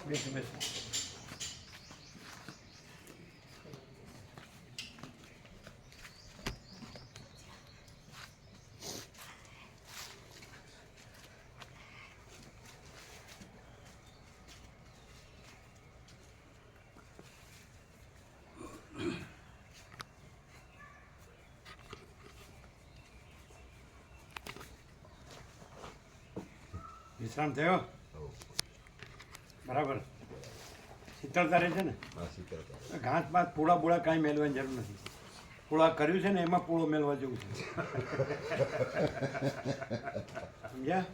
બેસો બેસો. વિશ્રામ થયો બરાબર. શીતળતા રહે છે ને. ઘાસ બાદ પૂળા બુળા કાંઈ મેળવાની જરૂર નથી. પૂળા કર્યું છે ને એમાં પૂળો મેળવા જેવું છે. સમજ્યા?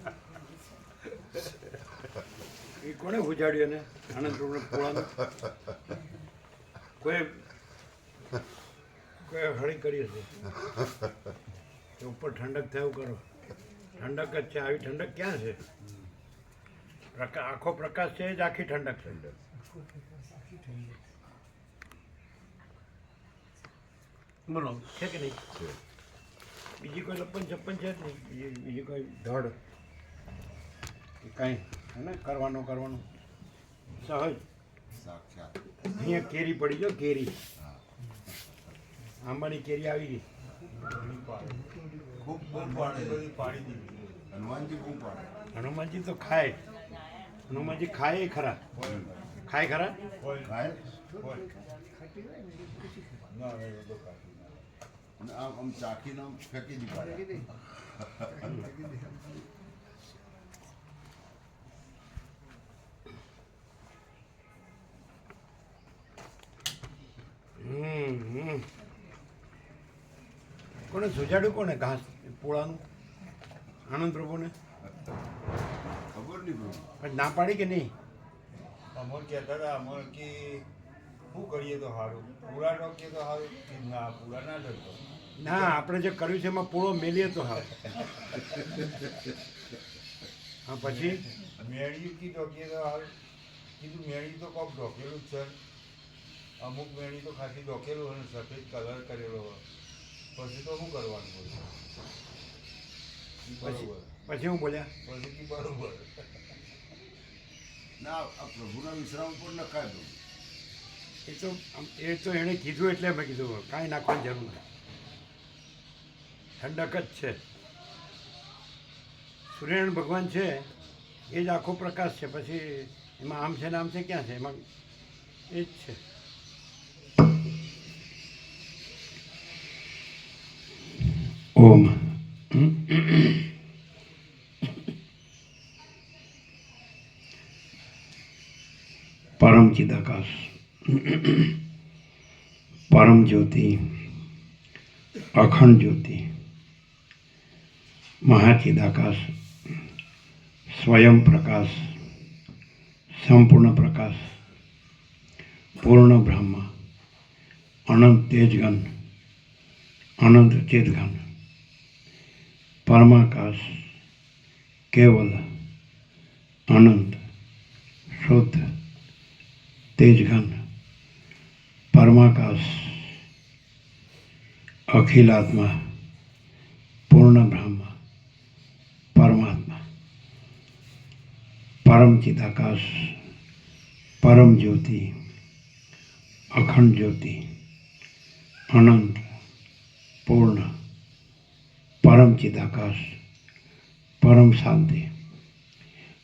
એ કોને ઉજાડ્યું એને આનંદ પૂળાનું? કોઈ હળી કરી હશે ઉપર ઠંડક થયું કરો. ઠંડક જ છે. આવી ઠંડક ક્યાં છે? આખો પ્રકાશ છે જ આખી ઠંડક છે. બોલો છે કે નહીં? બીજી કોઈ લપન છપ્પન છે જ નહીં. બીજી કોઈ ધડ કાંઈ હે ને કરવાનું સહજ. અહીંયા કેરી પડી જો કેરી. આંબાની કેરી આવી ગઈ. હનુમાનજી તો ખાય. હનુમાનજી ખાય ખરા. ખાય ખરા. આમ ચાખીને ફેંકી દીધી. કોને સુજાડ્યું? કોને ઘાસ પૂળાનું? આનંદ પ્રભુને ખબર નહીં. ના પાડી કે નહીં? અમર કહેતા હતા અમર કે શું કરીએ તો સારું, પૂરા ટોકીએ તો સારું. ના પૂરા ના ઢોકતો. ના, આપણે જે કર્યું છે એમાં પૂળો મેલીએ તો હા. હા પછી મેળી કી ઢોકીએ તો સારું. કીધું મેળી તો કોક ઢોકેલું જ છે. અમુક મેળી તો ખાલી ઢોકેલું હોય ને સફેદ કલર કરેલો હોય. પછી તો શું કરવાનું હોય? બરોબર. પછી હું બોલ્યા પછી કી બરોબર. ના, આ પ્રભુના વિશ્રામ ઉપર નખાય દઉં. એ તો એણે કીધું એટલે મેં કીધું કાંઈ નાખવાની જરૂર નથી. ઠંડક જ છે. સૂર્યનારાયણ ભગવાન છે એ જ આખો પ્રકાશ છે. પછી એમાં આમ છે ને આમ છે ક્યાં છે? એમાં એ જ છે. ઓમ પરમ ચિદાકાશ પરમ જ્યોતિ અખંડ જ્યોતિ મહાચિદાકાશ સ્વયં પ્રકાશ સંપૂર્ણ પ્રકાશ પૂર્ણ બ્રહ્મ અનંત તેજગન અનંત ચેતગન પરમાકાશ કેવલ અનંત શુદ્ધ તેજઘન પરમાકાશ અખિલાત્મા પૂર્ણ બ્રહ્મ પરમાત્મા પરમ ચિદાકાશ પરમ જ્યોતિ અખંડ જ્યોતિ અનંત પૂર્ણ પરમ ચિદાકાશ પરમ શાંતિ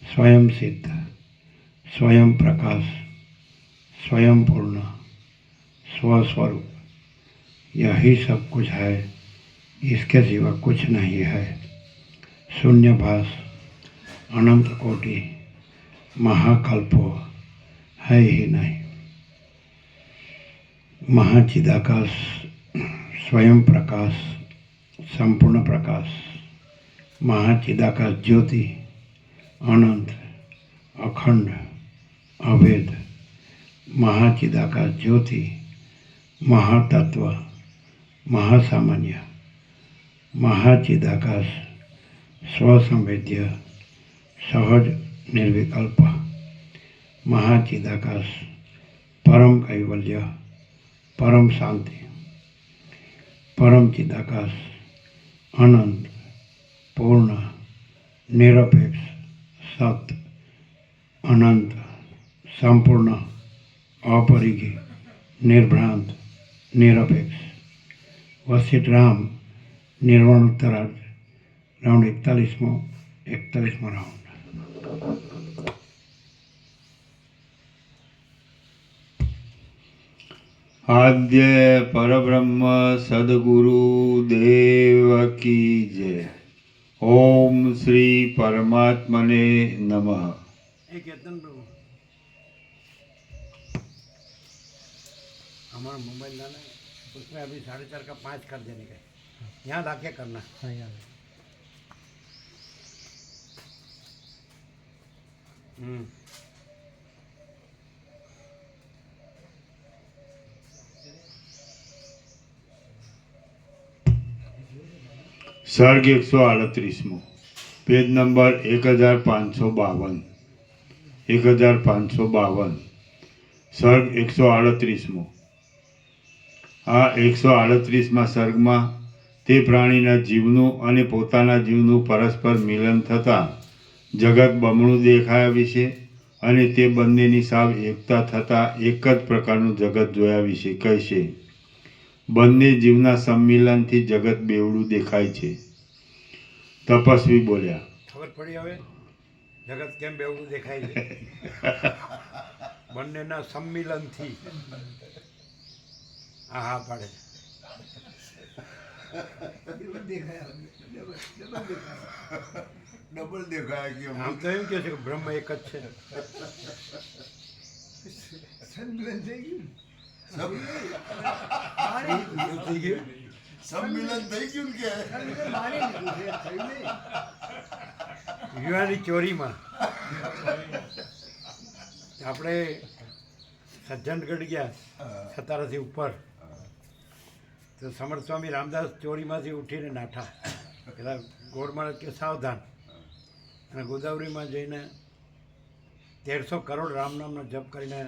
स्वयं सिद्ध स्वयं प्रकाश स्वयं पूर्ण स्वस्वरूप यही सब कुछ है, इसके सिवा कुछ नहीं है। शून्यभास अनंत कोटि महाकल्पो है ही नहीं। महाचिदाकाश स्वयं प्रकाश संपूर्ण प्रकाश महाचिदाकाश ज्योति अनंत अखंड अभेद महाचिदाकाश ज्योति महातत्व महासामान्य महाचिदाकाश स्वसंवेद्य सहज निर्विकल्प महाचिदाकाश परम कैवल्य परम शांति परम चिदाकाश अनंत पूर्ण निरपेक्ष सत अनंत સંપૂર્ણ, अपरिघी, निर्भ्रांत, निरपेक्ष, वसित राम, निर्वाण उत्तरार्ध, राउंड 41मो राउंड। आद्य परब्रह्म सद्गुरु देव की जय। ओम श्री परमात्मने नमः। एक यत्न प्रभु हमारा मोबाइल लाना है, उसमें अभी 4:30 का 5 कर देने का है, यहाँ लाके करना। हाँ यहाँ सर्ग 138मो, पेज नंबर 1552। 1552 सर्ग 138मो। આ 138મા સર્ગમાં તે પ્રાણીના જીવનું અને પોતાના જીવનું પરસ્પર મિલન થતાં જગત બમણું દેખાયા વિશે અને તે બંનેની સાવ એકતા થતાં એક જ પ્રકારનું જગત જોયા વિશે કહેશે। બંને જીવના સંમિલનથી જગત બેવડું દેખાય છે। તપસ્વી બોલ્યા, ખબર પડી હવે જગત કેમ બેવડું દેખાય છે? બંનેના સંમિલનથી। હા હા પાડે ડબલ દેખાય કે આમ તો એમ કહે છે કે બ્રહ્મ એક જ છે। સંમિલન થઈ ગયું કે યુવાની ચોરીમાં આપણે સજ્જનગઢ ગયા સતારાથી ઉપર, તો સમર્થ સ્વામી રામદાસ ચોરીમાંથી ઉઠીને નાઠા પેલા ગોળમાળ કે સાવધાન, અને ગોદાવરીમાં જઈને 1300 કરોડ રામ નામનો જપ કરીને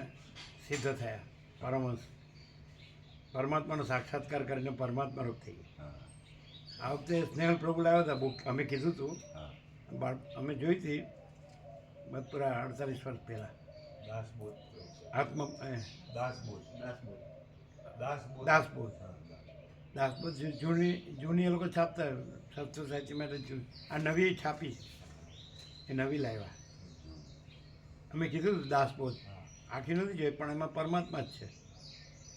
સિદ્ધ થયા પરમહંસ, પરમાત્માનો સાક્ષાત્કાર કરીને પરમાત્મા રૂપ થઈ ગયા। આ વખતે સ્નેહલ પ્રભુ લાવ્યા હતા બુક, અમે કીધું હતું, અમે જોઈ હતી પૂરા 48 વર્ષ પહેલાં। દાસબોધ જૂની એ લોકો છાપતા, સંસ્કૃત સાહિત્ય માટે આ નવી છાપી, એ નવી લાવ્યા। અમે કીધું હતું દાસબોધ આખી નથી જોઈ, પણ એમાં પરમાત્મા જ છે,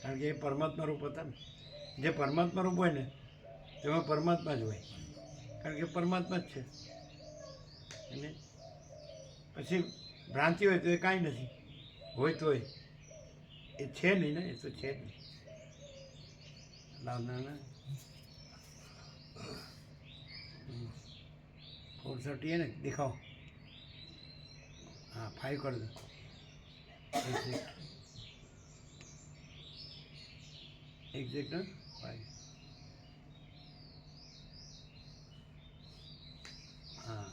કારણ કે એ પરમાત્મા રૂપ હતા ને। જે પરમાત્મા રૂપ હોય ને તેમાં પરમાત્મા જ હોય, કારણ કે પરમાત્મા જ છે। અને પછી ભ્રાંતિ હોય તો એ કાંઈ નથી, હોય તોય એ છે નહીં ને, એ તો છે જ નહીં। લાવના 430 है ना, दिखाओ। हाँ 5 कर दो। एग्जैक्ट ना 5। हाँ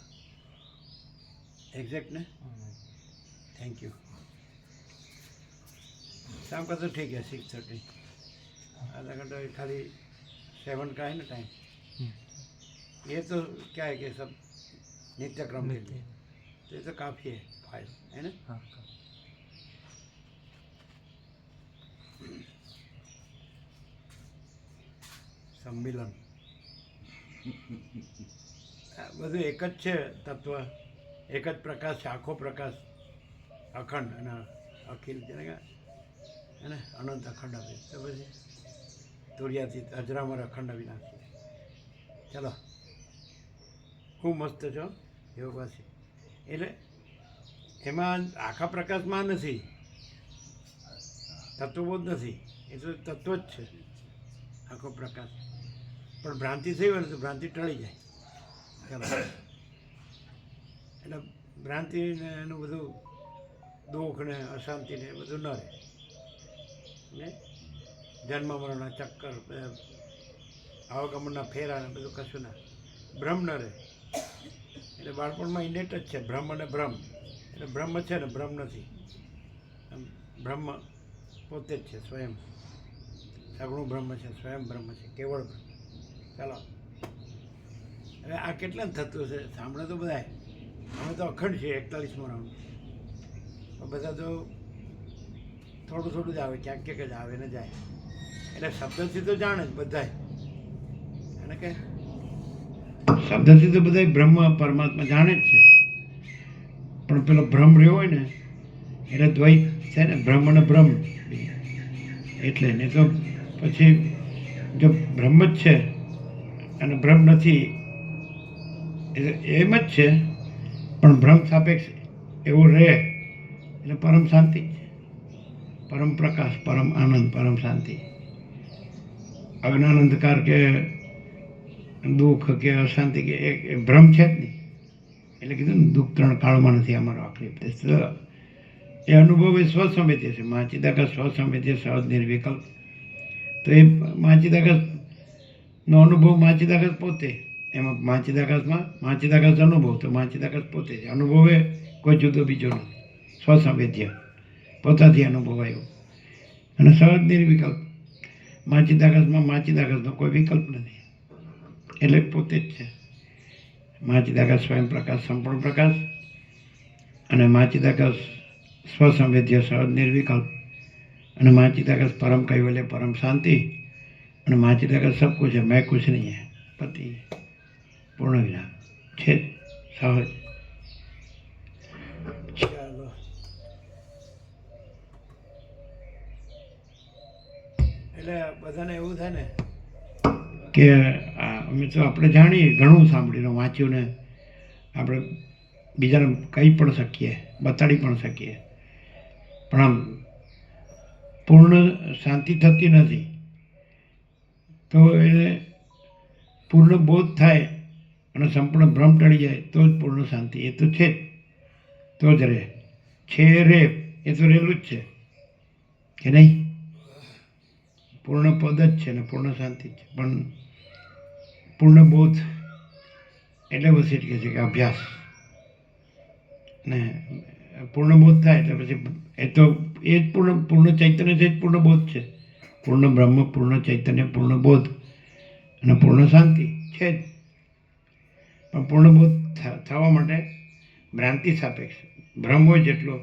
एग्जैक्ट ना, थैंक यू। शाम का तो ठीक है 6:30, आधा घंटा खाली 7 का है ना टाइम। ये तो क्या है कि सब नित्य क्रम के लिए, तो ये तो काफ़ी है 5 है ना। हाँ सम्मिलन બધું એક જ છે તત્વ, એક જ પ્રકાશ છે, આખો પ્રકાશ અખંડ અને અખિલ જેને હે ને અનંત અખંડ આપે, તો પછી તુર્યાતીત અજરામર અખંડ અવિનાશી। ચલો ખૂબ મસ્ત છો યોગવાસી। એટલે એમાં આખા પ્રકાશમાં નથી, તત્વબોધ નથી, એ તો તત્વ જ છે આખો પ્રકાશ। પણ ભ્રાંતિ થઈ હોય ને તો ભ્રાંતિ ટળી જાય। ચાલો એટલે ભ્રાંતિ ને એનું બધું દુઃખ ને અશાંતિ ને બધું ન રહે ને, જન્મ મરણના ચક્કર, આવાગમનના ફેરા ને બધું કશું ના, ભ્રમ ન રહે। એટલે બાળપણમાં ઇનેટ જ છે ભ્રમ અને ભ્રમ, એટલે બ્રહ્મ છે ને ભ્રમ નથી, બ્રહ્મ પોતે જ છે, સ્વયં સગુણ બ્રહ્મ છે, સ્વયં બ્રહ્મ છે, કેવળ બ્રહ્મ। ચાલો હવે આ કેટલા થતું હશે, સાંભળે તો બધા, અમે તો અખંડ છે 41મો રાઉન્ડ, બધા તો થોડું થોડું જ આવે, ક્યાંક ક્યાંક જ આવે ને જાય. એટલે શબ્દથી તો જાણે જ બધાય, અને કે શબ્દથી તો બધાય બ્રહ્મ પરમાત્મા જાણે જ છે, પણ પેલો ભ્રમ રહ્યો હોય ને એટલે દ્વૈત છે ને, બ્રહ્મ અને બ્રહ્મ. એટલે ને તો પછી જો બ્રહ્મ જ છે અને બ્રહ્મ નથી એટલે એમ જ છે, પણ ભ્રમ સાપેક્ષ એવું રહે એટલે પરમ શાંતિ જ છે, પરમ પ્રકાશ, પરમ આનંદ, પરમ શાંતિ. અજ્ઞાન અંધકાર કે દુઃખ કે અશાંતિ કે એ ભ્રમ છે જ નહીં. એટલે કીધું ને, દુઃખ 3 કાળમાં નથી અમારો આખરી ઉપદેશ. એ અનુભવ એ સ્વસંવેદ્ય છે. માચિદાકાશ સ્વસંવેદ્ય, સહજ, નિર્વિકલ્પ. તો એ માચિદાકાશનો અનુભવ માચિદાકાશ પોતે, એમાં માચિદાકાશ અનુભવ, તો માચિદાકાશ પોતે છે. અનુભવ એ કોઈ જુદો બીજો નથી, સ્વસંવેદ્ય, પોતાથી અનુભવાયો. અને સહજ નિર્વિકલ્પ, માચિદાકાશનો કોઈ વિકલ્પ નથી, એટલે પોતે જ છે. માચિદાકાશ સ્વયં પ્રકાશ, સંપૂર્ણ પ્રકાશ, અને માચિદાકાશ સ્વસંવેદ્ય, સહજ નિર્વિકલ્પ, અને માચિદાકાશ પરમ કૈવલ્ય, પરમ શાंति, અને माचिदाकाश सब कुछ है, मैं कुछ नहीं है, पति पूर्ण विराम છે સહજ. ચાલો, એટલે બધાને એવું થાય ને કે અમે તો આપણે જાણીએ, ઘણું સાંભળ્યું વાંચ્યું ને આપણે બીજાને કહી પણ શકીએ, બતાડી પણ શકીએ, પણ આમ પૂર્ણ શાંતિ થતી નથી. તો એને પૂર્ણ બોધ થાય અને સંપૂર્ણ ભ્રમ ટળી જાય તો જ પૂર્ણ શાંતિ. એ તો છે જ, તો જ રહે છે, રે એ તો રહેલું જ છે કે નહીં. પૂર્ણ પદ જ છે ને પૂર્ણ શાંતિ જ છે, પણ પૂર્ણ બોધ એટલે વસીટ કહે છે કે અભ્યાસ ને પૂર્ણ બોધ થાય એટલે પછી એ તો એ જ પૂર્ણ ચૈતન્ય છે, જ પૂર્ણ બોધ છે. પૂર્ણ બ્રહ્મ, પૂર્ણ ચૈતન્ય, પૂર્ણ બોધ અને પૂર્ણ શાંતિ છે જ. પણ પૂર્ણ બોધ થવા માટે ભ્રાંતિ સાપેક્ષ ભ્રમ હોય જેટલો,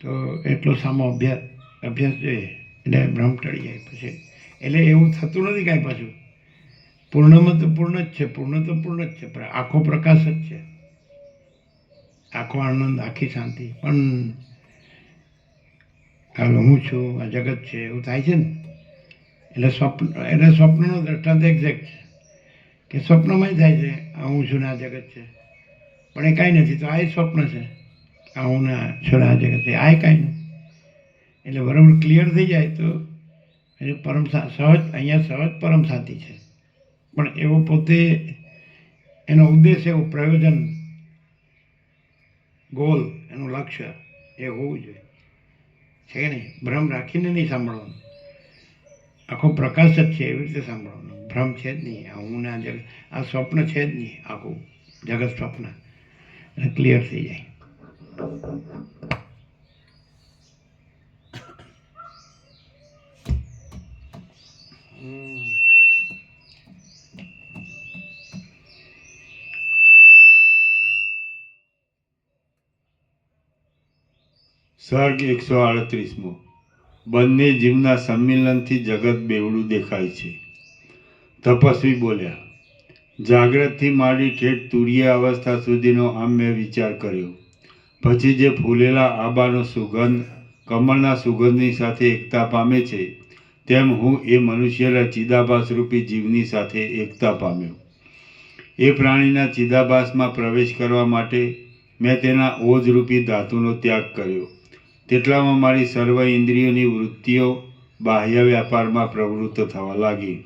તો એટલો સામો અભ્યાસ જોઈએ એટલે ભ્રમ ટળી જાય પછી. એટલે એવું થતું નથી કાંઈ પાછું. પૂર્ણમાં તો પૂર્ણ જ છે, પૂર્ણ તો પૂર્ણ જ છે, પણ આખો પ્રકાશ જ છે, આખો આનંદ, આખી શાંતિ. પણ હાલ હું છું, આ જગત છે, એવું થાય છે ને. એટલે સ્વપ્નનો દ્રષ્ટાંત એક્ઝેક્ટ છે કે સ્વપ્નમાં થાય છે આ હું છું ને આ જગત છે, પણ એ કાંઈ નથી. તો આ સ્વપ્ન છે, આ હું ને છું ને આ જગત છે, આ કાંઈ નથી. એટલે બરાબર ક્લિયર થઈ જાય તો એ પરમ સહજ, અહીંયા સહજ પરમ શાંતિ છે. પણ એવો પોતે એનો ઉદ્દેશ, એવો પ્રયોજન, ગોલ, એનું લક્ષ્ય એ હોવું જોઈએ, છે કે નહીં. ભ્રમ રાખીને નહીં સાંભળવાનું, આખો પ્રકાશ જ છે એવી રીતે સાંભળવાનું. ભ્રમ છે જ નહીં, આ હું ના જગત, આ સ્વપ્ન છે જ નહીં, આખું જગત સ્વપ્ન, એટલે ક્લિયર થઈ જાય. સર્ગ 138મો. બંને જીવના સંમિલનથી જગત બેવડું દેખાય છે. તપસ્વી બોલ્યા, જાગ્રતથી માંડી ઠેઠ તુરીય અવસ્થા સુધીનો આમ મેં વિચાર કર્યો. પછી જે ફૂલેલા આબાનો સુગંધ કમળના સુગંધની સાથે એકતા પામે છે, તેમ હું એ મનુષ્યના ચિદાભાસરૂપી જીવની સાથે એકતા પામ્યો. એ પ્રાણીના ચિદાભાસમાં પ્રવેશ કરવા માટે મેં તેના ઓજરૂપી ધાતુનો ત્યાગ કર્યો. તેટલામાં મારી સર્વ ઇન્દ્રિયોની વૃત્તિઓ બાહ્ય વ્યાપારમાં પ્રવૃત્ત થવા લાગી.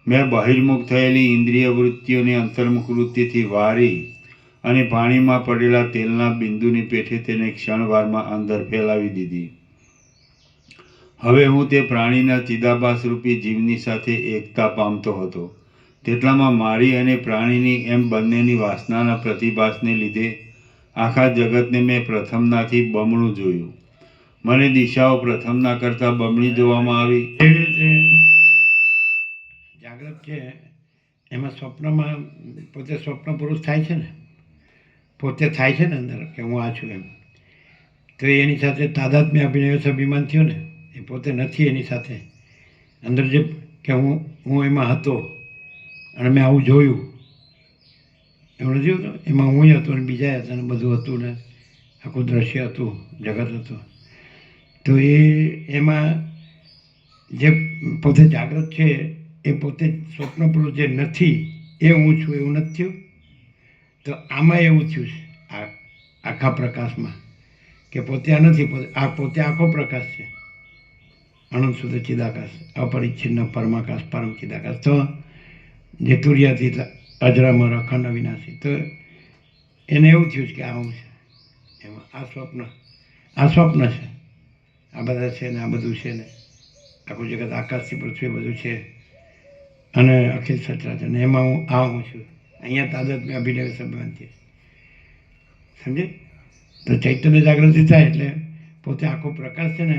મેં બહિર્મુખ થયેલી ઇન્દ્રિય વૃત્તિઓની અંતર્મુખ વૃત્તિથી વારી અને પાણીમાં પડેલા તેલના બિંદુની પેઠે તેને ક્ષણવારમાં અંદર ફેલાવી દીધી. હવે હું તે પ્રાણીના ચિદાભાસરૂપી જીવની સાથે એકતા પામતો હતો. તેટલામાં મારી અને પ્રાણીની એમ બંનેની વાસનાના પ્રતિભાસને લીધે આખા જગતને મેં પ્રથમનાથી બમણું જોયું. મને દિશાઓ પ્રથમના કરતાં બમણી જોવામાં આવી. એવી રીતે જાગ્રત છે એમાં સ્વપ્નમાં પોતે સ્વપ્ન પુરુષ થાય છે ને, પોતે થાય છે ને અંદર કે હું આ છું એમ. તો એની સાથે તાદાત્મ્ય અભિનય અભિમાન થયો ને, એ પોતે નથી એની સાથે અંદર જે કે હું એમાં હતો અને મેં આવું જોયું, એવું નથી હોતું, એમાં હું હતો ને બીજા હતા ને બધું હતું ને આખું દ્રશ્ય હતું, જગત હતું. તો એમાં જે પોતે જાગૃત છે એ પોતે સ્વપ્નપૂર્ણ જે નથી એ હું છું એવું નથી થયું. તો આમાં એવું થયું છે આ આખા પ્રકાશમાં કે પોતે આ નથી, પોતે આખો પ્રકાશ છે, અનંત શુદ્ધ ચિદાકાશ, અપરિચ્છિન્ન પરમાકાશ, પરમ ચિદાકાશ. તો જે તુર્યાતીત અજરામર અખંડ અવિનાશી. તો એને એવું થયું છે કે આ હું છે, એમાં આ સ્વપ્ન છે, આ બધા છે ને આ બધું છે ને આખું જગત આકાશથી પૃથ્વી બધું છે અને અખિલ સચરાચર ને એમાં હું છું. અહીંયા તાદાત્મ્ય અભિનય સંબંધ છે, સમજે? તો ચૈતન્ય જાગૃતિ થાય એટલે પોતે આખો પ્રકાશ છે ને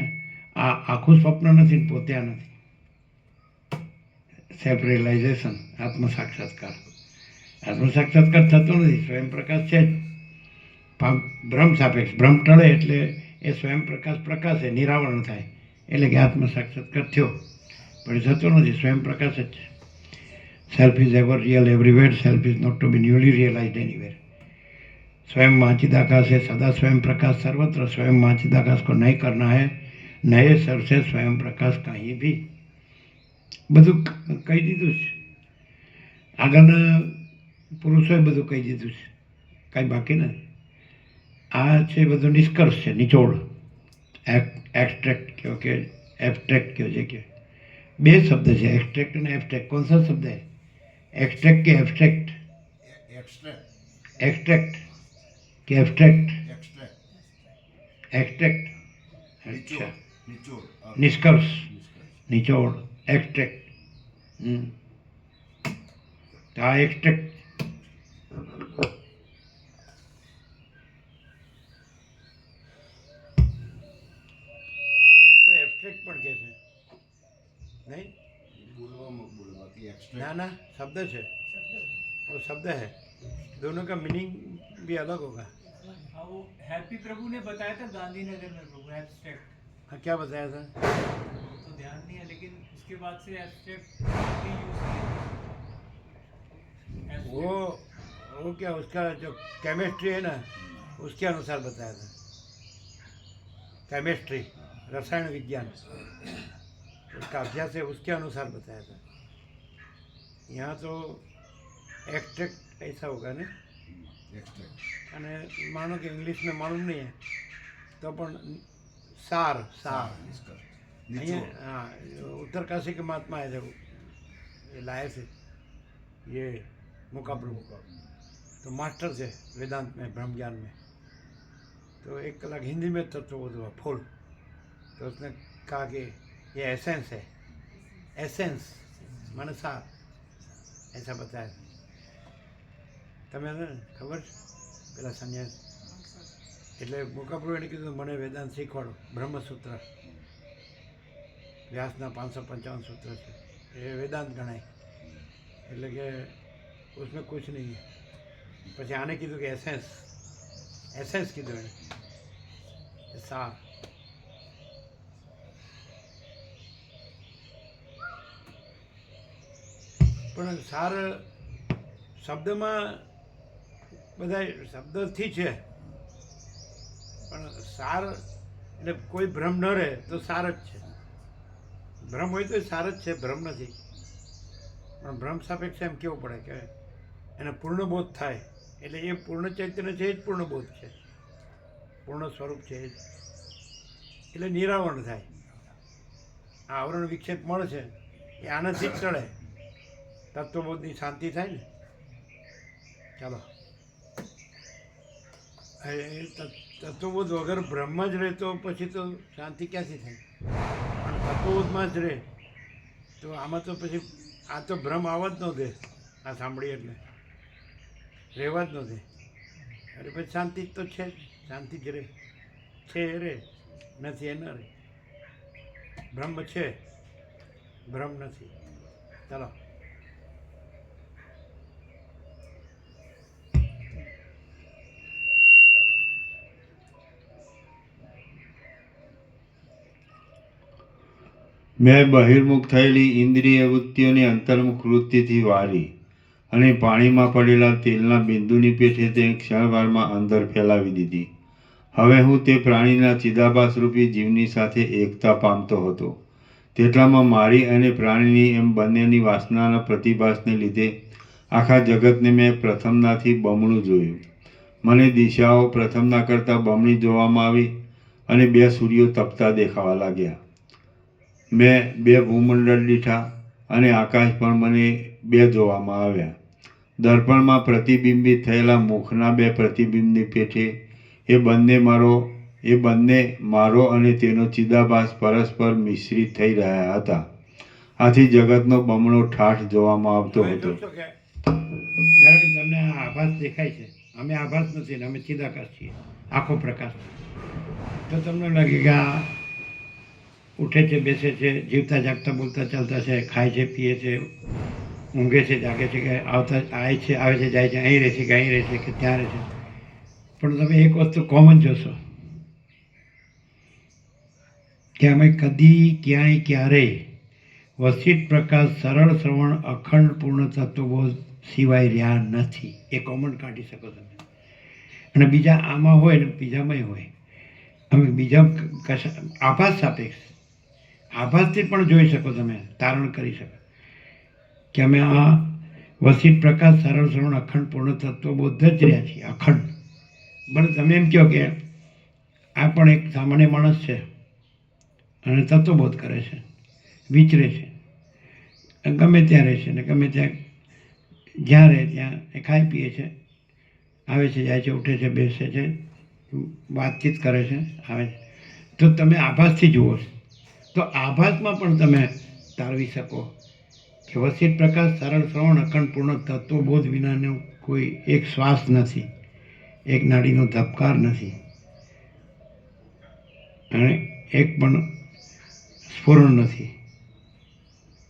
આ આખું સ્વપ્ન નથી ને પોતે આ નથી. સેલ્ફ રિયલાઇઝેશન, આત્મ સાક્ષાત્કાર થતો નથી, સ્વયં પ્રકાશ છે જ. ભ્રમ સાપેક્ષ, ભ્રમ ટળે એટલે એ સ્વયં પ્રકાશ એ નિરાવરણ થાય એટલે કે આત્મ સાક્ષાત્કાર થયો, પણ એ થતો નથી, સ્વયં પ્રકાશ જ છે. Self is ever real everywhere, self is not to be newly realised anywhere. स्वयं माचिदाकाश है, सदा स्वयं प्रकाश सर्वत्र, स्वयं माचिदाकाश को नहीं करना है, नए सर से स्वयं प्रकाश कहीं भी. બધું કહી દીધું છે, આગળના પુરુષોએ બધું કહી દીધું છે, કાંઈ બાકી નથી. આ છે બધું નિષ્કર્ષ છે, નિચોડ. એક્સ્ટ્રેક્ટ કહો કે એબ્સ્ટ્રેક્ટ કહો, જે કહે બે શબ્દ છે, એક્સ્ટ્રેક્ટ અને એબ્સ્ટ્રેક્ટ. કોણ સા શબ્દ है? एक्सट्रैक्ट के एब्स्ट्रैक्ट? एक्सट्रैक्ट के एब्स्ट्रैक्ट? एक्सट्रैक्ट. अच्छा, निष्कर्ष, निचोड़, एक्सट्रैक्ट. तो आ एक्सट्रैक्ट કોઈ એબ્સ્ટ્રેક્ટ પણ કહે છે નહીં? ना ना, शब्द है, वो शब्द है, दोनों का मीनिंग भी अलग होगा. हाँ, वो हैप्पी प्रभु ने बताया था गांधीनगर में प्रभु एब्स्ट्रैक्ट. हाँ, क्या बताया था? तो ध्यान नहीं है, लेकिन उसके बाद से एब्स्ट्रैक्ट भी यूज किया. वो क्या, उसका जो केमिस्ट्री है ना उसके अनुसार बताया था. केमिस्ट्री, रसायन विज्ञान, उसका अभ्यास है, उसके अनुसार बताया था. यहाँ तो एक्सट्रैक्ट ऐसा होगा ना, અને માનો કે इंग्लिश में मालूम नहीं है तो पण सार અહીંયા हाँ, उत्तर काशी के महात्मा आए थे, ये लाए थे ये मुकाप्रभु, तो मास्टर थे वेदांत में, ब्रह्म ज्ञान में. तो 1 कलाक हिंदी में तत्व हुआ फुल. तो उसने कहा कि ये एसेंस है, एसेंस माने सार, ऐसा बताया. તમે ખબર છે પેલા સંન્યાસ એટલે મુકાપ્રભુએ કીધું મને વેદાંત શીખવાડો. બ્રહ્મસૂત્ર, વ્યાસના 555 સૂત્ર છે, એ વેદાંત ગણાય. એટલે કે उसमें कुछ नहीं है. પછી આને કીધું કે એસેન્સ, એસેન્સ કીધું એને, સાર. પણ સાર શબ્દમાં બધા શબ્દથી છે, પણ સાર એટલે કોઈ ભ્રમ ન રહે તો સાર જ છે. ભ્રમ હોય તો સાર જ છે, ભ્રમ નથી. પણ ભ્રમ સાપેક્ષ એમ કેવું પડે કે એને પૂર્ણબોધ થાય એટલે એ પૂર્ણ ચૈતન્ય છે, એ જ પૂર્ણબોધ છે, પૂર્ણ સ્વરૂપ છે એ જ. એટલે નિરાવરણ થાય. આ આવરણ વિક્ષેપ મળે છે એ આનાથી જ ટળે, તત્વબોધની શાંતિ થાય ને. ચાલો, તત્વબોધ વગર બ્રહ્મ જ રહે તો પછી તો શાંતિ ક્યાંથી થાય? પણ તત્વબોધમાં જ રહે તો આમાં તો પછી આ તો ભ્રમ આવવા જ ન દે. આ સાંભળી એટલે રહેવા જ ન દે. અરે પછી શાંતિ તો છે જ, શાંતિ જ રહે. છે એ રહે, નથી એ ન રહે. બ્રહ્મ છે, ભ્રમ નથી. ચાલો. મેં બહિર્મુખ થયેલી ઇન્દ્રિય વૃત્તિઓની અંતર્મુખ વૃત્તિથી વારી અને પાણીમાં પડેલા તેલના બિંદુની પેઠે તે ક્ષણવારમાં અંદર ફેલાવી દીધી. હવે હું તે પ્રાણીના ચિદાભાસરૂપી જીવની સાથે એકતા પામતો હતો. તેટલામાં મારી અને પ્રાણીની એમ બંનેની વાસનાના પ્રતિભાસને લીધે આખા જગતને મેં પ્રથમનાથી બમણું જોયું. મને દિશાઓ પ્રથમના કરતાં બમણી જોવામાં આવી અને 2 સૂર્યો તપતા દેખાવા લાગ્યા. મેં 2 ભૂમંડળ દીઠા અને આકાશ પણ મને 2 જોવામાં આવ્યા. દર્પણમાં પ્રતિબિંબિત થયેલા મુખના 2 પ્રતિબિંબની પેઠે એ બંને મારો અને તેનો ચિદાભાસ પરસ્પર મિશ્રિત થઈ રહ્યા હતા. આથી જગતનો બમણો ઠાઠ જોવામાં આવતો હવે હતો. જોશો કે ધારો કે તમને આ આભાસ દેખાય છે, અમે આભાસ નથી ને અમે ચિદાકાશ છીએ, આખો પ્રકાશ. તો તમને લાગે કે આ ઉઠે છે, બેસે છે, જીવતા જાગતા બોલતા ચાલતા છે, ખાય છે, પીએ છે, ઊંઘે છે, જાગે છે, કે આવતા આવે છે, જાય છે, અહીં રહે છે કે અહીં રહે છે કે ત્યાં રહે છે. પણ તમે એક વસ્તુ કોમન જોશો કે અમે કદી ક્યાંય ક્યારેય વસિત પ્રકાશ સરળ શ્રવણ અખંડ પૂર્ણ તત્વબોધ સિવાય રહ્યા નથી. એ કોમન કાઢી શકો તમે. અને બીજા આમાં હોય ને બીજામાંય હોય. અમે બીજા આભાસ સાપેક્ષ આભાસથી પણ જોઈ શકો તમે, તારણ કરી શકો કે અમે આ વસિત પ્રકાશ સરળ શ્રવણ અખંડ પૂર્ણ તત્વબોધ જ રહ્યા છીએ, અખંડ. બરાબર, તમે એમ કહો કે આ પણ એક સામાન્ય માણસ છે અને તત્વબોધ કરે છે, વિચરે છે, ગમે ત્યાં રહે છે ને ગમે ત્યાં જ્યાં રહે ત્યાં એ ખાઈ પીએ છે, આવે છે, જાય છે, ઉઠે છે, બેસે છે, વાતચીત કરે છે, આવે છે. તો તમે આભાસથી જુઓ છો તો આભાસમાં પણ તમે તારવી શકો કે વસિત પ્રકાશ સરળ શ્રવણ અખંડ પૂર્ણ તત્વબોધ વિનાનો કોઈ એક શ્વાસ નથી, એક નાડીનો ધબકાર નથી અને એક પણ સ્ફુરણ નથી,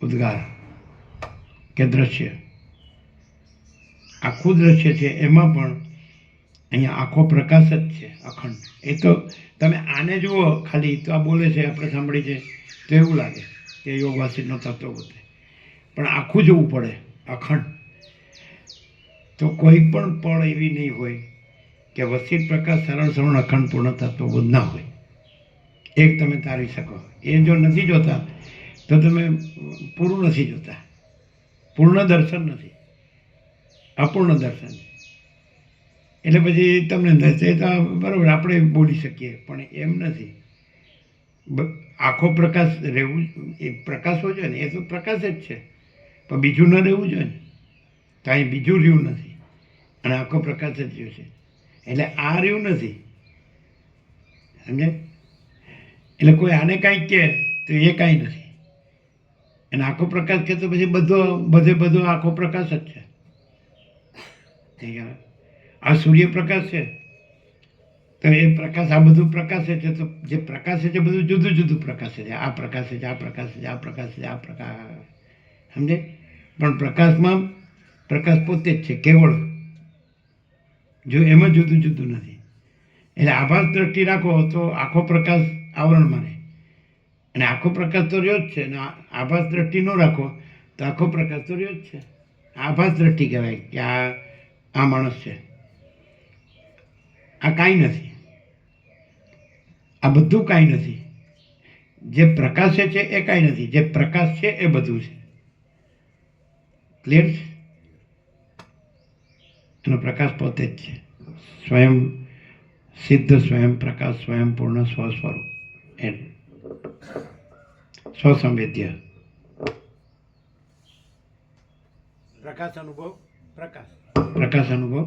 ઉદ્ગાર કે દ્રશ્ય. આખું દ્રશ્ય છે એમાં પણ અહીંયા આખો પ્રકાશ જ છે, અખંડ. એ તો તમે આને જુઓ ખાલી, તો આ બોલે છે, આપણે સાંભળી છે, તો એવું લાગે કે યોગ વાસિતનો તત્વબોધ, પણ આખું જોવું પડે, અખંડ. તો કોઈ પણ પળ એવી નહીં હોય કે વસિત પ્રકાશ સરળ શ્રવણ અખંડ પૂર્ણ તત્વબોધ ના હોય. એક તમે તારી શકો. એ જો નથી જોતા તો તમે પૂરું નથી જોતા, પૂર્ણ દર્શન નથી, અપૂર્ણ દર્શન. એટલે પછી તમને થશે તો બરાબર આપણે બોલી શકીએ, પણ એમ નથી. આખો પ્રકાશ રહેવું, એ પ્રકાશ હોય છે ને, એ તો પ્રકાશ જ છે, પણ બીજું ન રહેવું જોઈએ ને. તો અહીં બીજું રહ્યું નથી અને આખો પ્રકાશ જ રહ્યું છે. એટલે આ રહ્યું નથી, સમજે? એટલે કોઈ આને કાંઈક કહે તો એ કાંઈ નથી, અને આખો પ્રકાશ કહે તો પછી બધો આખો પ્રકાશ જ છે. આ સૂર્યપ્રકાશ છે તો એ પ્રકાશ, આ બધું પ્રકાશ છે. તો જે પ્રકાશ છે બધું જુદું જુદું પ્રકાશ છે. આ પ્રકાશ છે, આ પ્રકાશ છે, આ પ્રકાશ છે, આ પ્રકાશ, સમજે? પણ પ્રકાશમાં પ્રકાશ પોતે જ છે કેવળ, જો એમાં જુદું જુદું નથી. એટલે આભાસ દ્રષ્ટિ રાખો તો આખો પ્રકાશ આવરણમાં રહે, અને આખો પ્રકાશ તો રહ્યો જ છે. ને આભાસ દ્રષ્ટિ ન રાખો તો આખો પ્રકાશ તો રહ્યો જ છે. આભાસ દ્રષ્ટિ કહેવાય કે આ માણસ છે, આ કાંઈ નથી, આ બધું કાંઈ નથી. જે પ્રકાશે છે એ કાંઈ નથી, જે પ્રકાશ છે એ બધું છે. ક્લિયર છે? એનો પ્રકાશ પોતે જ છે, સ્વયં સિદ્ધ, સ્વયં પ્રકાશ, સ્વયં પૂર્ણ, સ્વસ્વરૂપ, એ સ્વસંવેદ્ય. પ્રકાશ અનુભવ પ્રકાશ, પ્રકાશ અનુભવ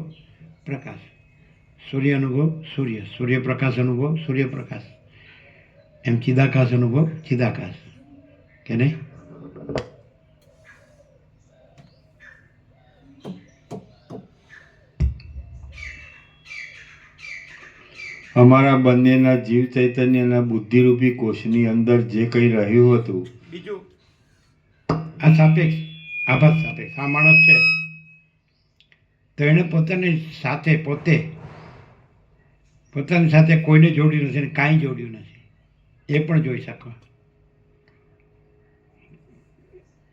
પ્રકાશ, સૂર્ય અનુભવ સૂર્ય, સૂર્યપ્રકાશ અનુભવ સૂર્યપ્રકાશ, એમ ચિદાકાશ અનુભવ ચિદાકાશ, કે નહીં? અમારા બંનેના જીવ ચૈતન્યના બુદ્ધિરૂપી કોષની અંદર જે કંઈ રહ્યું હતું. બીજું આ સાપેક્ષ, આભાસ સાપેક્ષ. આ માણસ છે તો એણે પોતાની સાથે પોતાની સાથે કોઈને જોડ્યું નથી અને કાંઈ જોડ્યું નથી, એ પણ જોઈ શકો.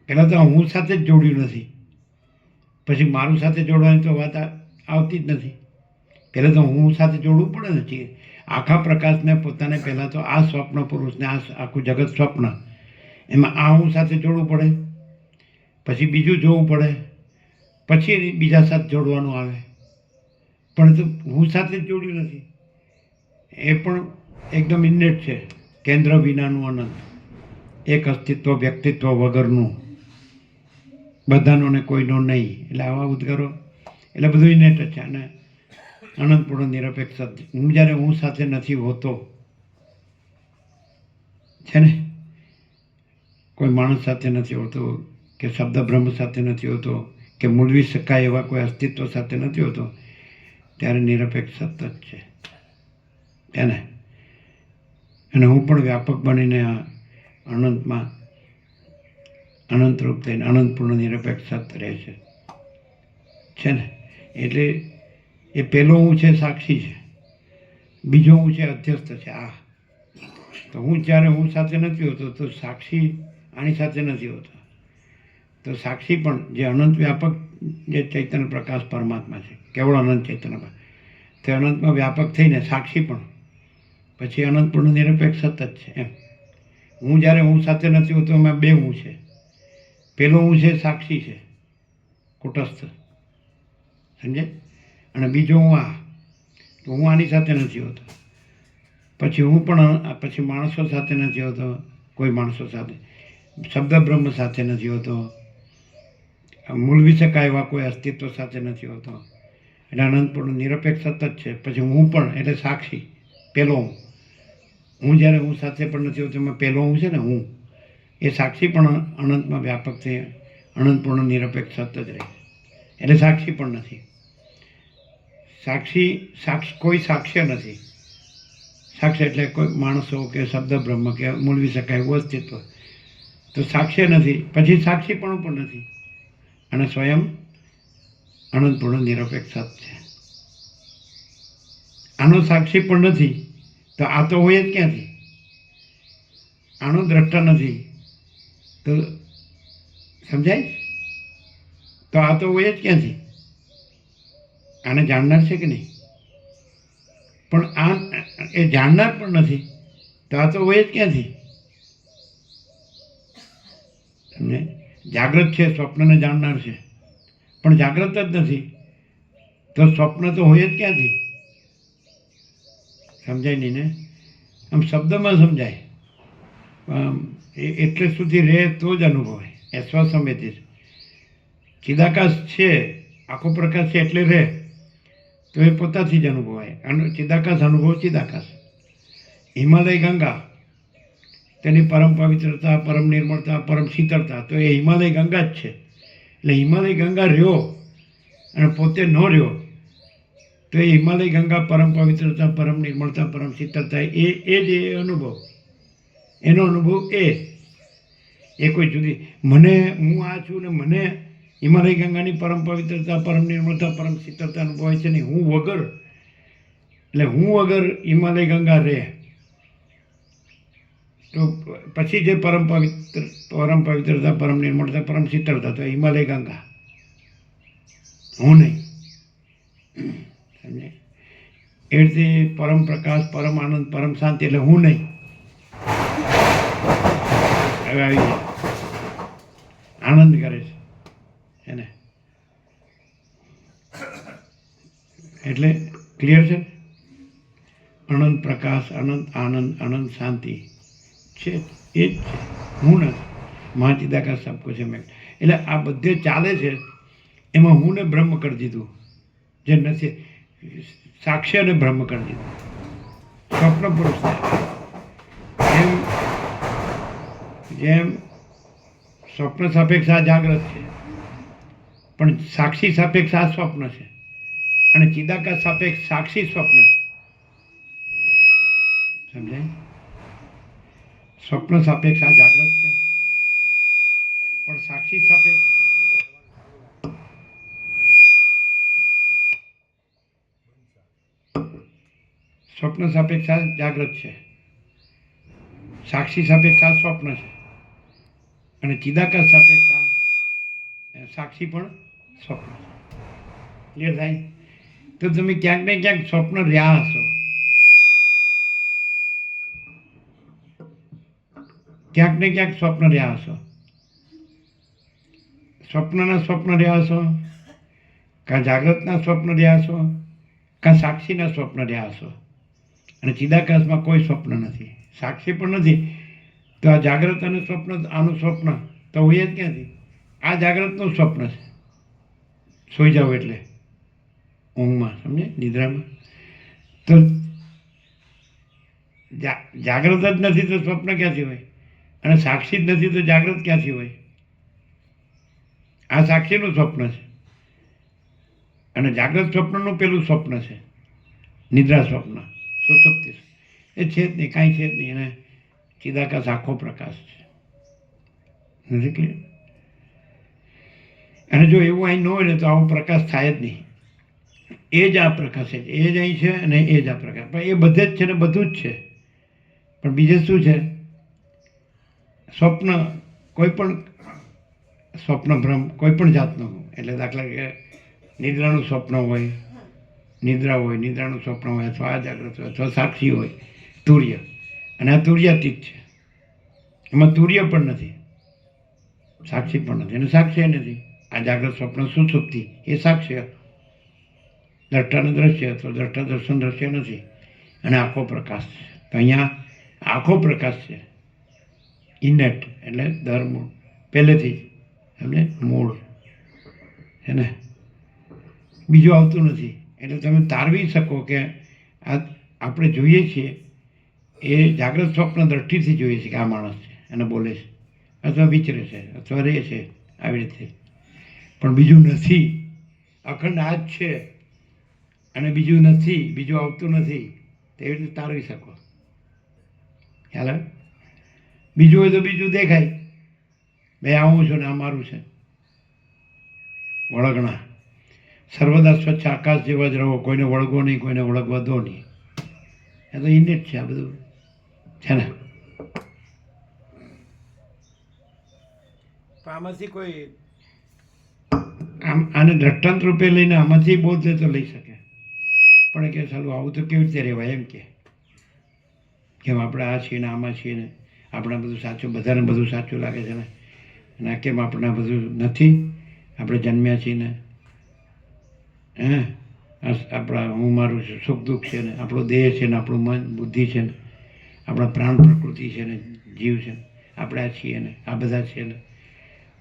પહેલાં તો હું સાથે જ જોડ્યું નથી, પછી મારું સાથે જોડવાની તો વાત આવતી જ નથી. પહેલાં તો હું સાથે જોડવું પડે ને. આખા પ્રકાશને પોતાને પહેલાં તો આ સ્વપ્ન પુરુષને આ આખું જગત સ્વપ્ન, એમાં આ હું સાથે જોડવું પડે, પછી બીજું જોવું પડે, પછી બીજા સાથે જોડવાનું આવે. પણ તો હું સાથે જ જોડ્યું નથી. એ પણ એકદમ ઇન્નેટ છે, કેન્દ્ર વિનાનું અનંત, એક અસ્તિત્વ વ્યક્તિત્વ વગરનું, બધાનો ને કોઈનો નહીં. એટલે આવા ઉદ્ગારો, એટલે બધું ઇન્નેટ જ છે. અને અનંતપૂર્ણ નિરપેક્ષ સત્ય. હું જ્યારે હું સાથે નથી હોતો છે ને, કોઈ માણસ સાથે નથી હોતો, કે શબ્દ બ્રહ્મ સાથે નથી હોતો, કે મૂળવી શકાય એવા કોઈ અસ્તિત્વ સાથે નથી હોતો, ત્યારે નિરપેક્ષ સત્ય જ છે એને. અને હું પણ વ્યાપક બનીને આ અનંતમાં અનંતરૂપ થઈને અનંતપૂર્ણ નિરપેક્ષ સત્ય રહે છે ને. એટલે એ પહેલો હું છે સાક્ષી છે, બીજો હું છે અધ્યસ્થ છે. આ તો હું જ્યારે હું સાથે નથી હોતો તો સાક્ષી આની સાથે નથી હોતો. તો સાક્ષી પણ જે અનંત વ્યાપક જે ચૈતન્ય પ્રકાશ પરમાત્મા છે, કેવળ અનંત ચૈતન્ય, તે અનંતમાં વ્યાપક થઈને સાક્ષી પણ પછી અનંતપૂર્ણ નિરપેક્ષ સતત છે એમ. હું જ્યારે હું સાથે નથી હોતો એમાં બે હું છે. પહેલો હું છે સાક્ષી છે, કુટસ્થ, સમજે, અને બીજો હું આ. તો હું આની સાથે નથી હોતો, પછી હું પણ પછી માણસો સાથે નથી હોતો, કોઈ માણસો સાથે, શબ્દ બ્રહ્મ સાથે નથી હોતો, મૂળવી શકાય એવા કોઈ અસ્તિત્વ સાથે નથી હોતો. એટલે અનંતપૂર્ણ નિરપેક્ષ સતત છે. પછી હું પણ એટલે સાક્ષી, પહેલો હું જ્યારે હું સાથે પણ નથી હોતો એમાં પહેલો હું છે ને હું, એ સાક્ષી પણ અનંતમાં વ્યાપક થઈ અનંતપૂર્ણ નિરપેક્ષ સતત જ રહે. એટલે સાક્ષી પણ નથી. સાક્ષી કોઈ સાક્ષ્ય નથી. સાક્ષ્ય એટલે કોઈ માણસો કે શબ્દ બ્રહ્મ કે મૂળવી શકાય એવું અસ્તિત્વ, તો સાક્ષ્ય નથી. પછી સાક્ષી પણ નથી. અને સ્વયં અનંતપૂર્ણ નિરપેક્ષ સત છે. આનો સાક્ષી પણ નથી તો આ તો હોય જ ક્યાંથી? આનો દ્રષ્ટા નથી તો સમજાય? તો આ તો હોય જ ક્યાંથી? આને જાણનાર છે કે નહીં? પણ આ એ જાણનાર પણ નથી તો આ તો હોય જ ક્યાંથી? સમજે? જાગ્રત છે, સ્વપ્નને જાણનાર છે, પણ જાગ્રત જ નથી તો સ્વપ્ન તો હોય જ ક્યાંથી? સમજાય નહીં ને? આમ શબ્દમાં સમજાય, એટલે સુધી રહે તો જ અનુભવાય. એસ્વાસમેથી ચિદાકાશ છે, આખો પ્રકાશ છે એટલે રહે તો એ પોતાથી જ અનુભવાય. ચિદાકાશ અનુભવ ચિદાકાશ. હિમાલય ગંગા, તેની પરમ પવિત્રતા, પરમ નિર્મળતા, પરમ શીતળતા, તો એ હિમાલય ગંગા જ છે. એટલે હિમાલય ગંગા રહ્યો અને પોતે ન રહ્યો તો એ હિમાલય ગંગા પરમ પવિત્રતા, પરમ નિર્મળતા, પરમ શીતળતા, એ જ એ અનુભવ, એનો અનુભવ એ કોઈ જુદી. મને હું આ છું ને મને હિમાલય ગંગાની પરમ પવિત્રતા, પરમ નિર્મળતા, પરમ શીતળતા અનુભવાય છે નહીં. હું વગર, એટલે હું વગર હિમાલય ગંગા રહે તો પછી જે પરમ પવિત્રતા, પરમ નિર્મળતા, પરમ શીતળતા, તો હિમાલય ગંગા, હું નહીં. સમજે? એ રીતે પરમ પ્રકાશ, પરમ આનંદ, પરમ શાંતિ, એટલે હું નહીં. હવે આવી જાય, આનંદ કરે છે એને. એટલે ક્લિયર છે? અનંત પ્રકાશ, અનંત આનંદ, અનંત શાંતિ છે, એ જ છે, હું નથી. મહાચિદાકાશ સબકો છે મેં. એટલે આ બધે ચાલે છે એમાં હું ને બ્રહ્મ કરી દીધું, જે નથી સાક્ષ્યને બ્રહ્મ કરી દીધું. સ્વપ્ન પુરુષ જેમ સ્વપ્ન સાપેક્ષ આ જાગ્રત છે, પણ સાક્ષી સાપેક્ષ આ સ્વપ્ન છે, અને ચિદાકાશ સાપેક્ષ સાક્ષી સ્વપ્ન છે. સમજાય? સ્વપ્ન સાપેક્ષ આ જાગ્રત છે, પણ સાક્ષી સાપેક્ષ સ્વપ્ન સાપેક્ષ જાગ્રત છે, સાક્ષી સાપેક્ષ સ્વપ્ન છે. અને ચિદાકાશ સાપેક્ષ સાક્ષી પણ સ્વપ્ન. ક્લિયર થાય? તો તમે ક્યાંક ને ક્યાંક સ્વપ્ન રહ્યા હશો, ક્યાંક ને ક્યાંક સ્વપ્ન રહ્યા હશો. સ્વપ્નના સ્વપ્ન રહ્યા હશો, કાં જાગ્રતના સ્વપ્ન રહ્યા હશો, કાં સાક્ષીના સ્વપ્ન રહ્યા હશો. અને ચિદાકાશમાં કોઈ સ્વપ્ન નથી, સાક્ષી પણ નથી. તો આ જાગ્રત અને સ્વપ્ન, આનું સ્વપ્ન તો હોય જ ક્યાંથી? આ જાગ્રતનું સ્વપ્ન છે. સૂઈ જાઓ એટલે ઊંઘમાં, સમજે, નિદ્રામાં. તો જાગ્રત જ નથી તો સ્વપ્ન ક્યાંથી હોય? અને સાક્ષી જ નથી તો જાગ્રત ક્યાંથી હોય? આ સાક્ષીનું સ્વપ્ન છે અને જાગ્રત સ્વપ્નનું પેલું સ્વપ્ન છે, નિદ્રા સ્વપ્ન, સુષુપ્તિ. એ છે જ નહીં, કાંઈ છે જ નહીં. એને ચિદાકાશ આખો પ્રકાશ છે. નથી ક્લિયર? અને જો એવું અહીં ન હોય ને તો આવો પ્રકાશ થાય જ નહીં. એ જ આ પ્રકાશ છે, એ જ અહીં છે અને એ જ આ પ્રકાશ. પણ એ બધે જ છે ને બધું જ છે. પણ બીજે શું છે? સ્વપ્ન, કોઈ પણ સ્વપ્ન ભ્રમ કોઈ પણ જાતનો. એટલે દાખલા કે નિદ્રાનું સ્વપ્ન હોય, નિદ્રા હોય, નિદ્રાનું સ્વપ્ન હોય, અથવા જાગ્રત હોય, અથવા સાક્ષી હોય, તુર્ય. અને આ તુર્યાતીત છે. એમાં તુર્ય પણ નથી, સાક્ષી પણ નથી અને સાક્ષી નથી. આ જાગ્રત સ્વપ્ન સુષુપ્તિ એ સાક્ષ્ય, દ્રષ્ટાનું દ્રશ્ય અથવા દ્રષ્ટા દર્શન દ્રશ્ય નથી. અને આખો પ્રકાશ છે. તો અહીંયા આખો પ્રકાશ છે, ઇનેટ એટલે ધર્મ પહેલેથી જ, સમજે, મૂળ છે ને, બીજું આવતું નથી. એટલે તમે તારવી શકો કે આ આપણે જોઈએ છીએ એ જાગ્રત સ્વપ્ન દ્રષ્ટિથી જોઈએ છે કે આ માણસ છે અને બોલે છે અથવા વિચરે છે અથવા રહે છે આવી રીતે. પણ બીજું નથી, અખંડ આ જ છે અને બીજું નથી, બીજું આવતું નથી. તેવી રીતે તારવી શકો. ખ્યાલ આવે? બીજું હોય તો બીજું દેખાય, ભાઈ આવું છું ને આ મારું છે. વળગણા સર્વદા સ્વચ્છ આકાશ જેવા જ રહો, કોઈને વળગો નહીં, કોઈને વળગવા દો નહીં. એ તો ઇનેટ છે આ બધું, છે ને? આમાંથી કોઈ આને દ્રષ્ટાંત રૂપે લઈને આમાંથી બોધ લે તો લઈ શકે. પણ કે ચાલું આવું તો કેવી રીતે રહેવાય? એમ કેમ આપણે આ છીએ ને આમાં છીએ ને આપણે બધું સાચું, બધાને બધું સાચું લાગે છે ને, અને કેમ આપણે બધું નથી? આપણે જન્મ્યા છીએ ને, આપણા હું મારું સુખ દુઃખ છે ને, આપણો દેહ છે ને, આપણું મન બુદ્ધિ છે ને, આપણા પ્રાણ પ્રકૃતિ છે ને, જીવ છે ને, આપણે આ છીએ ને, આ બધા છે ને,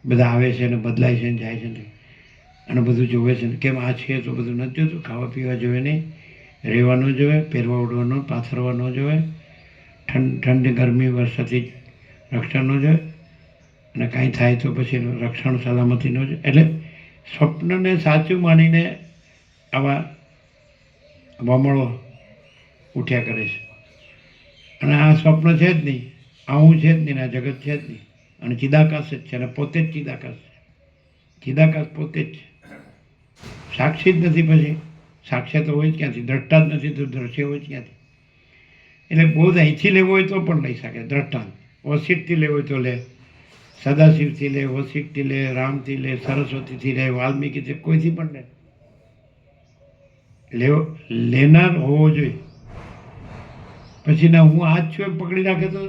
બધા આવે છે ને, બદલાય છે ને, જાય છે ને, અને બધું જોવે છે ને. કેમ આ છે તો બધું નથી જોતું? ખાવા પીવા જોવે નહીં, રહેવા ન જોવે, પહેરવા ઓઢવાનો, પાથરવા ન જોવે, ઠંડી ગરમી વરસાદથી રક્ષણ ન જોવે, અને કાંઈ થાય તો પછી રક્ષણ સલામતી ન જોવે. એટલે સ્વપ્નને સાચું માનીને આવા વમળો ઉઠ્યા કરે છે. અને આ સ્વપ્ન છે જ નહીં, આ હું છે જ નહીં, આ જગત છે જ નહીં. અને ચિદાકાશ જ છે અને પોતે જ ચિદાકાશ છે. ચિદાકાશ પોતે જ છે, સાક્ષી જ નથી. પછી સાક્ષ્ય તો હોય જ ક્યાંથી? દ્રષ્ટા જ નથી તો દ્રશ્ય હોય જ ક્યાંથી? એટલે બોધ અહીંથી લેવો હોય તો પણ લઈ શકે. દ્રષ્ટાંત વસિષ્ઠથી લેવો હોય તો લે, સદાશિવથી લે, વસિષ્ઠથી લે, રામથી લે, સરસ્વતીથી લે, વાલ્મીકીથી, કોઈથી પણ લે. લેનાર હોવો જોઈએ. પછી ના હું આ જ છું એમ પકડી રાખે તો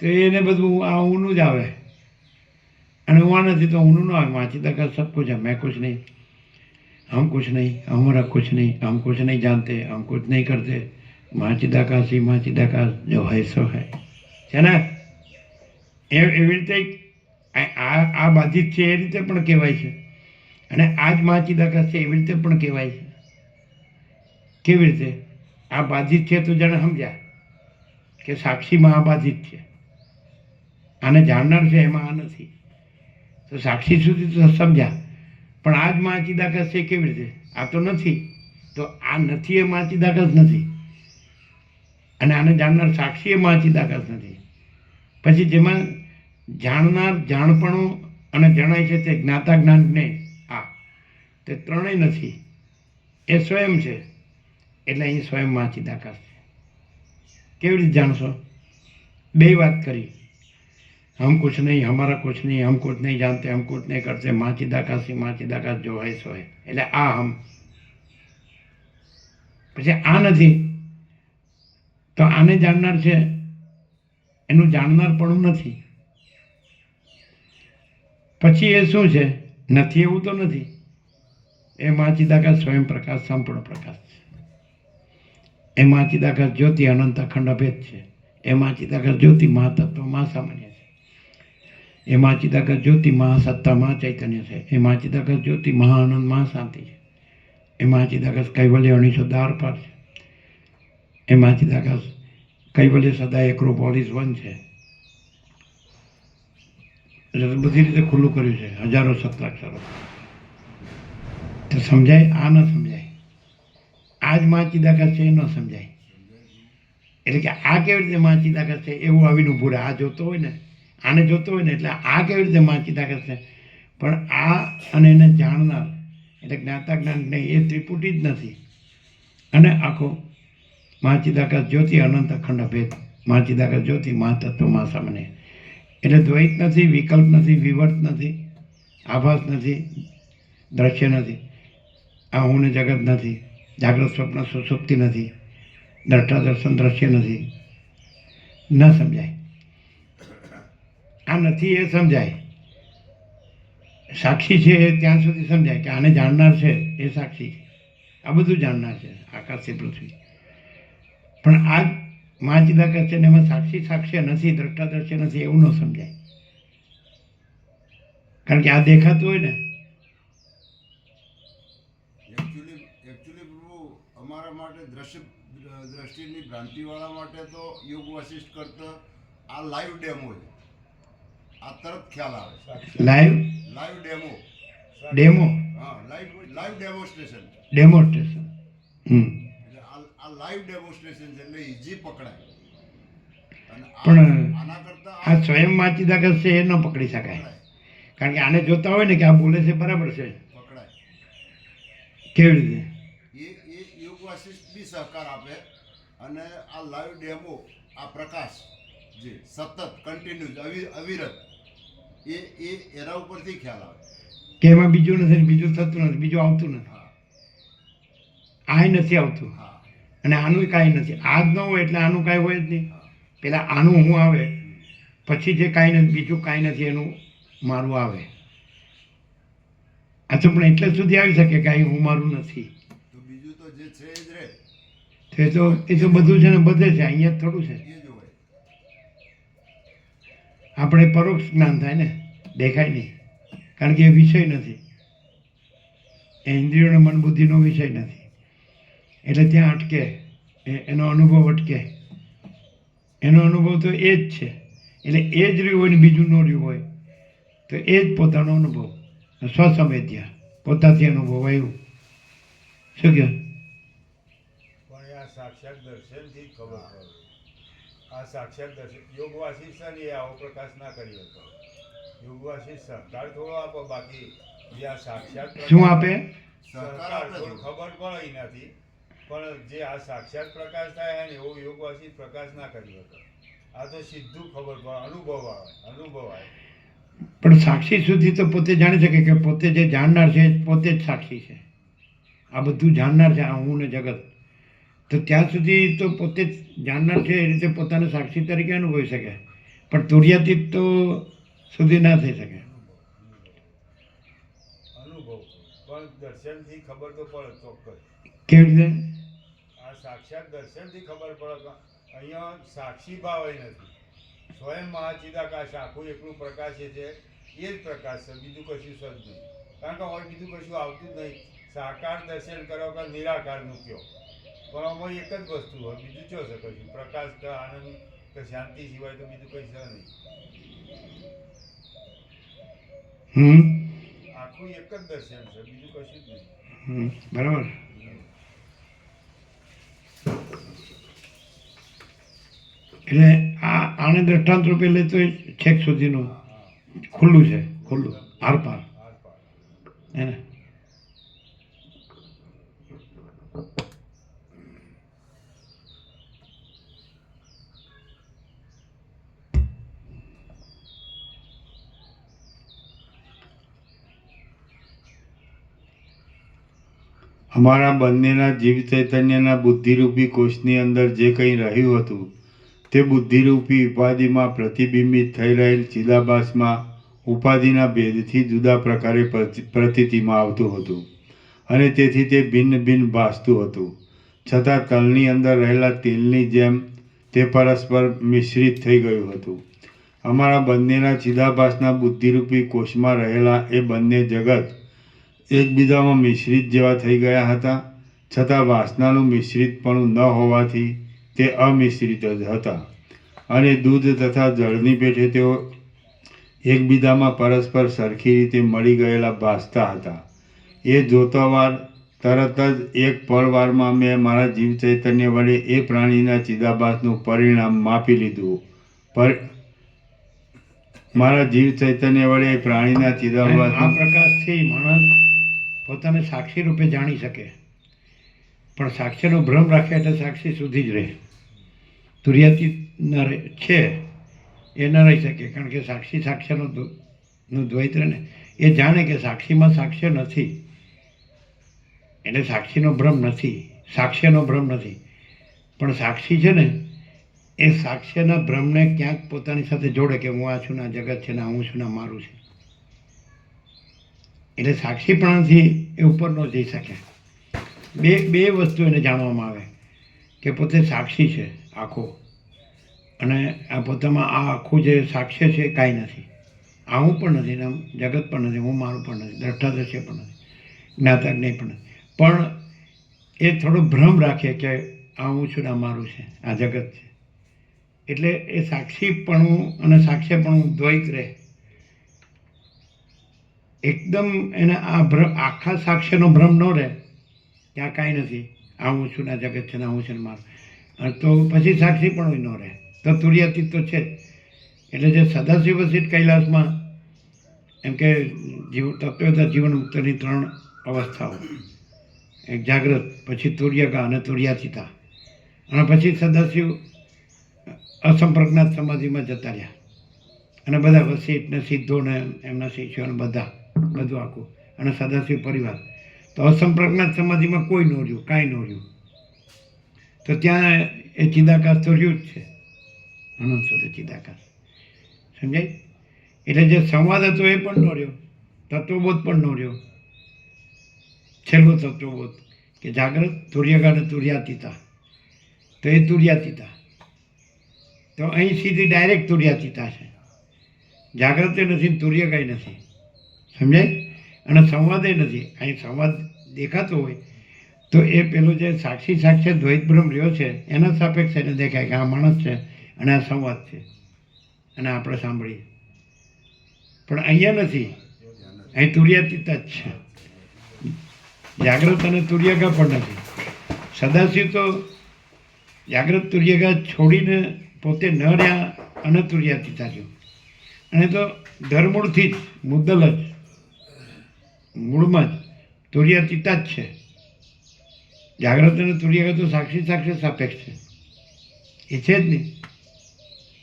એને બધું આ ઊનું જ આવે. અને હું આ નથી તો ઊનું ન આવે. વાંચી તક સબ કુછ है, मैं कुछ नहीं, हम कुछ नहीं, हमारा कुछ नहीं, हम कुछ नहीं जानते, हम कुछ नहीं करते, माँ चिदाकाश जो है સો है. છે ને? એવી રીતે આ બાધિત છે એ રીતે પણ કહેવાય છે. અને આ જ મા ચિદાકાશ છે એવી રીતે પણ કહેવાય છે. કેવી રીતે? આ બાધિત છે તો જાણે સમજ્યા કે સાક્ષીમાં આ બાધિત છે, આને જાણનાર છે એમાં આ નથી, તો સાક્ષી સુધી તો સમજ્યા. પણ આ જ મા ચિદાકાશ છે કેવી રીતે? આ તો નથી, તો આ નથી એ મા ચિદાકાશ નથી, અને આને જાણનાર સાક્ષી એ મા ચિદાકાશ નથી. પછી જેમાં જાણનાર, જાણપણું અને જણાય છે તે જ્ઞાતા જ્ઞાન જ્ઞેય, આ તે ત્રણેય નથી. એ સ્વયં છે. એટલે અહીં સ્વયં મા ચિદાકાશ છે. કેવી રીતે જાણશો? બે વાત કરી. हम कुछ नहीं, हमारा कुछ नहीं, हम कुछ नहीं जानते, हम कुछ नहीं करते, माँ ચિદાકાશી માँ ચિદાકાશ જો હૈ સો હૈ. એટલે આ હમ. પછી આ નથી તો આને જાણનાર છે એનું જાણનાર પણ નથી. પછી એ શું છે? નથી એવું તો નથી. એ માँ ચિદાકાશ સ્વયં પ્રકાશ સંપૂર્ણ પ્રકાશ છે. એ માँ ચિદાકાશ જ્યોતિ અનંત અખંડ અભેદ છે. એ માँ ચિદાકાશ જ્યોતિ મહાતત્વ મહાસામાન્ય છે. એ માँ ચિદાકાશ જ્યોતિ મહાસત્તા મહાચૈતન્ય છે. એ માँ ચિદાકાશ જ્યોતિ મહાઆનંદ મહાશાંતિ છે. એ માँ ચિદાકાશ કૈવલ્ય અણીસો દાર પર છે. એ માँ ચિદાકાશ કૈવલ્ય સદા એકરૂપ ઓલ ઇઝ વન છે. એટલે બધી રીતે ખુલ્લું કર્યું છે, હજારો સત્રાક્ષરો. તો સમજાય? આ ન સમજાય. આ જ માँ ચિદાકાશ છે એ ન સમજાય. એટલે કે આ કેવી રીતે માँ ચિદાકાશ છે એવું આવીને ઊભું રહે. આ જોતો હોય ને, આને જોતો હોય ને એટલે આ કેવી રીતે માँ ચિદાકાશ છે. પણ આ અને એને જાણનાર એટલે જ્ઞાતા જ્ઞાન નહીં એ ત્રિપુટી જ નથી. અને આખો માँ ચિદાકાશ જ્યોતિ અનંત અખંડ અભેદ, માँ ચિદાકાશ જ્યોતિ મહાતત્વ મહાસામાન્ય. એટલે દ્વૈત નથી, વિકલ્પ નથી, વિવર્ત નથી, આભાસ નથી, દ્રશ્ય નથી, આ હું ને જગત નથી, જાગ્રત સ્વપ્ન સુષુપ્તિ નથી, દ્રષ્ટા દર્શન દ્રશ્ય નથી. ન સમજાય. આ નથી એ સમજાય. સાક્ષી છે એ ત્યાં સુધી સમજાય કે આને જાણનાર છે એ સાક્ષી છે. આ બધું જાણનાર છે, આકાશથી પૃથ્વી. પણ આ જ માँ ચિદાકાશ છે ને એમાં સાક્ષી સાક્ષ્ય નથી, દ્રષ્ટા દ્રશ્ય નથી એવું ન સમજાય. કારણ કે આ દેખાતું હોય ને. એકચ્યુઅલી પ્રભુ અમારા માટે દ્રષ્ટિની ભ્રાંતિવાળા માટે તો યોગ વશિષ્ઠ કરતા આ લાઈવ ડેમો છે. આ તરત ખ્યાલ આવે. Live demo. ડેમો હા, લાઈવ ડેમોન્સ્ટ્રેશન. ડેમોન્સ્ટ્રેશન. એટલે આ લાઈવ ડેમોન્સ્ટ્રેશન છે એટલે ઈઝી પકડાય. અને પણ આના કરતા આ સ્વયં માँ ચિદાકાશ છે એ ન પકડી શકાય. કારણ કે આને જોતા હોય ને કે આ બોલે છે બરાબર છે. પકડાય. કેવી રીતે? એ યોગ વશિષ્ઠ બી સહકાર આપે અને આ લાઈવ ડેમો, આ પ્રકાશ જે સતત કન્ટિન્યુઅસ અવિરત એના ઉપરથી ખ્યાલ આવે. કે એમાં બીજું નથી ને બીજું થતું નથી, બીજું આવતું નથી. હા આ નથી આવતું હા અને આનું કાંઈ નથી. આ જ ન હોય એટલે આનું કાંઈ હોય જ નહીં. પેલા આનું હું આવે પછી જે કાંઈ નથી, બીજું કાંઈ નથી એનું મારું આવે. આ તો પણ એટલે સુધી આવી શકે કે અહીં હું મારું નથી. તો બીજું તો જે છે એ જ રહે. એ તો બધું છે ને બધે છે, અહીંયા જ થોડું છે. એ જ હોય. આપણે પરોક્ષ જ્ઞાન થાય ને, દેખાય નહીં. કારણ કે એ વિષય નથી, એ ઇન્દ્રિયોને મન બુદ્ધિનો વિષય નથી. એટલે ત્યાં અટકે, એનો અનુભવ અટકે. એનો અનુભવ તો એ જ છે. એટલે એ જ રહ્યું હોય ને બીજું ન રહ્યું હોય તો એ જ પોતાનો અનુભવ, સ્વસંવેદ્યા, પોતાથી અનુભવ આવ્યું. શું કહ્યું? પણ આ સાક્ષાત દર્શનથી ખબર પડે. આ સાક્ષાત દર્શન યોગ વાસિષ્ઠ એ આવો પ્રકાશ ના કરી શકો. યોગ વાસિષ્ઠ સહકાર થોડો આપો, બાકી જે આ સાક્ષાત શું આપે? સહકાર થોડું ખબર પડે એનાથી. પણ જે આ સાક્ષાત પ્રકાશ થાય ને એવો યોગ વાસિષ્ઠ પ્રકાશ ના કરી શકો. આ તો સીધું ખબર પડે, અનુભવ આવે. પણ સાક્ષી સુધી તો પોતે જાણી શકે કે પોતે જે જાણનાર છે પોતે જ સાક્ષી છે. આ બધું જાણનાર છે, આ હું ને જગત. તો ત્યાં સુધી તો પોતે જ જાણનાર છે એ રીતે પોતાને સાક્ષી તરીકે અનુભવી શકે. પણ તુર્યાતીત તો સુધી ના થઈ શકે. અનુભવ પણ દર્શનથી ખબર તો પડે ચોક્કસ. કેવી રીતે? આ સાક્ષાત દર્શનથી ખબર પડે. અહીંયા સાક્ષી ભાવ નથી. સ્વયં મહાચિદાકાશ આખું એકલું પ્રકાશ છે, એ જ પ્રકાશ છે, બીજું કશું જ નહીં. કારણ કે હવે બીજું કશું આવતું જ નહીં. સાકાર દર્શન કરો કે નિરાકાર મૂક્યો, પણ આમાં એક જ વસ્તુ હોય, બીજું શું છે? કશું પ્રકાશ કે આનંદ કે શાંતિ સિવાય તો બીજું કંઈ છે નહીં. આખું એક જ દર્શન છે, બીજું કશું જ નહીં. બરાબર. એટલે આને દ્રષ્ટાંત રૂપે લે તો છેક સુધીનું ખુલ્લું છે, ખુલ્લું આરપાર. હે ને? અમારા બંનેના જીવ ચૈતન્યના બુદ્ધિરૂપી કોષની અંદર જે કંઈ રહ્યું હતું તે બુદ્ધિરૂપી ઉપાધિમાં પ્રતિબિંબિત થઈ રહેલ ચિદાભાસમાં ઉપાધિના ભેદથી જુદા પ્રકારે પ્રતીતિમાં આવતું હતું અને તેથી તે ભિન્ન ભિન્ન ભાસતું હતું. છતાં તલની અંદર રહેલા તેલની જેમ તે પરસ્પર મિશ્રિત થઈ ગયું હતું. અમારા બંનેના ચિદાભાસના બુદ્ધિરૂપી કોષમાં રહેલા એ બંને જગત એકબીજામાં મિશ્રિત જેવા થઈ ગયા હતા, છતાં વાસનાનું મિશ્રિતપણું ન હોવાથી તે અમિશ્રિત જ હતા અને દૂધ તથા જળની પેઠે તેઓ એકબીજામાં પરસ્પર સરખી રીતે મળી ગયેલા ભાસતા હતા. એ જોતોવાર તરત જ એક પળવારમાં મેં મારા જીવ ચૈતન્ય વડે એ પ્રાણીના ચિદાભાસનું પરિણામ માપી લીધું. મારા જીવ ચૈતન્ય વડે એ પ્રાણીના આ ચિદાભાસનું પ્રકાશથી માણસ પોતાને સાક્ષી રૂપે જાણી શકે, પણ સાક્ષ્યનો ભ્રમ રાખે એટલે સાક્ષી સુધી જ રહે. તુર્યાતીત ન રહે છે એ ન રહી શકે, કારણ કે સાક્ષી સાક્ષ્યનો નું દ્વૈત રહે ને એ જાણે કે સાક્ષીમાં સાક્ષ્ય નથી, એટલે સાક્ષીનો ભ્રમ નથી, સાક્ષ્યનો ભ્રમ નથી. પણ સાક્ષી છે ને એ સાક્ષ્યના ભ્રમને ક્યાંક પોતાની સાથે જોડે કે હું આ છું ને આ જગત છે ને હું છું ને મારું છે. એટલે સાક્ષીપણાથી એ ઉપર ન જઈ શકે. બે વસ્તુ એને જાણવામાં આવે કે પોતે સાક્ષી છે આખો, અને આ પોતામાં આ આખું જે સાક્ષ્ય છે એ કાંઈ નથી, આ હું પણ નથી ને જગત પણ નથી, હું મારું પણ નથી, દ્રષ્ટાદ્રશ્ય પણ નથી, જ્ઞાતાજ્ઞેય પણ નથી. પણ એ થોડો ભ્રમ રાખે કે આ હું છું ને આ મારું છે, આ જગત છે. એટલે એ સાક્ષીપણું અને સાક્ષ્યપણું દ્વૈત રહે. એકદમ એને આ ભ્રમ, આખા સાક્ષ્યનો ભ્રમ ન રહે કે આ કાંઈ નથી, આ હું છું ને આ જગત છે ને હું છે ને મારું, તો પછી સાક્ષી પણ ન રહે. તો તુર્યાતીત તો છે જ. એટલે જે સદાશિવ વસિત કૈલાસમાં એમ કે તત્વતા જીવન મુક્તની 3 અવસ્થાઓ, એક જાગ્રત, પછી તુર્યકા અને તુર્યાતીતા, અને પછી સદાશિવ અસંપ્રજ્ઞાત સમાધિમાં જતા રહ્યા, અને બધા વસિત ને સિદ્ધો ને એમના શિષ્યો ને બધું આખું, અને સદાશિવ પરિવાર. તો અસંપ્રજ્ઞાત સમાધિમાં કોઈ ન રહ્યું, કાંઈ ન રહ્યું. તો ત્યાં એ ચિદાકાશ તો રહ્યું જ છે, અનંત સુધી ચિદાકાશ. સમજાય? એટલે જે સંવાદ હતો એ પણ ન રહ્યો, તત્વબોધ પણ ન રહ્યો. છેલ્લો તત્વબોધ કે જાગ્રત, તુર્યકા અને તુર્યાતીતા, તો એ તુર્યાતીતા. તો અહીં સીધી ડાયરેક્ટ તુર્યાતીતા છે. જાગ્રતે નથી, તુર્યકાય નથી. સમજાય? અને સંવાદે નથી. અહીં સંવાદ દેખાતો હોય તો એ પેલો જે સાક્ષી સાક્ષ્ય દ્વૈત ભ્રમ રહ્યો છે એના સાપેક્ષ એને દેખાય કે આ માણસ છે અને આ સંવાદ છે અને આપણે સાંભળીએ. પણ અહીંયા નથી, અહીં તુર્યાતીતા જ છે. જાગ્રત અને તુર્યકા પણ નથી. સદાશિવ તો જાગ્રત તુર્યકા છોડીને પોતે ન રહ્યા અને તુર્યાતીતા રહ્યો. અને તો ધરમૂળથી જ, મુદ્દલ જ, મૂળમાં જ તુર્યાતીતા જ છે. જાગ્રત અને તુર્યકા તો સાક્ષી સાક્ષ્ય સાપેક્ષ છે, એ છે જ નહીં,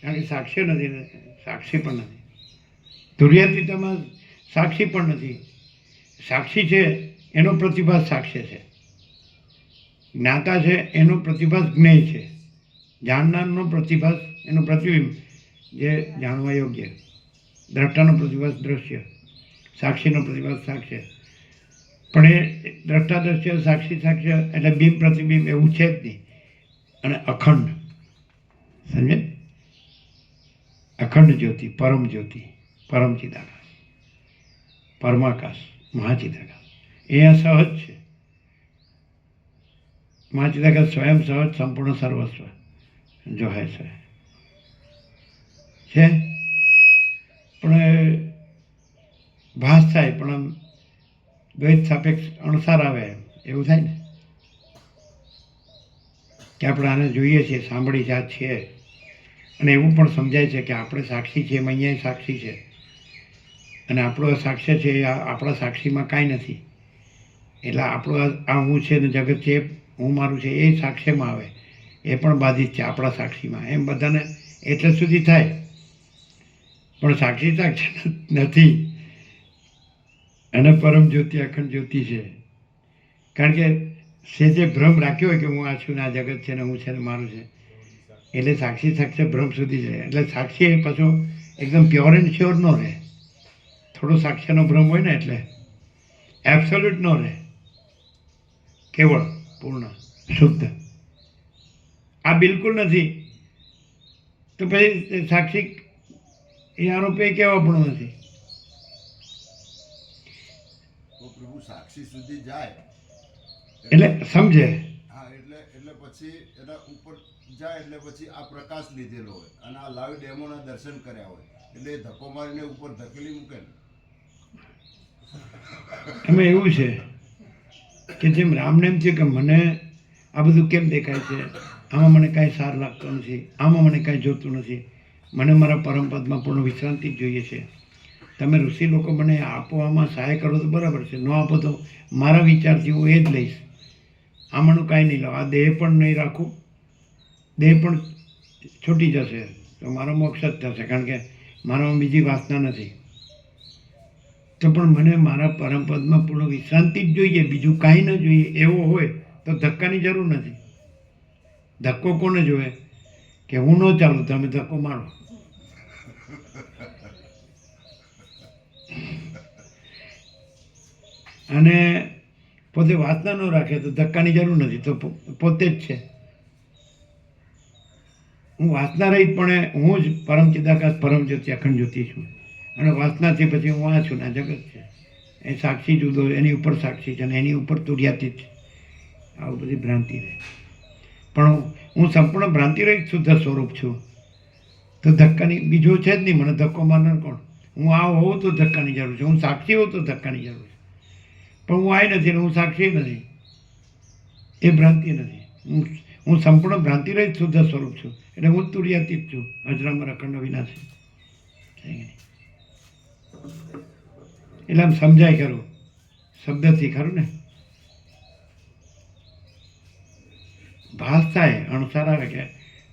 કારણ કે સાક્ષ્ય નથી ને સાક્ષી પણ નથી. તુર્યાતીતામાં સાક્ષી પણ નથી. સાક્ષી છે એનો પ્રતિભાસ સાક્ષ્ય છે, જ્ઞાતા છે એનો પ્રતિભાસ જ્ઞેય છે, જાણનારનો પ્રતિભાસ એનું પ્રતિબિંબ જે જાણવા યોગ્ય, દ્રષ્ટાનો પ્રતિભાસ દ્રશ્ય, સાક્ષીનો પ્રતિભાસ સાક્ષ્ય. પણ એ દ્રષ્ટા દ્રશ્ય, સાક્ષી સાક્ષ્ય એટલે બિંબ પ્રતિબિંબ એવું છે જ નહીં. અને અખંડ, સમજે? અખંડ જ્યોતિ, પરમ જ્યોતિ, પરમ ચિદાકાશ, પરમાકાશ, મહાચિદાકાશ એ આ સહજ છે. મહાચિદાકાશ સ્વયં સહજ સંપૂર્ણ સર્વસ્વ જો હે છે. પણ ભાસ થાય, પણ આમ દ્વૈત સાપેક્ષ અણસાર આવે એવું થાય ને કે આપણે આને જોઈએ છીએ, સાંભળી જાત છીએ, અને એવું પણ સમજાય છે કે આપણે સાક્ષી છીએ, અહીંયા સાક્ષી છે, અને આપણો સાક્ષ્ય છે એ આપણા સાક્ષીમાં કાંઈ નથી. એટલે આપણું આ હું છે ને જગત છે, હું મારું છે, એ સાક્ષ્યમાં આવે, એ પણ બાધિત છે આપણા સાક્ષીમાં. એમ બધાને એટલે સુધી થાય, પણ સાક્ષી સાક્ષી નથી. અને પરમ જ્યોતિ અખંડ જ્યોતિ છે. કારણ કે સે જે ભ્રમ રાખ્યો હોય કે હું આ છું ને આ જગત છે ને હું છે ને મારું છે, એટલે સાક્ષી સાક્ષી ભ્રમ સુધી જ રહે. એટલે સાક્ષી એ પાછો એકદમ પ્યોર એન્ડ શ્યોર ન રહે. થોડો સાક્ષ્યનો ભ્રમ હોય ને એટલે એબ્સોલ્યુટ ન રહે, કેવળ પૂર્ણ શુદ્ધ. આ બિલકુલ નથી તો પછી સાક્ષી એ આરોપી કેવા પણ નથી. તો પ્રભુ સાક્ષી સુધી જાય એટલે સમજે હા એટલે પછી એના ઉપર જાય એટલે પછી આ પ્રકાશ લીધેલો હોય અને આ લાઈવ ડેમોના દર્શન કર્યા હોય એટલે એ ધક્કો મારીને ઉપર ધકેલી મૂકે ને. એમાં એવું છે કે જેમ રામને એમ થયું કે મને આ બધું કેમ દેખાય છે, આમાં મને કાંઈ સાર લાગતો નથી, આમાં મને કાંઈ જોતું નથી, મને મારા પરમપદમાં પૂર્ણ વિશ્રાંતિ જ જોઈએ છે. તમે ઋષિ લોકો મને આપો, આમાં સહાય કરો તો બરાબર છે, ન આપો તો મારા વિચારથી હું એ જ લઈશ, આમાંનું કાંઈ નહીં લઉં, આ દેહ પણ નહીં રાખું, દેહ પણ છૂટી જશે તો મારો મોક્ષ જ થશે, કારણ કે મારામાં બીજી વાસના નથી. તો પણ મને મારા પરમપદમાં પૂર્ણ વિશ્રાંતિ જ જોઈએ, બીજું કાંઈ ન જોઈએ એવો હોય તો ધક્કાની જરૂર નથી. ધક્કો કોને જોવે કે હું ન ચાલું તમે ધક્કો મારો. અને પોતે વાસના ન રાખે તો ધક્કાની જરૂર નથી, તો પોતે જ છે. હું વાસના રહિત પણ હું જ પરમ ચિદાકાશ પરમ જ્યોતિ અખંડ જ્યોતિ છું, અને વાસનાથી પછી હું આ છું ને આ જગત છે. એ સાક્ષી જુદો, એની ઉપર સાક્ષી છે અને એની ઉપર તુર્યાતીત છે. આવું બધી ભ્રાંતિ રહે. પણ હું સંપૂર્ણ ભ્રાંતિ રહિત શુદ્ધ સ્વરૂપ છું, તો ધક્કાની બીજો છે જ નહીં. મને ધક્કો મારનાર કોણ? હું આ હોઉં તો ધક્કાની જરૂર છે, હું સાક્ષી હોઉં તો ધક્કાની જરૂર છે. પણ હું આ નથી ને હું સાક્ષી નથી, એ ભ્રાંતિ નથી. હું સંપૂર્ણ ભ્રાંતિ રહિત શુદ્ધ સ્વરૂપ છું, એટલે હું તુર્યાતીત છું, અજરામર અખંડ વિનાશી. એટલે આમ સમજાય ખરું શબ્દથી, ખરું ને? ભાસ થાય, અણસાર આવે કે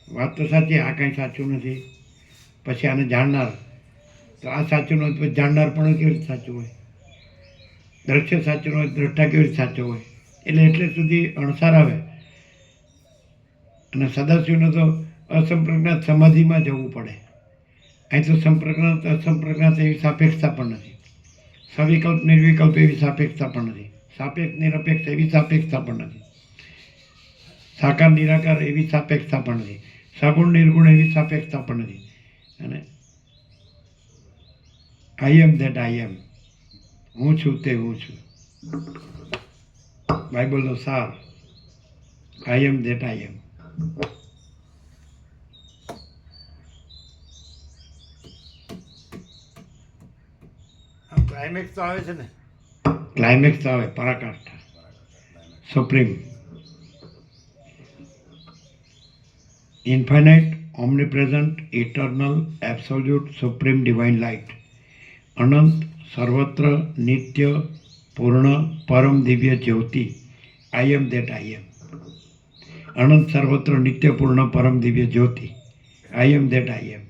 વાત તો સાચી, આ કાંઈ સાચું નથી, પછી આને જાણનાર તો આ સાચું નથી, પછી જાણનાર પણ કેવી રીતે સાચું હોય? દ્રશ્ય સાચું હોય, દ્રષ્ટા કેવી રીતે સાચો હોય? એટલે સુધી અણસાર આવે. અને સદાશિવને તો અસંપ્રજ્ઞાત સમાધિમાં જવું પડે. અહીં તો સંપ્રજ્ઞાત અસંપ્રજ્ઞાત એવી સાપેક્ષતા પણ નથી, સવિકલ્પ નિર્વિકલ્પ એવી સાપેક્ષતા પણ નથી, સાપેક્ષ નિરપેક્ષ એવી સાપેક્ષતા પણ નથી, સાકાર નિરાકાર એવી સાપેક્ષતા પણ નથી, સગુણ નિર્ગુણ એવી સાપેક્ષતા પણ નથી. અને આઈ એમ ધેટ આઈ એમ, હું છું તે હું છું. બાઇબલનો સાર, આઈ am that I M. Climax તો આવે છે ને, ક્લાઇમેક્સ તો આવે, પરાકાષ્ઠા, supreme, infinite, omnipresent, eternal, absolute, supreme divine light, અનંત, સર્વત્ર, નિત્ય, પૂર્ણ, પરમ દિવ્ય જ્યોતિ, આઈ એમ ધેટ આઈ એમ. અનંત, સર્વત્ર, નિત્ય, પૂર્ણ, પરમ દિવ્ય જ્યોતિ, I am that I am.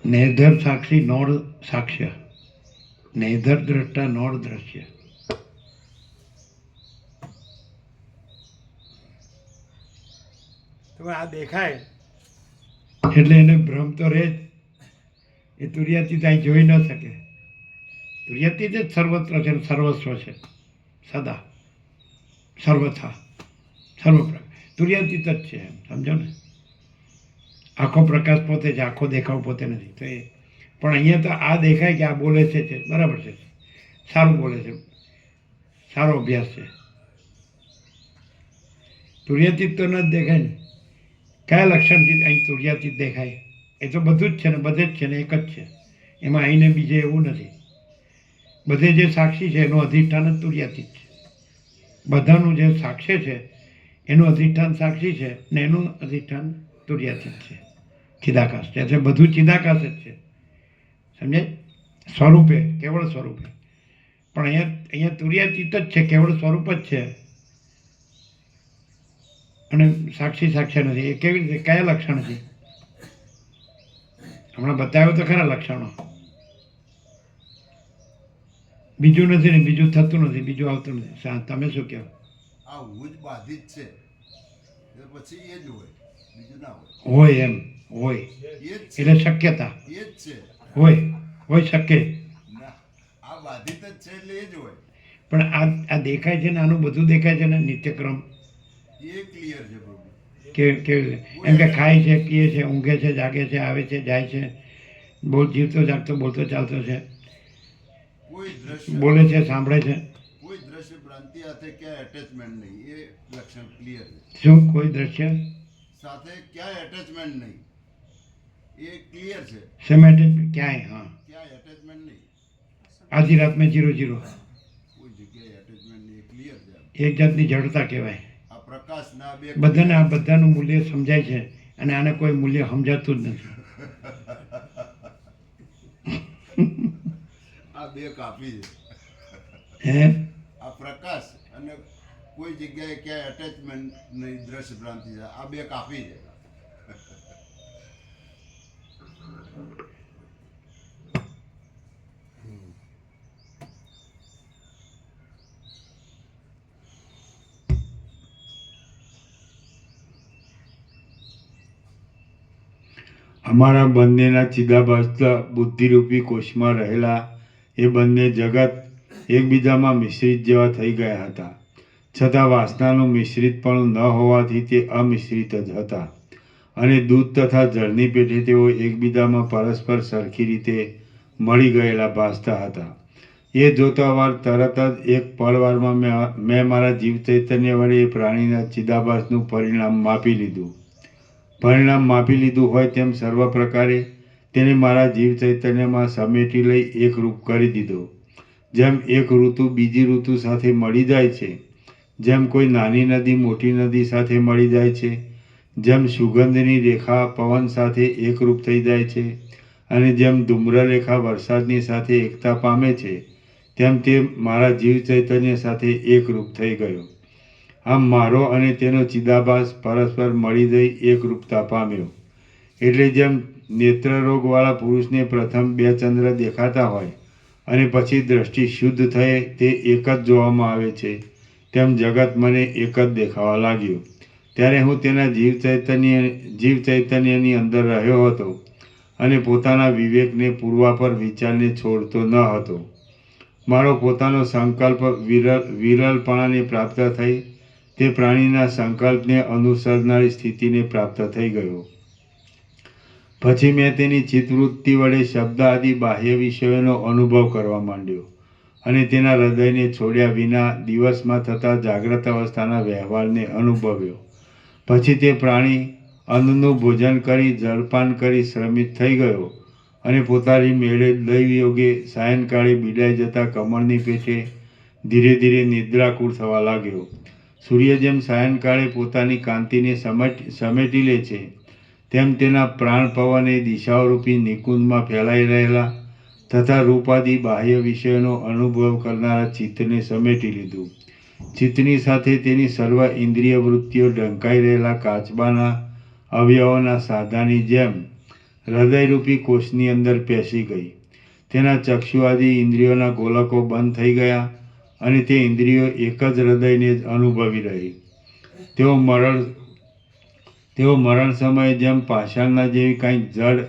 Neither સાક્ષી નોર સાક્ષ્ય, નેધર દ્રષ્ટા નોર દ્રશ્ય. તો આ દેખાય એટલે એને ભ્રમ તો રહે જ. એ તુર્યાતીત અહીં જોઈ ન શકે. તુર્યાતીત જ સર્વત્ર છે, સર્વસ્વ છે, સદા, સર્વથા, સર્વ તુર્યાતીત જ છે, સમજો ને? આખો પ્રકાશ પોતે છે, આખો દેખાવ પોતે નથી. તો એ પણ અહીંયા તો આ દેખાય કે આ બોલે છે, બરાબર છે, સારું બોલે છે, સારો અભ્યાસ છે. તુર્યાતીત તો ન જ દેખાય ને. કયા લક્ષણથી અહીં તુર્યાતીત દેખાય? એ તો બધું જ છે ને, બધે જ છે ને, એક જ છે. એમાં અહીંને બીજે એવું નથી. બધે જે સાક્ષી છે એનું અધિષ્ઠાન જ તુર્યાતીત છે. બધાનું જે સાક્ષ્ય છે એનું અધિષ્ઠાન સાક્ષી છે ને એનું અધિષ્ઠાન તુર્યાતીત છે, ચિદાકાશ છે. એટલે બધું ચિદાકાશ જ છે, સમજાય? સ્વરૂપે, કેવળ સ્વરૂપે. પણ અહીંયા તુર્યાતીત જ છે, કેવળ સ્વરૂપ જ છે, અને સાક્ષી સાક્ષ્ય નથી. એ કેવી રીતે? કયા લક્ષણ છે? હમણાં બતાવ્યો તો ખરા લક્ષણો. બીજું નથી ને બીજું થતું નથી, બીજું આવતું નથી. તમે શું કહો? આ હું જ બાધિત છે એ પછી એ જ હોય, બીજું ના હોય. હોય એમ હોય એ જ છે, એટલે શક્યતા એ જ છે. હોય શકે. ના, આ બાધિત જ છે એટલે એ જ હોય. પણ આ દેખાય છે ને, આનું બધું દેખાય છે ને નિત્યક્રમ એ ક્લિયર છે પ્રભુ. કે એમ કે ખાય છે, પીએ છે, ઊંઘે છે, જાગે છે, આવે છે, જાય છે, જીવતો જાગતો બોલતો ચાલતો છે, કોઈ દ્રશ્ય બોલે છે, સાંભળે છે. કોઈ દ્રશ્ય ભ્રાંતિ સાથે ક્યાંય એટેચમેન્ટ નહીં, એ લક્ષણ ક્લિયર છે. શું કોઈ દ્રશ્ય સાથે ક્યાંય એટેચમેન્ટ નહીં, એ ક્લિયર છે. સેમેટિક ક્યાંય? હા, ક્યાંય એટેચમેન્ટ નહીં, આધી રાત મેં 0-0 કોઈ જગ્યાએ એટેચમેન્ટ નહીં, એ ક્લિયર છે. એક જાતની જડતા કહેવાય. આ પ્રકાશના બે બધાને આ બધાનું મૂલ્ય સમજાય છે અને આને કોઈ મૂલ્ય સમજાતું જ નથી. આ બે કાપી છે. હે આ પ્રકાશ અને કોઈ જગ્યાએ ક્યાંય એટેચમેન્ટ નહીં, દ્રશ્ય ભ્રાંતિ છે, આ બે કાપી છે. અમારા બંનેના ચિદાભાસ બુદ્ધિરૂપી કોષમાં રહેલા એ બંને જગત એકબીજામાં મિશ્રિત જેવા થઈ ગયા હતા. છતાં વાસનાનું મિશ્રિતપણું ન હોવાથી તે અમિશ્રિત જ હતા અને દૂધ તથા જળની પેઠે તેઓ એકબીજામાં પરસ્પર સરખી રીતે મળી ગયેલા ભાસતા હતા. એ જોતા વાર તરત જ એક પળવારમાં મેં મારા જીવ ચૈતન્ય વડે એ પ્રાણીના ચિદાભાસનું પરિણામ માપી લીધું હોય તેમ સર્વ પ્રકારે તેને મારા જીવ ચૈતન્યમાં સમેટી લઈ એકરૂપ કરી દીધો. જેમ એક ઋતુ બીજી ઋતુ સાથે મળી જાય છે, જેમ કોઈ નાની નદી મોટી નદી સાથે મળી જાય છે, જેમ સુગંધની રેખા પવન સાથે એકરૂપ થઈ જાય છે અને જેમ ધૂમ્રરેખા વરસાદની સાથે એકતા પામે છે, તેમ તે મારા જીવ ચૈતન્ય સાથે એકરૂપ થઈ ગયો. આમ મારો અને તેનો ચિદાભાસ પરસ્પર મળી જઈ એકરૂપતા પામ્યો. એટલે જેમ નેત્રરોગવાળા પુરુષને પ્રથમ 2 ચંદ્ર દેખાતા હોય અને પછી દ્રષ્ટિ શુદ્ધ થયે તે એક જ જોવામાં આવે છે, તેમ જગત મને એક જ દેખાવા લાગ્યું. ત્યારે હું તેના જીવ ચૈતન્યની અંદર રહ્યો હતો અને પોતાના વિવેકને પૂર્વાપર વિચારને છોડતો ન હતો. મારો પોતાનો સંકલ્પ વિરલપણાને પ્રાપ્ત થઈ તે પ્રાણીના સંકલ્પને અનુસરનારી સ્થિતિને પ્રાપ્ત થઈ ગયો. પછી મેં તેની ચિત્તવૃત્તિ વડે શબ્દ આદિ બાહ્ય વિષયોનો અનુભવ કરવા માંડ્યો અને તેના હૃદયને છોડ્યા વિના દિવસમાં થતા જાગ્રત અવસ્થાના વ્યવહારને અનુભવ્યો. પછી તે પ્રાણી અન્નનું ભોજન કરી જળપાન કરી શ્રમિત થઈ ગયો અને પોતાની મેળે દૈવયોગે સાયંકાળે બિડાઈ જતા કમળની પેઠે ધીરે ધીરે નિદ્રાકુળ થવા લાગ્યો. સૂર્ય જેમ સાયંકાળે પોતાની કાંતિને સમેટી લે છે, તેમ તેના પ્રાણ પવને દિશાઓરૂપી નિકુંજમાં ફેલાઈ રહેલા તથા રૂપાદિ બાહ્ય વિષયોનો અનુભવ કરનારા ચિત્તને સમેટી લીધું. ચિત્તની સાથે તેની સર્વ ઇન્દ્રિય વૃત્તિઓ ઢંકાઈ રહેલા કાચબાના અવયવોના સાધાની જેમ હૃદયરૂપી કોષની અંદર પેસી ગઈ. તેના ચક્ષુ આદિ ઇન્દ્રિયોના ગોલકો બંધ થઈ ગયા અને તે ઇન્દ્રિયો એક જ હૃદયને જ અનુભવી રહી. તેઓ મરણ સમયે જેમ પાષાણના જેવી કાંઈક જડ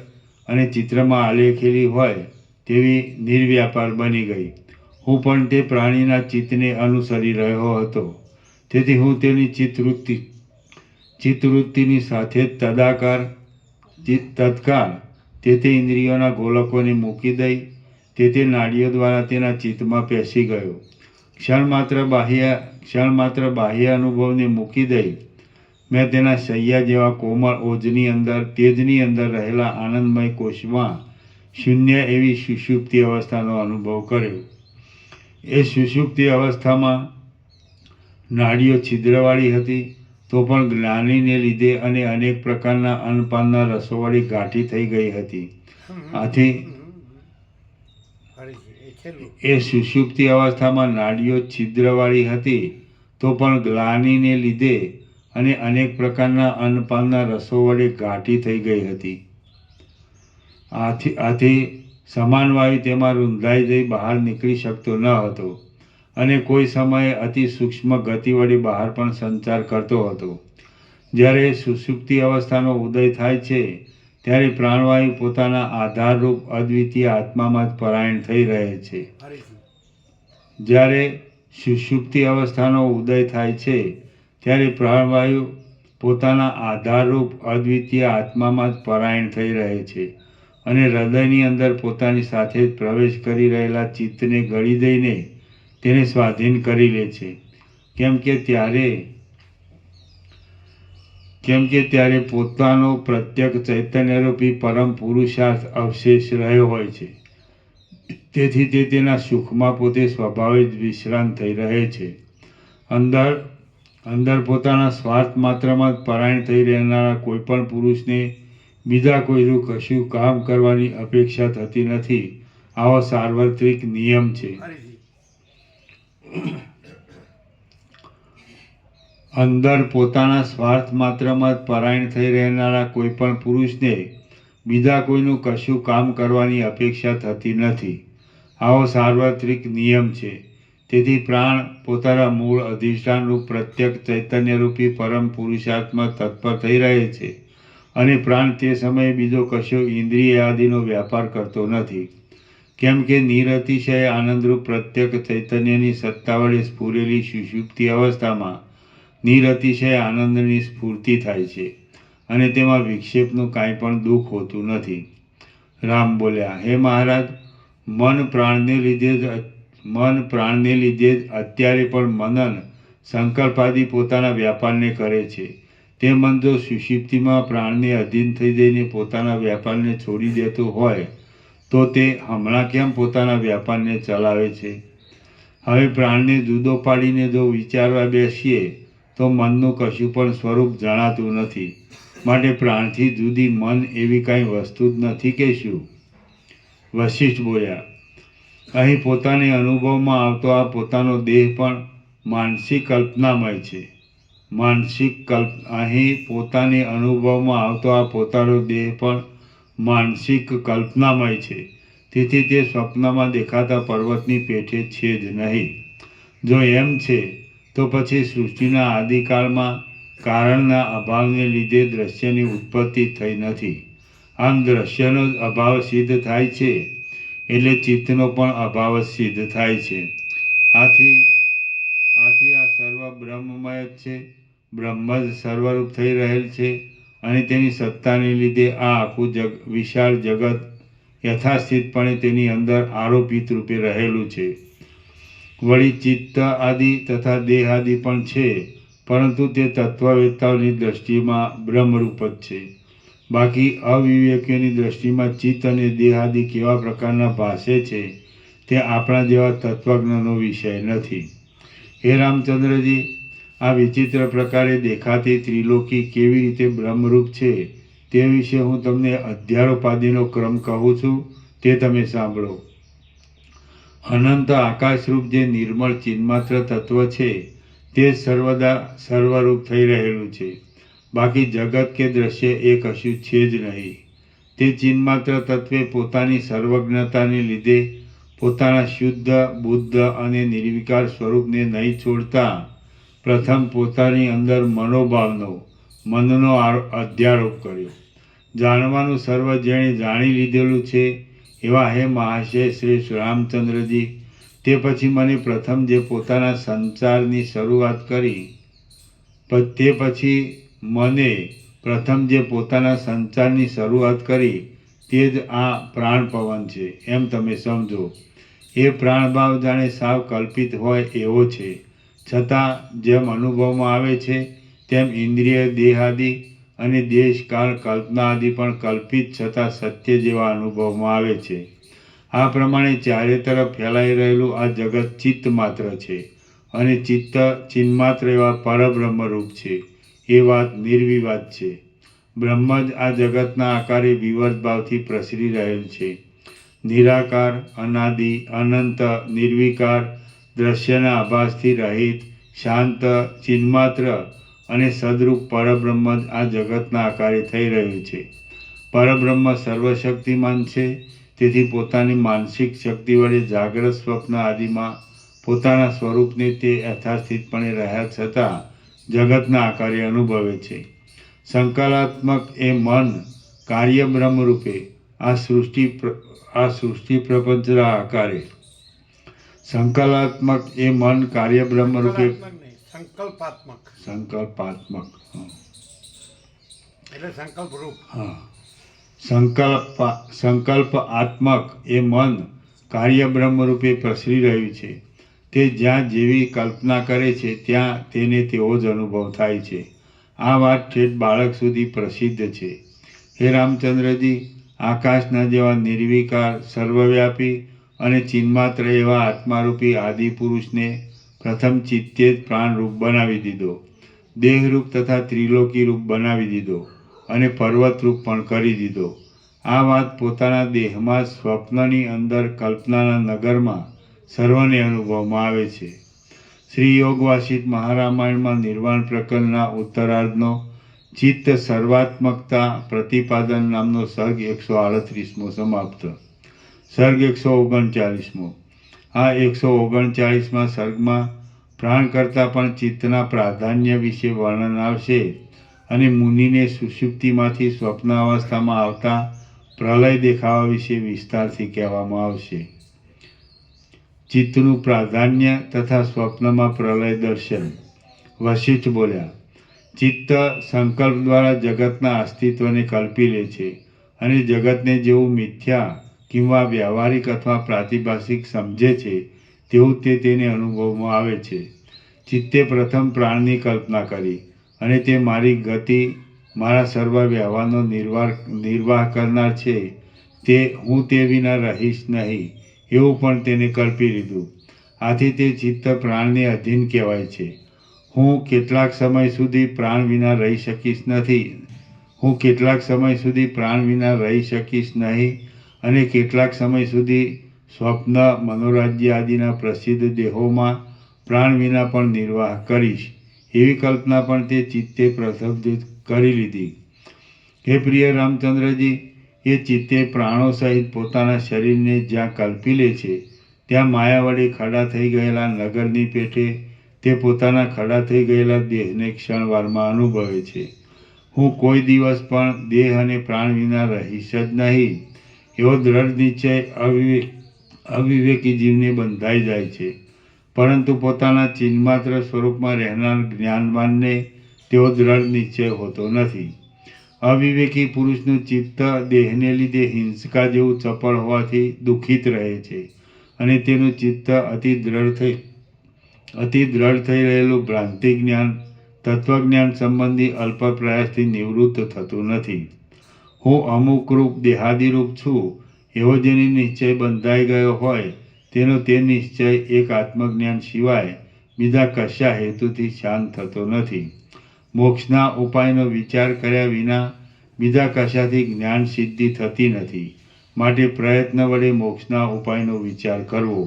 અને ચિત્રમાં આલેખેલી હોય તેવી નિર્વ્યાપાર બની ગઈ. હું પણ તે પ્રાણીના ચિત્તને અનુસરી રહ્યો હતો. તેથી હું તેની ચિત્તવૃત્તિની સાથે જ તત્કાળ તે ઇન્દ્રિયોના ગોલકોને મૂકી દઈ તે નાડીઓ દ્વારા તેના ચિત્તમાં પેસી ગયો. ક્ષણમાત્ર બાહ્ય અનુભવને મૂકી દઈ મેં તેના શૈયા જેવા કોમળ ઓજની અંદર તેજની અંદર રહેલા આનંદમય કોષમાં શૂન્ય એવી સુષુપ્તિ અવસ્થાનો અનુભવ કર્યો. એ સુષુપ્તિ અવસ્થામાં નાડીઓ છિદ્રવાળી હતી તો પણ જ્ઞાનીને લીધે અને અનેક પ્રકારના અન્નપાનના રસો વળી ગાંઠી થઈ ગઈ હતી. આથી એ સુષુપ્તિ અવસ્થામાં નાડીઓ છિદ્રવાળી હતી તો પણ ગ્લાનિને લીધે અને અનેક પ્રકારના અન્નપાનના રસો વડે ગાંઠી થઈ ગઈ હતી. આથી સમાન વાયુ તેમાં રૂંધાઈ જઈ બહાર નીકળી શકતો ન હતો અને કોઈ સમયે અતિ સૂક્ષ્મ ગતિ વડે બહાર પણ સંચાર કરતો હતો. જ્યારે સુષુપ્તિ અવસ્થાનો ઉદય થાય છે ત્યારે પ્રાણવાયુ પોતાના આધારરૂપ અદ્વિતીય આત્મામાં જ પરાયણ થઈ રહે છે. ફરીથી જ્યારે સુષુપ્તિ અવસ્થાનો ઉદય થાય છે ત્યારે પ્રાણવાયુ પોતાના આધારરૂપ અદ્વિતીય આત્મામાં જ પરાયણ થઈ રહે છે અને હૃદયની અંદર પોતાની સાથે જ પ્રવેશ કરી રહેલા ચિત્તને ગળી દઈને તેને સ્વાધીન કરી લે છે. કેમ કે ત્યારે પોતાનો પ્રત્યક્ષ ચૈતન્યરૂપી પરમ પુરુષાર્થ અવશેષ રહ્યો હોય છે. તેથી તે તેના સુખમાં પોતે સ્વભાવે જ વિશ્રાંત થઈ રહે છે. અંદર પોતાના સ્વાર્થ માત્રમાં જ પરાયણ થઈ રહેનારા કોઈ પણ પુરુષને બીજા કોઈનું કશું કામ કરવાની અપેક્ષા થતી નથી. આવો સાર્વત્રિક નિયમ છે. ફરીથી અંદર પોતાના સ્વાર્થ માત્રમાં જ પરાયણ થઈ રહેનારા કોઈ પણ પુરુષને બીજા કોઈનું કશું કામ કરવાની અપેક્ષા થતી નથી. આવો સાર્વત્રિક નિયમ છે. તેથી પ્રાણ પોતાના મૂળ અધિષ્ઠાનરૂપ પ્રત્યક્ષ ચૈતન્યરૂપી પરમ પુરુષાર્થમાં તત્પર થઈ રહે છે અને પ્રાણ તે સમયે બીજો કશો ઇન્દ્રિય આદિનો વ્યાપાર કરતો નથી. કેમ કે નિરતિશય આનંદરૂપ પ્રત્યક્ષ ચૈતન્યની સત્તા વડે સ્ફુરેલી સુષુપ્તિ અવસ્થામાં નિરતિશય આનંદની સ્ફૂર્તિ થાય છે અને તેમાં વિક્ષેપનું કાંઈ પણ દુઃખ હોતું નથી. રામ બોલ્યા, હે મહારાજ, મન પ્રાણને લીધે જ અત્યારે પણ મનન સંકલ્પાદિ પોતાના વ્યાપારને કરે છે. તે મન જો સુષુપ્તિમાં પ્રાણને અધીન થઈ જઈને પોતાના વ્યાપારને છોડી દેતું હોય તો તે હમણાં કેમ પોતાના વ્યાપારને ચલાવે છે? હવે પ્રાણને જુદો પાડીને જો વિચારવા બેસીએ તો મનનું કશું પણ સ્વરૂપ જણાતું નથી. માટે પ્રાણથી જુદી મન એવી કાંઈ વસ્તુ જ નથી કે શું? વશિષ્ઠ બોલ્યા, અહીં પોતાને અનુભવમાં આવતો આ પોતાનો દેહ પણ માનસિક કલ્પનામય છે. અહીં પોતાને અનુભવમાં આવતો આ પોતાનો દેહ પણ માનસિક કલ્પનામય છે. તેથી તે સ્વપ્નમાં દેખાતા પર્વતની પેઠે છે જ નહીં. જો એમ છે તો પછી સૃષ્ટિના આદિકાળમાં કારણના અભાવને લીધે દ્રશ્યની ઉત્પત્તિ થઈ નથી. આમ દ્રશ્યનો જ અભાવ સિદ્ધ થાય છે એટલે ચિત્તનો પણ અભાવ જ સિદ્ધ થાય છે. આથી આ સર્વ બ્રહ્મમય જ છે. બ્રહ્મ જ સર્વરૂપ થઈ રહેલ છે અને તેની સત્તાને લીધે આ આખું વિશાળ જગત યથાસ્થિતપણે તેની અંદર આરોપિત રૂપે રહેલું છે. વળી ચિત્ત આદિ તથા દેહ આદિ પણ છે, પરંતુ તે તત્વવેત્તાઓની દ્રષ્ટિમાં બ્રહ્મરૂપ જ છે. બાકી અવિવેકીઓની દ્રષ્ટિમાં ચિત્ત અને દેહ આદિ કેવા પ્રકારના ભાસે છે તે આપણા જેવા તત્વજ્ઞનો વિષય નથી. હે રામચંદ્રજી, આ વિચિત્ર પ્રકારે દેખાતી ત્રિલોકી કેવી રીતે બ્રહ્મરૂપ છે તે વિશે હું તમને અધ્યારોપાધિનો ક્રમ કહું છું, તે તમે સાંભળો. અનંત આકાશરૂપ જે નિર્મળ ચિન્માત્ર તત્વ છે તે સર્વદા સર્વરૂપ થઈ રહેલું છે. બાકી જગત કે દ્રશ્ય એ કશું છે જ નહીં. તે ચિન્માત્ર તત્વે પોતાની સર્વજ્ઞતાને લીધે પોતાના શુદ્ધ, બુદ્ધ અને નિર્વિકાર સ્વરૂપને નહીં છોડતા પ્રથમ પોતાની અંદર મનનો અધ્યારોપ કર્યો. જાણવાનું સર્વ જેણે જાણી લીધેલું છે એવા હે મહાશય શ્રેષ્ઠ રામચંદ્રજી, તે પછી મને પ્રથમ જે પોતાના સંચારની શરૂઆત કરી તે જ આ પ્રાણપવન છે એમ તમે સમજો. એ પ્રાણભાવ જાણે સાવ કલ્પિત હોય એવો છે, છતાં જેમ અનુભવમાં આવે છે તેમ ઇન્દ્રિય દેહાદિ અને દેશ કાળ કલ્પના આદિ પણ કલ્પિત છતાં સત્ય જેવા અનુભવમાં આવે છે. આ પ્રમાણે ચારે તરફ ફેલાઈ રહેલું આ જગત ચિત્ત માત્ર છે અને ચિત્ત ચિન્માત્ર એવા પરબ્રહ્મરૂપ છે. એ વાત નિર્વિવાદ છે. બ્રહ્મ જ આ જગતના આકારે વિવર્ત ભાવથી પ્રસરી રહેલ છે. નિરાકાર, અનાદિ, અનંત, નિર્વિકાર, દ્રશ્યના આભાસથી રહિત, શાંત, ચિન્માત્ર અને સદરૂપ પરબ્રહ્મ જ આ જગતના આકારે થઈ રહ્યું છે. પરબ્રહ્મ સર્વશક્તિમાન છે. તેથી પોતાની માનસિક શક્તિ વડે જાગ્રત સ્વપ્ન આદિમાં પોતાના સ્વરૂપને તે યથાસ્થિતપણે રહ્યા છતાં જગતના આકારે અનુભવે છે. સંકલ્પાત્મક એ મન કાર્ય બ્રહ્મરૂપે આ સૃષ્ટિ પ્રપંચના આકારે સંકલ્પાત્મક એ મન કાર્ય બ્રહ્મરૂપે કલાત્મક નહીં, સંકલ્પાત્મક સંકલ્પાત્મક એટલે સંકલ્પ રૂપ. હા સંકલ્પાત્મક એ મન કાર્ય બ્રહ્મરૂપે પ્રસરી રહ્યું છે. તે જ્યાં જેવી કલ્પના કરે છે ત્યાં તેને તેવો જ અનુભવ થાય છે. આ વાત ઠેઠ બાળક સુધી પ્રસિદ્ધ છે. હે રામચંદ્રજી, આકાશના જેવા નિર્વિકાર સર્વવ્યાપી અને ચિન્માત્ર એવા આત્મારૂપી આદિપુરુષને પ્રથમ ચિત્તે જ પ્રાણરૂપ બનાવી દીધો, દેહરૂપ તથા ત્રિલોકી રૂપ બનાવી દીધો અને પર્વતરૂપ પણ કરી દીધો. આ વાત પોતાના દેહમાં સ્વપ્નની અંદર કલ્પનાના નગરમાં સર્વને અનુભવમાં આવે છે. શ્રી યોગવાસિત મહારામાયણમાં નિર્વાણ પ્રકરણના ઉત્તરાર્ધનો ચિત્ત સર્વાત્મકતા પ્રતિપાદન નામનો સર્ગ 138મો સમાપ્ત. સર્ગ 139મો. આ 139મા સર્ગમાં પ્રાણ કરતાં પણ ચિત્તના પ્રાધાન્ય વિશે વર્ણન આવશે અને મુનિને સુષુપ્તિમાંથી સ્વપ્નાવસ્થામાં આવતા પ્રલય દેખાવા વિશે વિસ્તારથી કહેવામાં આવશે. ચિત્તનું પ્રાધાન્ય તથા સ્વપ્નમાં પ્રલય દર્શન. વશિષ્ઠ બોલ્યા, ચિત્ત સંકલ્પ દ્વારા જગતના અસ્તિત્વને કલ્પી લે છે અને જગતને જેવું મિથ્યા કિંવા વ્યવહારિક અથવા પ્રાતિભાષિક સમજે છે તેવું તે તેને અનુભવમાં આવે છે. ચિત્તે પ્રથમ પ્રાણની કલ્પના કરી અને તે મારી ગતિ, મારા સર્વ વ્યવહારનો નિર્વાહ કરનાર છે, તે હું તે વિના રહીશ નહીં એવું પણ તેને કલ્પી લીધું. આથી તે ચિત્ત પ્રાણને અધીન કહેવાય છે. હું કેટલાક સમય સુધી પ્રાણ વિના રહી શકીશ નહીં અને કેટલાક સમય સુધી સ્વપ્ન, મનોરાજ્ય આદિના પ્રસિદ્ધ દેહોમાં પ્રાણ વિના પણ નિર્વાહ કરીશ એવી કલ્પના પણ તે ચિત્તે પ્રથમ કરી લીધી. હે પ્રિય રામચંદ્રજી, એ ચિત્તે પ્રાણો સહિત પોતાના શરીરને જ્યાં કલ્પી લે છે ત્યાં માયા વડે ખડા થઈ ગયેલા નગરની પેઠે તે પોતાના ખડા થઈ ગયેલા દેહને ક્ષણવારમાં અનુભવે છે. હું કોઈ દિવસ પણ દેહ અને પ્રાણ વિના રહીશ જ નહીં એવો દ્રઢ નિશ્ચય અવિવેકી જીવને બંધાઈ જાય છે. પરંતુ પોતાના ચિન્માત્ર સ્વરૂપમાં રહેનાર જ્ઞાનવાનને તેવો દ્રઢ નિશ્ચય હોતો નથી. અવિવેકી પુરુષનું ચિત્ત દેહને લીધે હિંસકા જેવું ચપળ હોવાથી દુઃખિત રહે છે અને તેનું ચિત્ત અતિ દ્રઢ થઈ રહેલું ભ્રાંતિ જ્ઞાન, તત્વજ્ઞાન સંબંધી અલ્પ પ્રયાસથી નિવૃત્ત થતું નથી. હું અમુક રૂપ દેહાદિરૂપ છું એવો જેની નિશ્ચય બંધાઈ ગયો હોય તેનો તે નિશ્ચય એક આત્મજ્ઞાન સિવાય બીજા કશા હેતુથી શાંત થતો નથી. મોક્ષના ઉપાયનો વિચાર કર્યા વિના બીજા કશાથી જ્ઞાન સિદ્ધિ થતી નથી. માટે પ્રયત્ન વડે મોક્ષના ઉપાયનો વિચાર કરવો.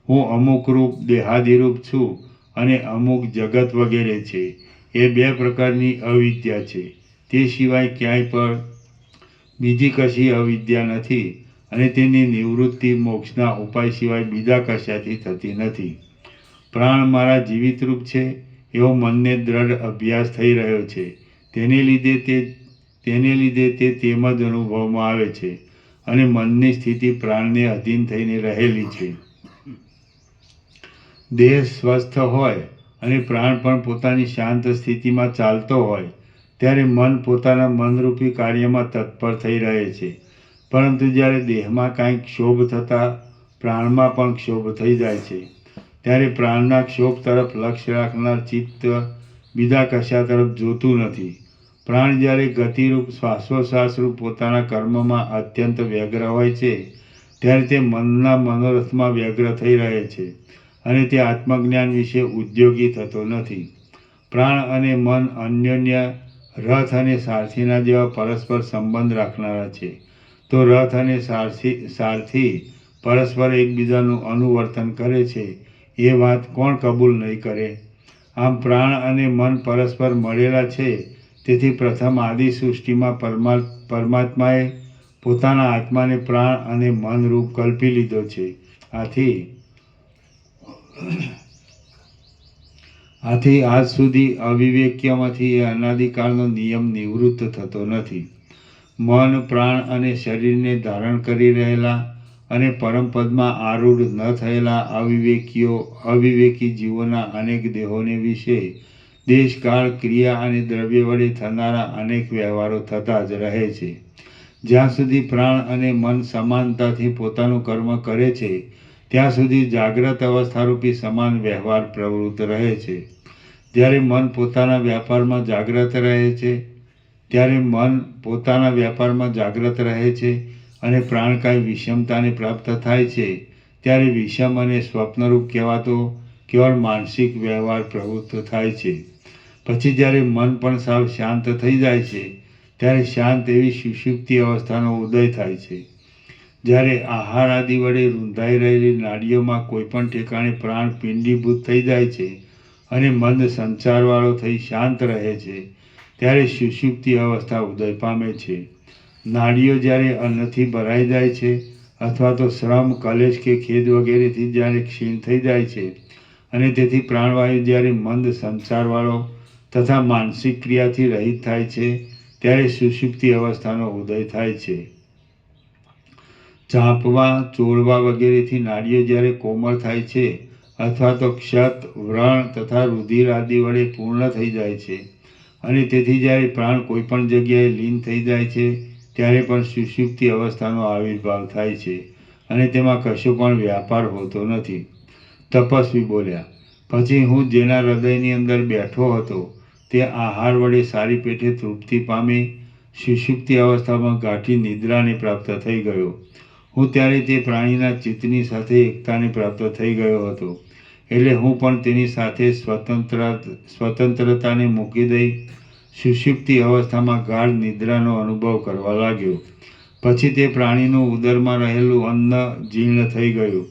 હું અમુક રૂપ દેહાદિરૂપ છું અને અમુક જગત વગેરે છે એ બે પ્રકારની અવિદ્યા છે. તે સિવાય ક્યાંય પણ બીજી કશી અવિદ્યા નથી અને તેની નિવૃત્તિ મોક્ષના ઉપાય સિવાય બીજા કશાથી થતી નથી. પ્રાણ મારા જીવિત રૂપ છે એવો મનને દ્રઢ અભ્યાસ થઈ રહ્યો છે. તેને લીધે તે તેમ જ અનુભવમાં આવે છે અને મનની સ્થિતિ પ્રાણને અધીન થઈને રહેલી છે. દેહ સ્વસ્થ હોય અને પ્રાણ પણ પોતાની શાંત સ્થિતિમાં ચાલતો હોય ત્યારે મન પોતાના મનરૂપી કાર્યમાં તત્પર થઈ રહે છે. પરંતુ જ્યારે દેહમાં કાંઈ ક્ષોભ થતાં પ્રાણમાં પણ ક્ષોભ થઈ જાય છે ત્યારે પ્રાણના ક્ષોભ તરફ લક્ષ્ય રાખનાર ચિત્ત બીજા કશા તરફ જોતું નથી. પ્રાણ જ્યારે ગતિરૂપ શ્વાસોશ્વાસરૂપ પોતાના કર્મમાં અત્યંત વ્યગ્ર હોય છે ત્યારે તે મનના મનોરથમાં વ્યગ્ર થઈ રહે છે અને તે આત્મજ્ઞાન વિશે ઉદ્યોગી થતો નથી. પ્રાણ અને મન અન્યોન્ય રથ અને સારથીના જેવા પરસ્પર સંબંધ રાખનારા છે. તો રથ અને સારથી પરસ્પર એકબીજાનું અનુવર્તન કરે છે એ વાત કોણ કબૂલ નહીં કરે? આમ પ્રાણ અને મન પરસ્પર મળેલા છે. તેથી પ્રથમ આદિ સૃષ્ટિમાં પરમાત્માએ પોતાના આત્માને પ્રાણ અને મન રૂપ કલ્પી લીધો છે. આથી આજ સુધી અવિવેક્યમાંથી એ અનાદિકાળનો નિયમ નિવૃત્ત થતો નથી. મન, પ્રાણ અને શરીરને ધારણ કરી રહેલા અને પરમપદમાં આરૂઢ ન થયેલા અવિવેકી જીવોના અનેક દેહોને વિશે દેશ, કાળ, ક્રિયા અને દ્રવ્ય વડે થનારા અનેક વ્યવહારો થતા જ રહે છે. જ્યાં સુધી પ્રાણ અને મન સમાનતાથી પોતાનું કર્મ કરે છે ત્યાં સુધી જાગ્રત અવસ્થારૂપી સમાન વ્યવહાર પ્રવૃત્ત રહે છે. જ્યારે મન પોતાના વ્યાપારમાં જાગ્રત રહે છે અને પ્રાણકાય વિષમતાને પ્રાપ્ત થાય છે ત્યારે વિષમ અને સ્વપ્નરૂપ કહેવાતો કેવળ માનસિક વ્યવહાર પ્રવૃત્ત થાય છે. પછી જ્યારે મન પણ સાવ શાંત થઈ જાય છે ત્યારે શાંત એવી સુષુપ્તિ અવસ્થાનો ઉદય થાય છે. જ્યારે આહાર આદિ વડે રૂંધાઈ રહેલી નાડીઓમાં કોઈપણ ઠેકાણે પ્રાણ પિંડીભૂત થઈ જાય છે અને મંદ સંચારવાળો થઈ શાંત રહે છે ત્યારે સુષુપ્તિ અવસ્થા ઉદય પામે છે. નાડીઓ જ્યારે અન્નથી ભરાઈ જાય છે અથવા તો શ્રમ, કલેશ કે ખેદ વગેરેથી જ્યારે ક્ષીણ થઈ જાય છે અને તેથી પ્રાણવાયુ જ્યારે મંદ સંચારવાળો તથા માનસિક ક્રિયાથી રહિત થાય છે ત્યારે સુષુપ્તિ અવસ્થાનો ઉદય થાય છે. ચાંપવા, ચોળવા વગેરેથી નાડીઓ જ્યારે કોમળ થાય છે અથવા તો ક્ષત, વ્રણ તથા રુધિર આદિ વડે પૂર્ણ થઈ જાય છે અને તેથી જ્યારે પ્રાણ કોઈપણ જગ્યાએ લીન થઈ જાય છે ત્યારે પણ સુષુપ્તિ અવસ્થાનો આવિર્ભાવ થાય છે અને તેમાં કશો પણ વ્યાપાર હોતો નથી. તપસ્વી બોલ્યા, પછી હું જેના હૃદયની અંદર બેઠો હતો તે આહાર વડે સારી પેઠે તૃપ્તિ પામી સુષુપ્તિ અવસ્થામાં ગાઢી નિદ્રાને પ્રાપ્ત થઈ ગયો. હું ત્યારે તે પ્રાણીના ચિત્તની સાથે એકતાને પ્રાપ્ત થઈ ગયો હતો. એટલે હું પણ તેની સાથે સ્વતંત્રતાને મૂકી દઈ સુષુપ્તિ અવસ્થામાં ગાઢ નિદ્રાનો અનુભવ કરવા લાગ્યો. પછી તે પ્રાણીનું ઉદરમાં રહેલું અન્ન જીર્ણ થઈ ગયું,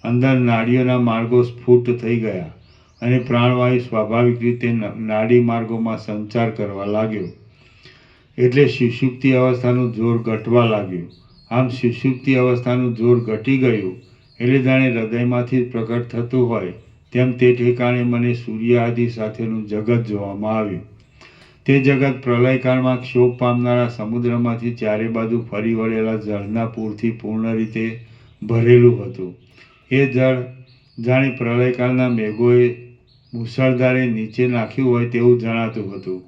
અંદર નાડીઓના માર્ગો સ્ફુટ થઈ ગયા અને પ્રાણવાયુ સ્વાભાવિક રીતે નાડી માર્ગોમાં સંચાર કરવા લાગ્યો. એટલે સુષુપ્તિ અવસ્થાનું જોર ઘટવા લાગ્યું. આમ સુષુપ્તિ અવસ્થાનું જોર ઘટી ગયું એટલે જાણે હૃદયમાંથી પ્રકટ થતું હોય તેમ તે ઠેકાણે મને સૂર્ય આદિ સાથેનું જગત જોવામાં આવ્યું. તે જગત પ્રલયકાળમાં ક્ષોભ પામનારા સમુદ્રમાંથી ચારે બાજુ ફરી વળેલા જળના પૂરથી પૂર્ણ રીતે ભરેલું હતું. એ જળ જાણે પ્રલયકાળના મેઘોએ મુસળધારે નીચે નાખ્યું હોય તેવું જણાતું હતું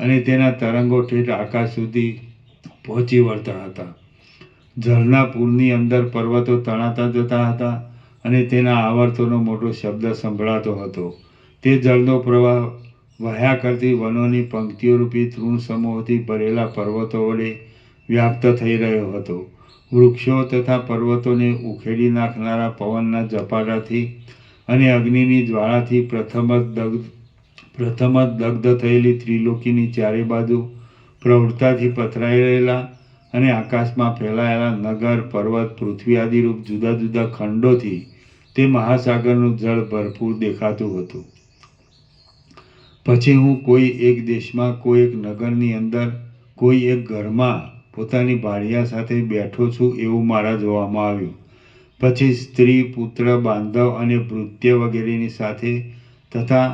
અને તેના તરંગો ઠેઠ આકાશ સુધી પહોંચી વળતા હતા. જળના પૂરની અંદર પર્વતો તણાતા જતા હતા અને તેના આવર્તોનો મોટો શબ્દ સંભળાતો હતો. તે જળનો પ્રવાહ વહ્યા કરતી વનોની પંક્તિઓરૂપી તૃણ સમૂહોથી ભરેલા પર્વતો વડે વ્યાપ્ત થઈ રહ્યો હતો. વૃક્ષો તથા પર્વતોને ઉખેડી નાખનારા પવનના ઝપાટાથી અને અગ્નિની જ્વાળાથી પ્રથમ જ દગ્ધ થયેલી ત્રિલોકીની ચારે બાજુ પ્રવૃત્તાથી પથરાઈ રહેલા અને આકાશમાં ફેલાયેલા નગર, પર્વત, પૃથ્વી આદિરૂપ જુદા જુદા ખંડોથી તે મહાસાગરનું જળ ભરપૂર દેખાતું હતું. પછી હું કોઈ એક દેશમાં, કોઈ એક નગરની અંદર, કોઈ એક ઘરમાં પોતાની ભાર્યા સાથે બેઠો છું એવું મારા જોવામાં આવ્યું. પછી સ્ત્રી, પુત્ર, બાંધવ અને ભૃત્ય વગેરેની સાથે તથા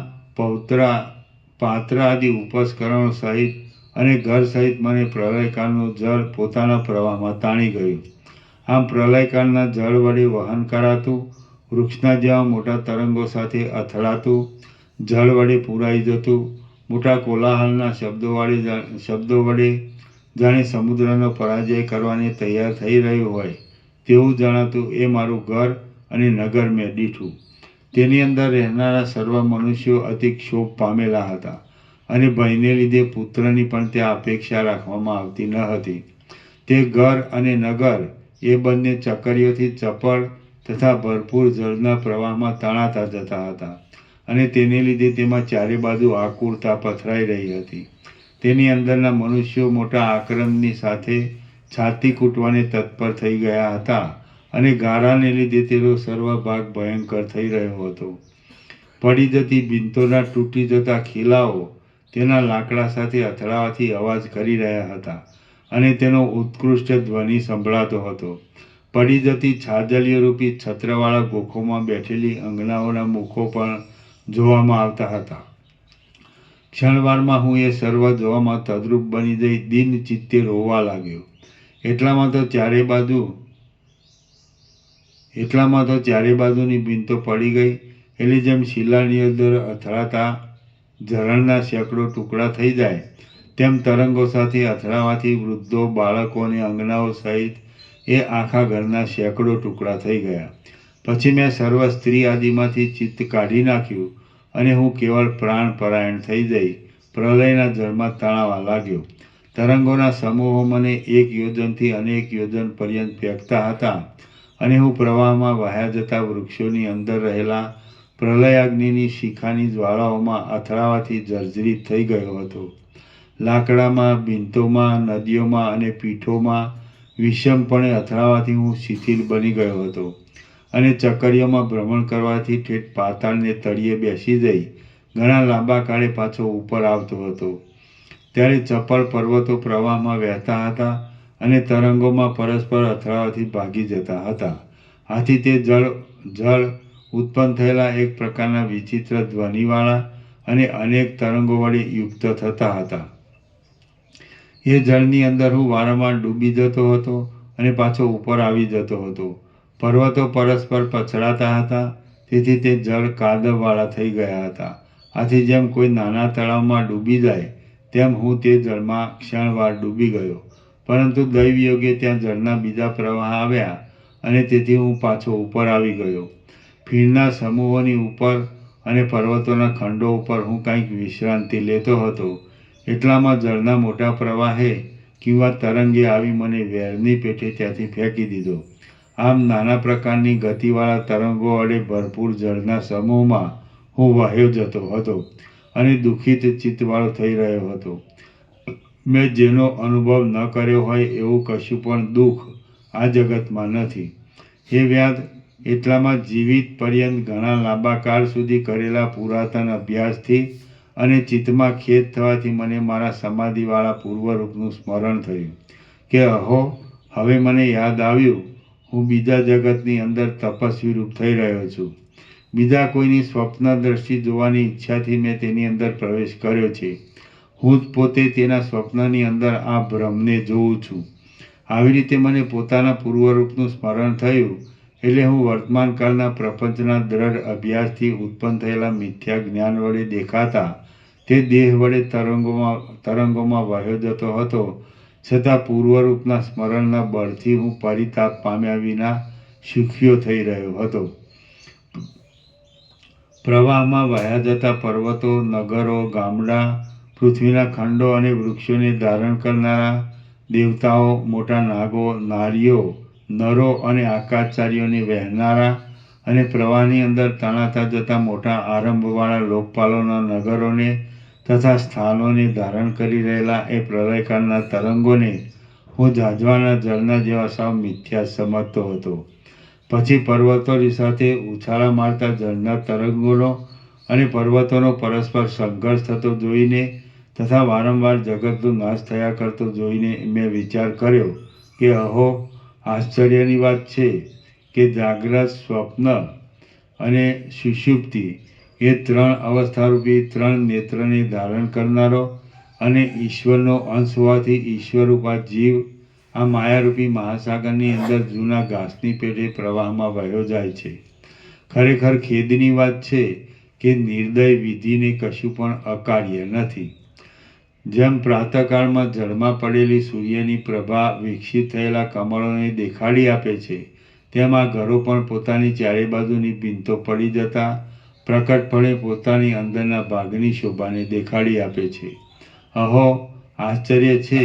પાત્ર આદિ ઉપસ્કરણો સહિત અને ઘર સહિત મને પ્રલયકાળનું જળ પોતાના પ્રવાહમાં તાણી ગયું. આમ પ્રલયકાળના જળ વડે વહન કરાતું, વૃક્ષના જેવા મોટા તરંગો સાથે અથડાતું, જળ વડે પૂરાઈ જતું, મોટા કોલાહલના શબ્દો વડે જાણે સમુદ્રનો પરાજય કરવાને તૈયાર થઈ રહ્યું હોય તેવું જણાતું એ મારું ઘર અને નગર મેં દીઠું. તેની અંદર રહેનારા સર્વ મનુષ્યો અતિ ક્ષોભ પામેલા હતા અને ભયને લીધે પુત્રની પણ ત્યાં અપેક્ષા રાખવામાં આવતી ન હતી. તે ઘર અને નગર એ બંને ચકરીઓથી ચપળ તથા ભરપૂર જળના પ્રવાહમાં તણાતા જતા હતા અને તેને લીધે તેમાં ચારે બાજુ આકુળતા પથરાઈ રહી હતી. તેની અંદરના મનુષ્યો મોટા આક્રંદની સાથે છાતી કૂટવાને તત્પર થઈ ગયા હતા અને ગારાને લીધે તેનો સર્વ ભાગ ભયંકર થઈ રહ્યો હતો. પડી જતી ભીંતોના તૂટી જતા ખીલાઓ તેના લાકડા સાથે અથડાવાથી અવાજ કરી રહ્યા હતા અને તેનો ઉત્કૃષ્ટ ધ્વનિ સંભળાતો હતો. પડી જતી છાજલીઓરૂપી છત્રવાળા ગોખોમાં બેઠેલી અંગનાઓના મુખો પણ જોવામાં આવતા હતા. ક્ષણવારમાં હું એ સર્વ જોવામાં તદ્રુપ બની જઈ દિન ચિત્તે રોવા લાગ્યો. એટલામાં તો ચારે બાજુની ભીંતો પડી ગઈ. એટલે જેમ શિલાની અંદર અથડાતા ઝરણના સેંકડો ટુકડા થઈ જાય તેમ તરંગો સાથે અથડાવાથી વૃદ્ધો, બાળકો અને અંગનાઓ સહિત એ આખા ઘરના સેંકડો ટુકડા થઈ ગયા. પછી મેં સર્વ સ્ત્રી આદિમાંથી ચિત્ત કાઢી નાખ્યું અને હું કેવળ પ્રાણપરાયણ થઈ જઈ પ્રલયના જળમાં તણાવા લાગ્યો. તરંગોના સમૂહો મને 1 યોજનથી અનેક યોજન પર્યંત ફેંકતા હતા અને હું પ્રવાહમાં વહ્યા જતા વૃક્ષોની અંદર રહેલા પ્રલયાગ્નિની શિખાની જ્વાળાઓમાં અથડાવાથી જર્જરિત થઈ ગયો હતો. લાકડામાં, ભીંતોમાં, નદીઓમાં અને પીઠોમાં વિષમપણે અથડાવાથી હું શિથિલ બની ગયો હતો અને ચકરીઓમાં ભ્રમણ કરવાથી ઠેઠ પાતાળને તળિયે બેસી જઈ ઘણા લાંબા કાળે પાછો ઉપર આવતો હતો. ત્યારે ચપળ પર્વતો પ્રવાહમાં વહેતા હતા અને તરંગોમાં પરસ્પર અથડાવાથી ભાગી જતા હતા. આથી તે જળ ઉત્પન્ન થયેલા એક પ્રકારના વિચિત્ર ધ્વનિવાળા અને અનેક તરંગો વડે યુક્ત થતા હતા. એ જળની અંદર હું વારંવાર ડૂબી જતો હતો અને પાછો ઉપર આવી જતો હતો. પર્વતો પરસ્પર પછડાતા હતા, તેથી તે જળ કાદવવાળા થઈ ગયા હતા. આથી જેમ કોઈ નાના તળાવમાં ડૂબી જાય તેમ હું તે જળમાં ક્ષણવાર ડૂબી ગયો. પરંતુ દૈવયોગે ત્યાં જળના બીજા પ્રવાહ આવ્યા અને તેથી હું પાછો ઉપર આવી ગયો. ફીણના સમૂહોની ઉપર અને પર્વતોના ખંડો ઉપર હું કંઈક વિશ્રાંતિ લેતો હતો. એટલામાં જળના મોટા પ્રવાહે કિંવા તરંગે આવી મને વેરની પેઠે ત્યાંથી ફેંકી દીધો. આમ નાના પ્રકારની ગતિવાળા તરંગો વડે ભરપૂર જળના સમૂહમાં હું વહ્યો જતો હતો અને દુઃખિત ચિત્તવાળો થઈ રહ્યો હતો. મેં જેનો અનુભવ ન કર્યો હોય એવું કશું પણ દુઃખ આ જગતમાં નથી. હે વ્યાધ, એટલામાં જીવિત પર્યંત ઘણા લાંબા કાળ સુધી કરેલા પુરાતન અભ્યાસથી અને ચિત્તમાં ખેદ થવાથી મને મારા સમાધિવાળા પૂર્વરૂપનું સ્મરણ થયું કે અહો, હવે મને યાદ આવ્યું, હું બીજા જગતની અંદર તપસ્વી રૂપ થઈ રહ્યો છું. બીજા કોઈની સ્વપ્ન દ્રષ્ટિ જોવાની ઈચ્છાથી મેં તેની અંદર પ્રવેશ કર્યો છે. હું જ પોતે તેના સ્વપ્નની અંદર આ ભ્રમને જોઉં છું. આવી રીતે મને પોતાના પૂર્વરૂપનું સ્મરણ થયું. એટલે હું વર્તમાન કાળના પ્રપંચના દ્રઢ અભ્યાસથી ઉત્પન્ન થયેલા મિથ્યા જ્ઞાન વડે દેખાતા તે દેહ વડે તરંગોમાં વહ્યો જતો હતો, છતાં પૂર્વરૂપના સ્મરણના બળથી હું પરિતાપ પામ્યા વિના સુખ્યો થઈ રહ્યો હતો. પ્રવાહમાં વહ્યા જતા પર્વતો, નગરો, ગામડાં, પૃથ્વીના ખંડો અને વૃક્ષોને ધારણ કરનારા દેવતાઓ, મોટા નાગો, નારીઓ, નરો અને આકાશચારીઓને વહેનારા અને પ્રવાહની અંદર તણાતા જતા મોટા આરંભવાળા લોકપાલોના નગરોને તથા સ્થાનોને ધારણ કરી રહેલા એ પ્રલયકાળના તરંગોને હું ઝાંઝવાના જળના જેવા સાવ મિથ્યા સમજતો હતો. પછી પર્વતોની સાથે ઉછાળા મારતા જળના તરંગોનો અને પર્વતોનો પરસ્પર સંઘર્ષ થતો જોઈને તથા વારંવાર જગતનો નાશ થયા કરતો જોઈને મેં વિચાર કર્યો કે અહો, આશ્ચર્યની વાત છે કે જાગ્રત, સ્વપ્ન અને સુષુપ્તિ એ 3 અવસ્થારૂપી 3 નેત્રને ધારણ કરનારો અને ઈશ્વરનો અંશ હોવાથી ઈશ્વરરૂપ આ જીવ આ માયારૂપી મહાસાગરની અંદર જૂના ઘાસની પેઠે પ્રવાહમાં વહ્યો જાય છે. ખરેખર ખેદની વાત છે કે નિર્દય વિધિને કશું પણ અકાર્ય નથી. જેમ પ્રાતઃકાળમાં જળમાં પડેલી સૂર્યની પ્રભા વિકસિત થયેલા કમળોને દેખાડી આપે છે, તેમ આ ઘરો પણ પોતાની ચારે બાજુની ભીંતો પડી જતા પ્રકટપણે પોતાની અંદરના ભાગની શોભાને દેખાડી આપે છે. અહો, આશ્ચર્ય છે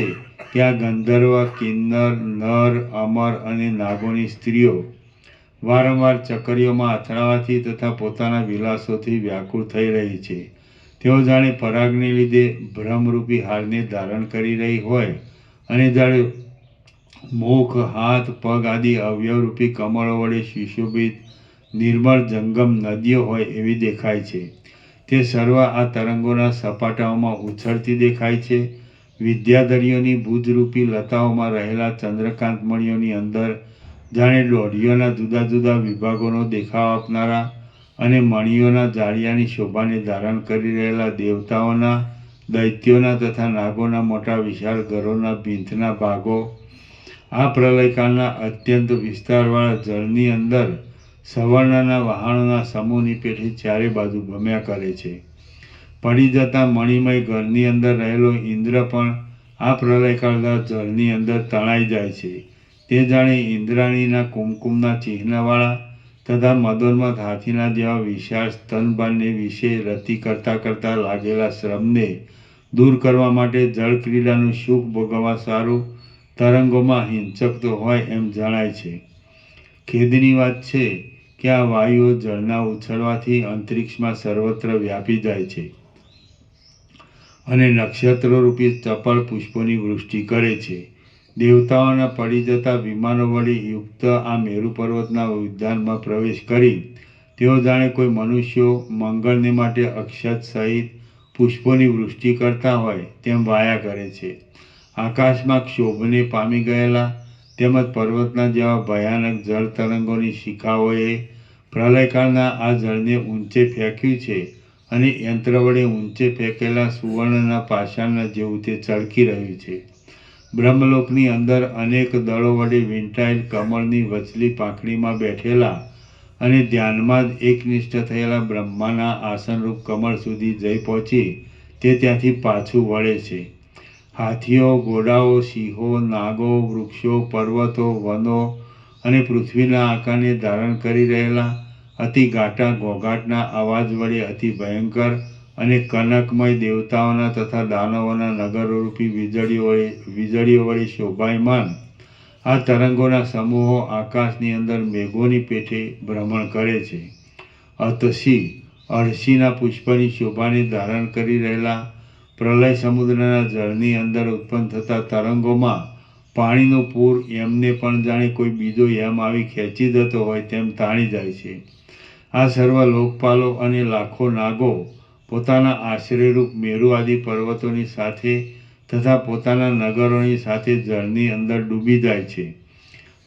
કે આ ગંધર્વ, કિન્નર, નર, અમર અને નાગોની સ્ત્રીઓ વારંવાર ચકરીઓમાં અથડાવાથી તથા પોતાના વિલાસોથી વ્યાકુળ થઈ રહી છે. તેઓ જાણે પરાગને લીધે ભ્રમરૂપી હારને ધારણ કરી રહી હોય અને જાણે મુખ, હાથ, પગ આદિ અવયવરૂપી કમળો વડે સુશોભિત નિર્મળ જંગમ નદીઓ હોય એવી દેખાય છે. તે સર્વ આ તરંગોના સપાટાઓમાં ઉછળતી દેખાય છે. વિદ્યાધરીઓની ભુજરૂપી લતાઓમાં રહેલા ચંદ્રકાંત મણિઓની અંદર જાણે દોઢીઓના જુદા જુદા વિભાગોનો દેખાવ આપનારા અને મણિઓના જાળિયાની શોભાને ધારણ કરી રહેલા દેવતાઓના, દૈત્યોના તથા નાગોના મોટા વિશાળ ઘરોના ભીંતના ભાગો આ પ્રલયકાળના અત્યંત વિસ્તારવાળા જળની અંદર સવર્ણના વહાણોના સમૂહની પેઠે ચારે બાજુ ભમ્યા કરે છે. પડી જતા મણિમય ઘરની અંદર રહેલો ઇન્દ્ર પણ આ પ્રલયકાળના જળની અંદર તણાઈ જાય છે. તે જાણે ઇન્દ્રાણીના કુમકુમના ચિહ્નવાળા તથા મદોન્મથ હાથીના જેવા વિશાળ સ્તનબાનને વિશે રતિ કરતાં લાગેલા શ્રમને દૂર કરવા માટે જળ ક્રીડાનું સુખ ભોગવવા સારું તરંગોમાં હિંચકતો હોય એમ જણાય છે. ખેદની વાત છે કે આ વાયુઓ જળના ઉછળવાથી અંતરિક્ષમાં સર્વત્ર વ્યાપી જાય છે અને નક્ષત્રરૂપી ચપળ પુષ્પોની વૃષ્ટિ કરે છે. દેવતાઓના પડી જતા વિમાનો વડે યુક્ત આ મેરુ પર્વતના ઉદ્યાનમાં પ્રવેશ કરી તેઓ જાણે કોઈ મનુષ્યો મંગળને માટે અક્ષત સહિત પુષ્પોની વૃષ્ટિ કરતા હોય તેમ વાયા કરે છે. આકાશમાં ક્ષોભને પામી ગયેલા તેમજ પર્વતના જેવા ભયાનક જળ તરંગોની શિખાઓએ પ્રલયકાળના આ જળને ઊંચે ફેંક્યું છે અને યંત્ર વડે ઊંચે ફેંકેલા સુવર્ણના પાષાણના જેવું તે ચળકી રહ્યું છે. બ્રહ્મલોકની અંદર અનેક દળો વડે વીંટાયેલ કમળની વચલી પાંખડીમાં બેઠેલા અને ધ્યાનમાં જ એકનિષ્ઠ થયેલા બ્રહ્માના આસનરૂપ કમળ સુધી જઈ પહોંચી તે ત્યાંથી પાછું વળે છે. હાથીઓ, ઘોડાઓ, સિંહો, નાગો, વૃક્ષો, પર્વતો, વનો અને પૃથ્વીના આકારને ધારણ કરી રહેલા અતિ ઘાટા ઘોઘાટના અવાજ વડે અતિ ભયંકર અને કનકમય દેવતાઓના તથા દાનવોના નગરોરૂપી વીજળીઓ વડે શોભાયમાન આ તરંગોના સમૂહો આકાશની અંદર મેઘોની પેઠે ભ્રમણ કરે છે. અતસી અળસીના પુષ્પની શોભાને ધારણ કરી રહેલા પ્રલય સમુદ્રના જળની અંદર ઉત્પન્ન થતા તરંગોમાં પાણીનું પૂર એમને પણ જાણે કોઈ બીજો યમ આવી ખેંચી જતો હોય તેમ તાણી જાય છે. આ સર્વ લોકપાલો અને લાખો નાગો પોતાના આશ્રયરૂપ મેરુ આદિ પર્વતોની સાથે તથા પોતાના નગરોની સાથે જળની અંદર ડૂબી જાય છે.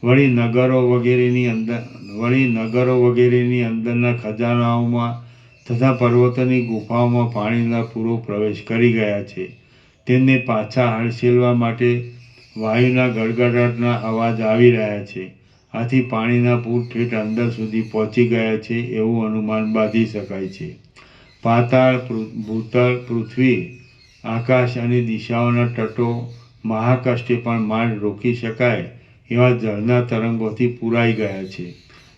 વળી નગરો વગેરેની અંદરના ખજાનાઓમાં તથા પર્વતોની ગુફાઓમાં પાણીના પૂરો પ્રવેશ કરી ગયા છે. તેમને પાછા હડસેલવા માટે વાયુના ગડગડાટના અવાજ આવી રહ્યા છે. આથી પાણીના પૂર ઠેઠ અંદર સુધી પહોંચી ગયા છે એવું અનુમાન બાંધી શકાય છે. પાતાળ, ભૂતળ, પૃથ્વી, આકાશ અને દિશાઓના તટો મહાકષ્ટે પણ માંડ રોકી શકાય એવા જળના તરંગોથી પૂરાઈ ગયા છે.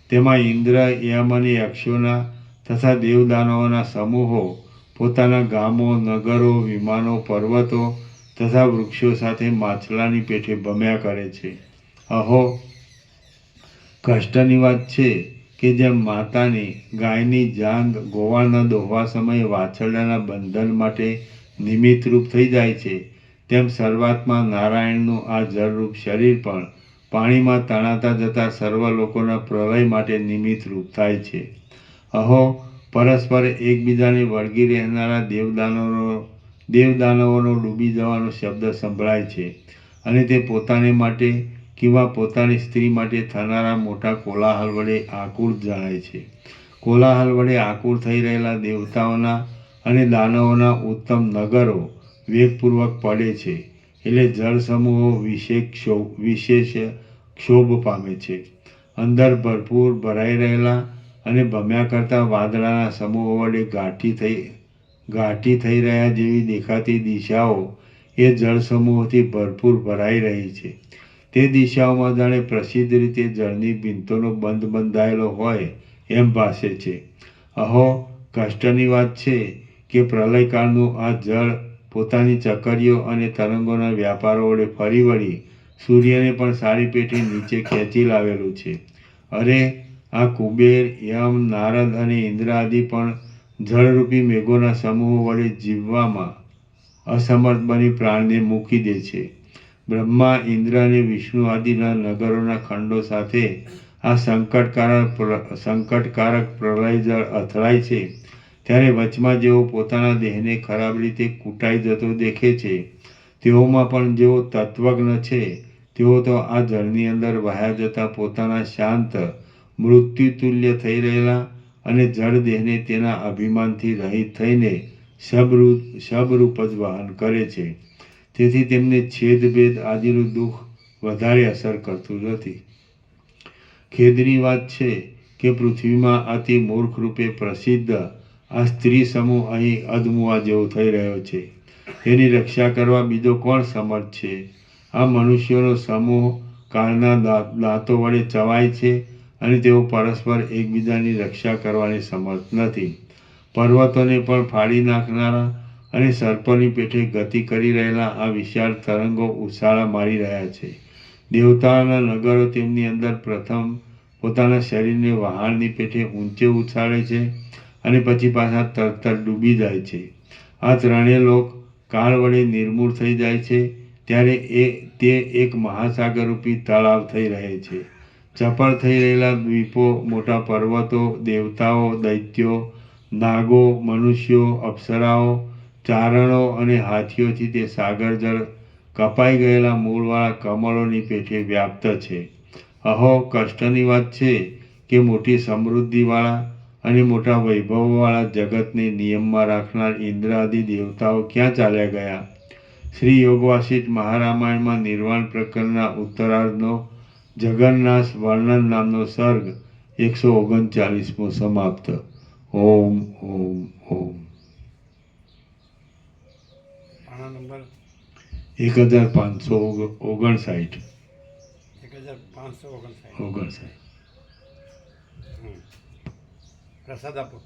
તેમાં ઇન્દ્ર, યમ અને યક્ષોના તથા દેવદાનવોના સમૂહો પોતાના ગામો, નગરો, વિમાનો, પર્વતો તથા વૃક્ષો સાથે માછલાની પેઠે ભમ્યા કરે છે. અહો, કષ્ટની વાત છે કે જેમ માતાને ગાયની જાંગ ગોવાળના દોહવા સમયે વાછરડાના બંધન માટે નિમિત્તરૂપ થઈ જાય છે તેમ સર્વાત્મા નારાયણનું આ જળરૂપ શરીર પણ પાણીમાં તણાતા જતા સર્વ લોકોના પ્રલય માટે નિમિત્તરૂપ થાય છે. અહો, પરસ્પર એકબીજાને વળગી રહેનારા દેવદાનવોનો ડૂબી જવાનો શબ્દ સંભળાય છે અને તે પોતાને માટે કિંવા પોતાની સ્ત્રી માટે થનારા મોટા કોલાહલ વડે આકુળ જણાય છે. કોલાહલ વડે આકુળ થઈ રહેલા દેવતાઓના અને દાનવોના ઉત્તમ નગરો વેગપૂર્વક પડે છે એટલે જળ સમૂહો વિશેષ ક્ષોભ પામે છે. અંદર ભરપૂર ભરાઈ રહેલા અને ભમ્યા કરતા વાદળાના સમૂહો વડે ઘાટી થઈ રહ્યા જેવી દેખાતી દિશાઓ એ જળ સમૂહોથી ભરપૂર ભરાઈ રહી છે. તે દિશાઓમાં જાણે પ્રસિદ્ધ રીતે જળની ભીંતોનો બંધ બંધાયેલો હોય એમ ભાસે છે. અહો, કષ્ટની વાત છે કે પ્રલયકાળનું આ જળ પોતાની ચકરીઓ અને તરંગોના વ્યાપારો વડે ફરી વળી સૂર્યને પણ સારી પેઠે નીચે ખેંચી લાવેલું છે. અરે, આ કુબેર, યમ, નારદ અને ઇન્દ્ર આદિ પણ જળરૂપી મેઘોના સમૂહો વડે જીવવામાં અસમર્થ બની પ્રાણને મૂકી દે છે. બ્રહ્મા, ઇન્દ્ર અને વિષ્ણુ આદિના નગરોના ખંડો સાથે આ સંકટકારક પ્રલય જળ અથડાય છે ત્યારે વચમાં જેઓ પોતાના દેહને ખરાબ રીતે કૂટાઈ જતો દેખે છે તેઓમાં પણ જેઓ તત્વજ્ઞ છે તેઓ તો આ જળની અંદર વહ્યા જતા પોતાના શાંત મૃત્યુતુલ્ય થઈ રહેલા અને જળ દેહને તેના અભિમાનથી રહિત થઈને શબરૂપ જ વહન કરે છે. તેથી તેમને છેદભેદ આદિનું દુઃખ વધારે અસર કરતું નથી. ખેદની વાત છે કે પૃથ્વીમાં અતિ મૂર્ખ રૂપે પ્રસિદ્ધ આ સ્ત્રી સમૂહ અહીં અધમુઆ જેવો થઈ રહ્યો છે. તેની રક્ષા કરવા બીજો કોણ સમર્થ છે? આ મનુષ્યોનો સમૂહ કાળના દાંતો વડે ચવાય છે અને તેઓ પરસ્પર એકબીજાની રક્ષા કરવાની સમર્થ નથી. પર્વતોને પણ ફાડી નાખનારા અને સર્પોની પેઠે ગતિ કરી રહેલા આ વિશાળ તરંગો ઉછાળા મારી રહ્યા છે. દેવતાઓના નગરો તેમની અંદર પ્રથમ પોતાના શરીરને વહાણની પેઠે ઊંચે ઉછાળે છે અને પછી પાછા તરત ડૂબી જાય છે. આ ત્રણેય લોક કાળ વડે નિર્મૂળ થઈ જાય છે ત્યારે તે એક મહાસાગરરૂપી તળાવ થઈ રહે છે. ચપળ થઈ રહેલા દ્વીપો, મોટા પર્વતો, દેવતાઓ, દૈત્યો, નાગો, મનુષ્યો, અપ્સરાઓ, ચારણો અને હાથીઓથી તે સાગર જળ કપાઈ ગયેલા મૂળવાળા કમળોની પેઠે વ્યાપ્ત છે. અહો, કષ્ટની વાત છે કે મોટી સમૃદ્ધિવાળા અને મોટા વૈભવવાળા જગતને નિયમમાં રાખનાર ઇન્દ્રાદિ દેવતાઓ ક્યાં ચાલ્યા ગયા? શ્રી યોગ વાસિષ્ઠ મહારામાયણમાં નિર્વાણ પ્રકરણના ઉત્તરાર્ધનો જગન્નાથ વર્ણન નામનો સર્ગ 139મો સમાપ્ત. ઓમ ઓમ ઓમ. પાના નંબર 1559. 1559. પ્રસાદ આપો.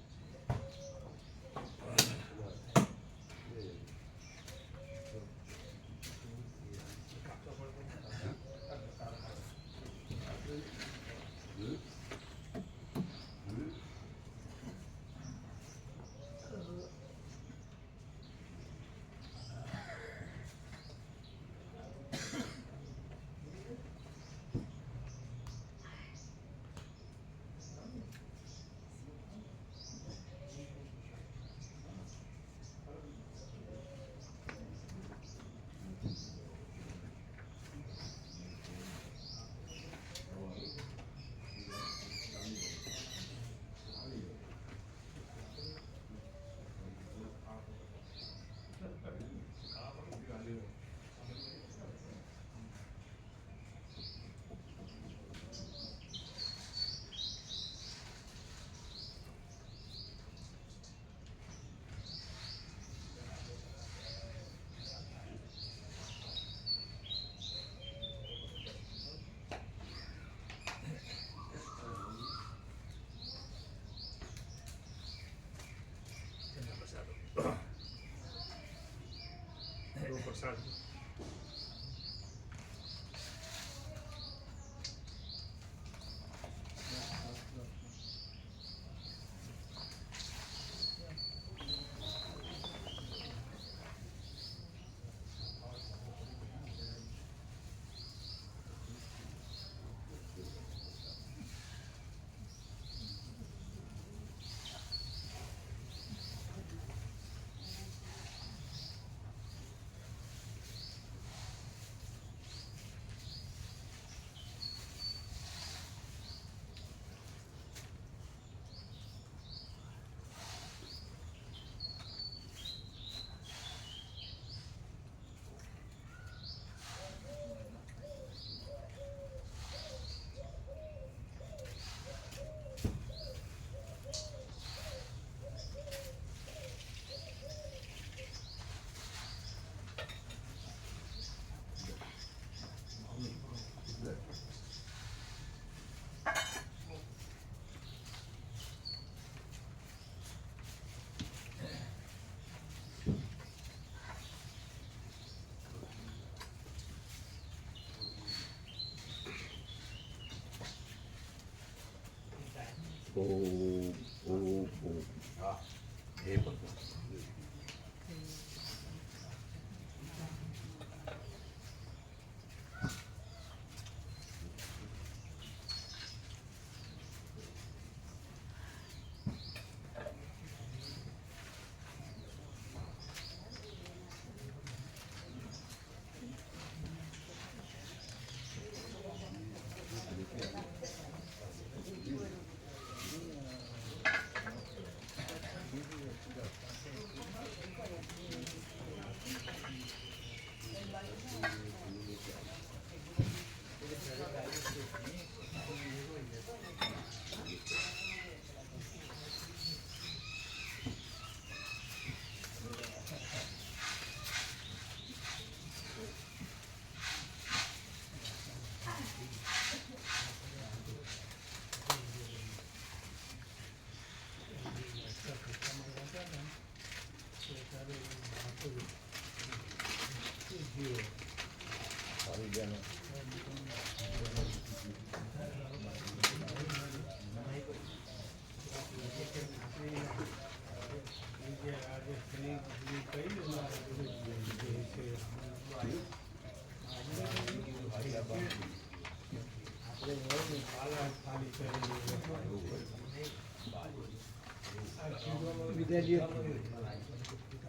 વિદ્યાર્થીઓ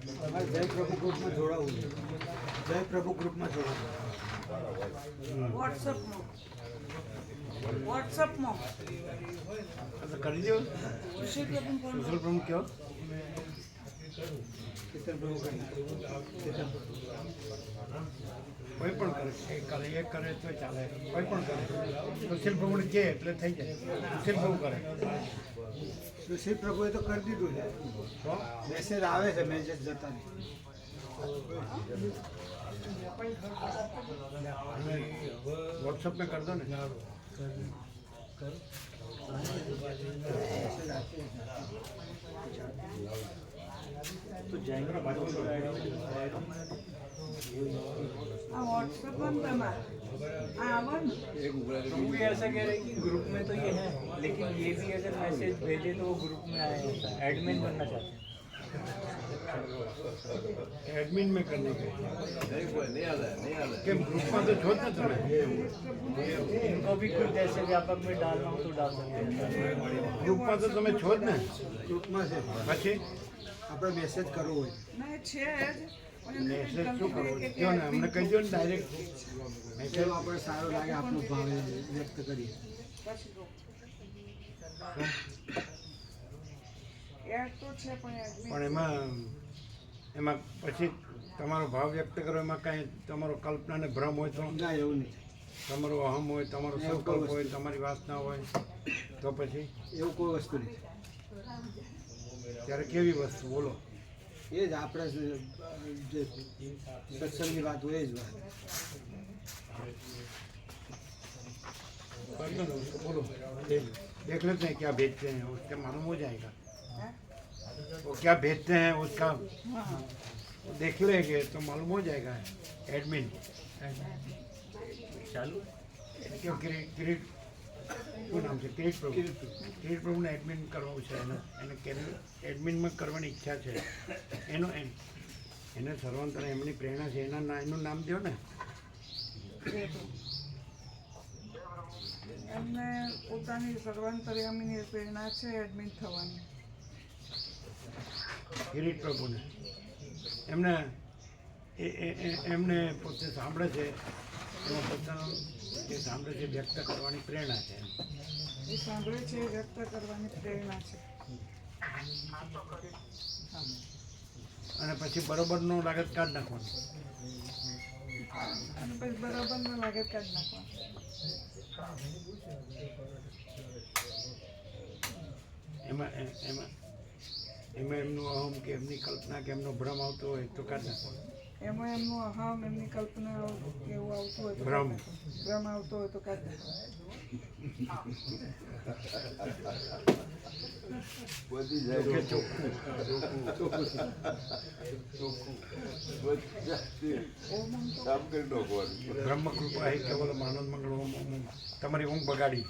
તમારે જય પ્રભુ ગ્રુપમાં જોડાવું છે. જય પ્રભુ ગ્રુપમાં જોડાવું. વોટ્સઅપમાં આ તો કરી દો. સુશીલ પ્રભુ ફોન સુશીલ પ્રભુ કયો કિશન પ્રભુ કરી કોઈ પણ કરે એક કરે તો ચાલે, કોઈ પણ કરે. સુશીલ પ્રભુને કહે એટલે થઈ જાય. સુશીલ પ્રભુ કરે. સુશીલ પ્રભુએ તો કરી દીધું છે. મેસેજ આવે છે, મેસેજ જતા વોટ્સઅપ में कर दो ना. तो जाएंगे આ વોટ્સઅપ પણ તમારે આવો ને. तुम भी ऐसा कह रहे हैं कि ग्रुप में तो ये है, लेकिन ये भी अगर मैसेज भेजे तो वो ग्रुप में आया होता है। एडमिन बनना चाहते हैं। एडमिन में करने के केम ग्रुप में तो छोड़ ना तुम्हें. इनको भी कुछ ऐसे व्यापक में डालना हो तो डाल सकते हैं। ग्रुप में तो तुम्हें छोड़ ना. ग्रुप में से પછી આપણે મેસેજ કરવો હોય. ના એ છે જ પણ એમને કંઈક મેસેજ શું કરવો ગમતું કયો ને હોય અમને કે કહી દો ને ડાયરેક્ટ. મેસેજ આપણે સારો લાગે આપણું ભાવ વ્યક્ત કરીએ. પછી કહું. એડ તો છે પણ એડમિન પણ એમાં પછી તમારો ભાવ વ્યક્ત કરો એમાં કાંઈ તમારો કલ્પના ને ભ્રમ હોય તો, ના એવું નહીં, તમારો અહમ હોય, તમારો સંકલ્પ હોય, તમારી વાસના હોય તો પછી એવું કોઈ વસ્તુ નહીં. ત્યારે કેવી વસ્તુ બોલો. એ જ આપણે જે સત્સંગની વાત હોય એ જ વાત. कर दो ना उसको, बोलो. देख लेते हैं क्या भेजते हैं, उसके मालूम हो जाएगा. वो क्या भेजते हैं उसका હા वो देख लेंगे तो मालूम हो जाएगा. एडमिन चालू क्यों किरीट શું નામ છે? કિરીટ પ્રભુ. કિરીટ પ્રભુને એડમિન કરવું છે. એને એડમિનમાં કરવાની ઈચ્છા છે. એને સર્વાંતર એમની પ્રેરણા છે. એનું નામ દો ને. એમને પોતાની સર્વાંતર્યામીની પ્રેરણા છે એડમિન થવાની. કિરીટ પ્રભુને એમને પોતે સાંભળે છે, એમાં પોતાનું જે સાંભળે છે વ્યક્ત કરવાની પ્રેરણા છે. એ સાંભળે છે એ વ્યક્ત કરવાની પ્રેરણા છે. અને પછી બરોબર નો લાગે તો કાઢ નાખવાનું. અને પછી બરાબર ન લાગે તો કાઢી નાખવાનું. એમાં એમનું અહમ કે એમની કલ્પના કે એમનો ભ્રમ આવતો હોય તો કાઢ નાખવાનો. એમાં એમનું અહમ એમની કલ્પના એવું આવતું હોય તો ભ્રમ. ભ્રમ આવતો હોય તો કાઢી બધી કે ચોખ્ખું. કામ કરી નાખવાનું. બ્રહ્મ કૃપા હે કેવલ આનંદ મંગળ ઓમ ઓમ ઓમ. તમારી ઊંઘ બગાડી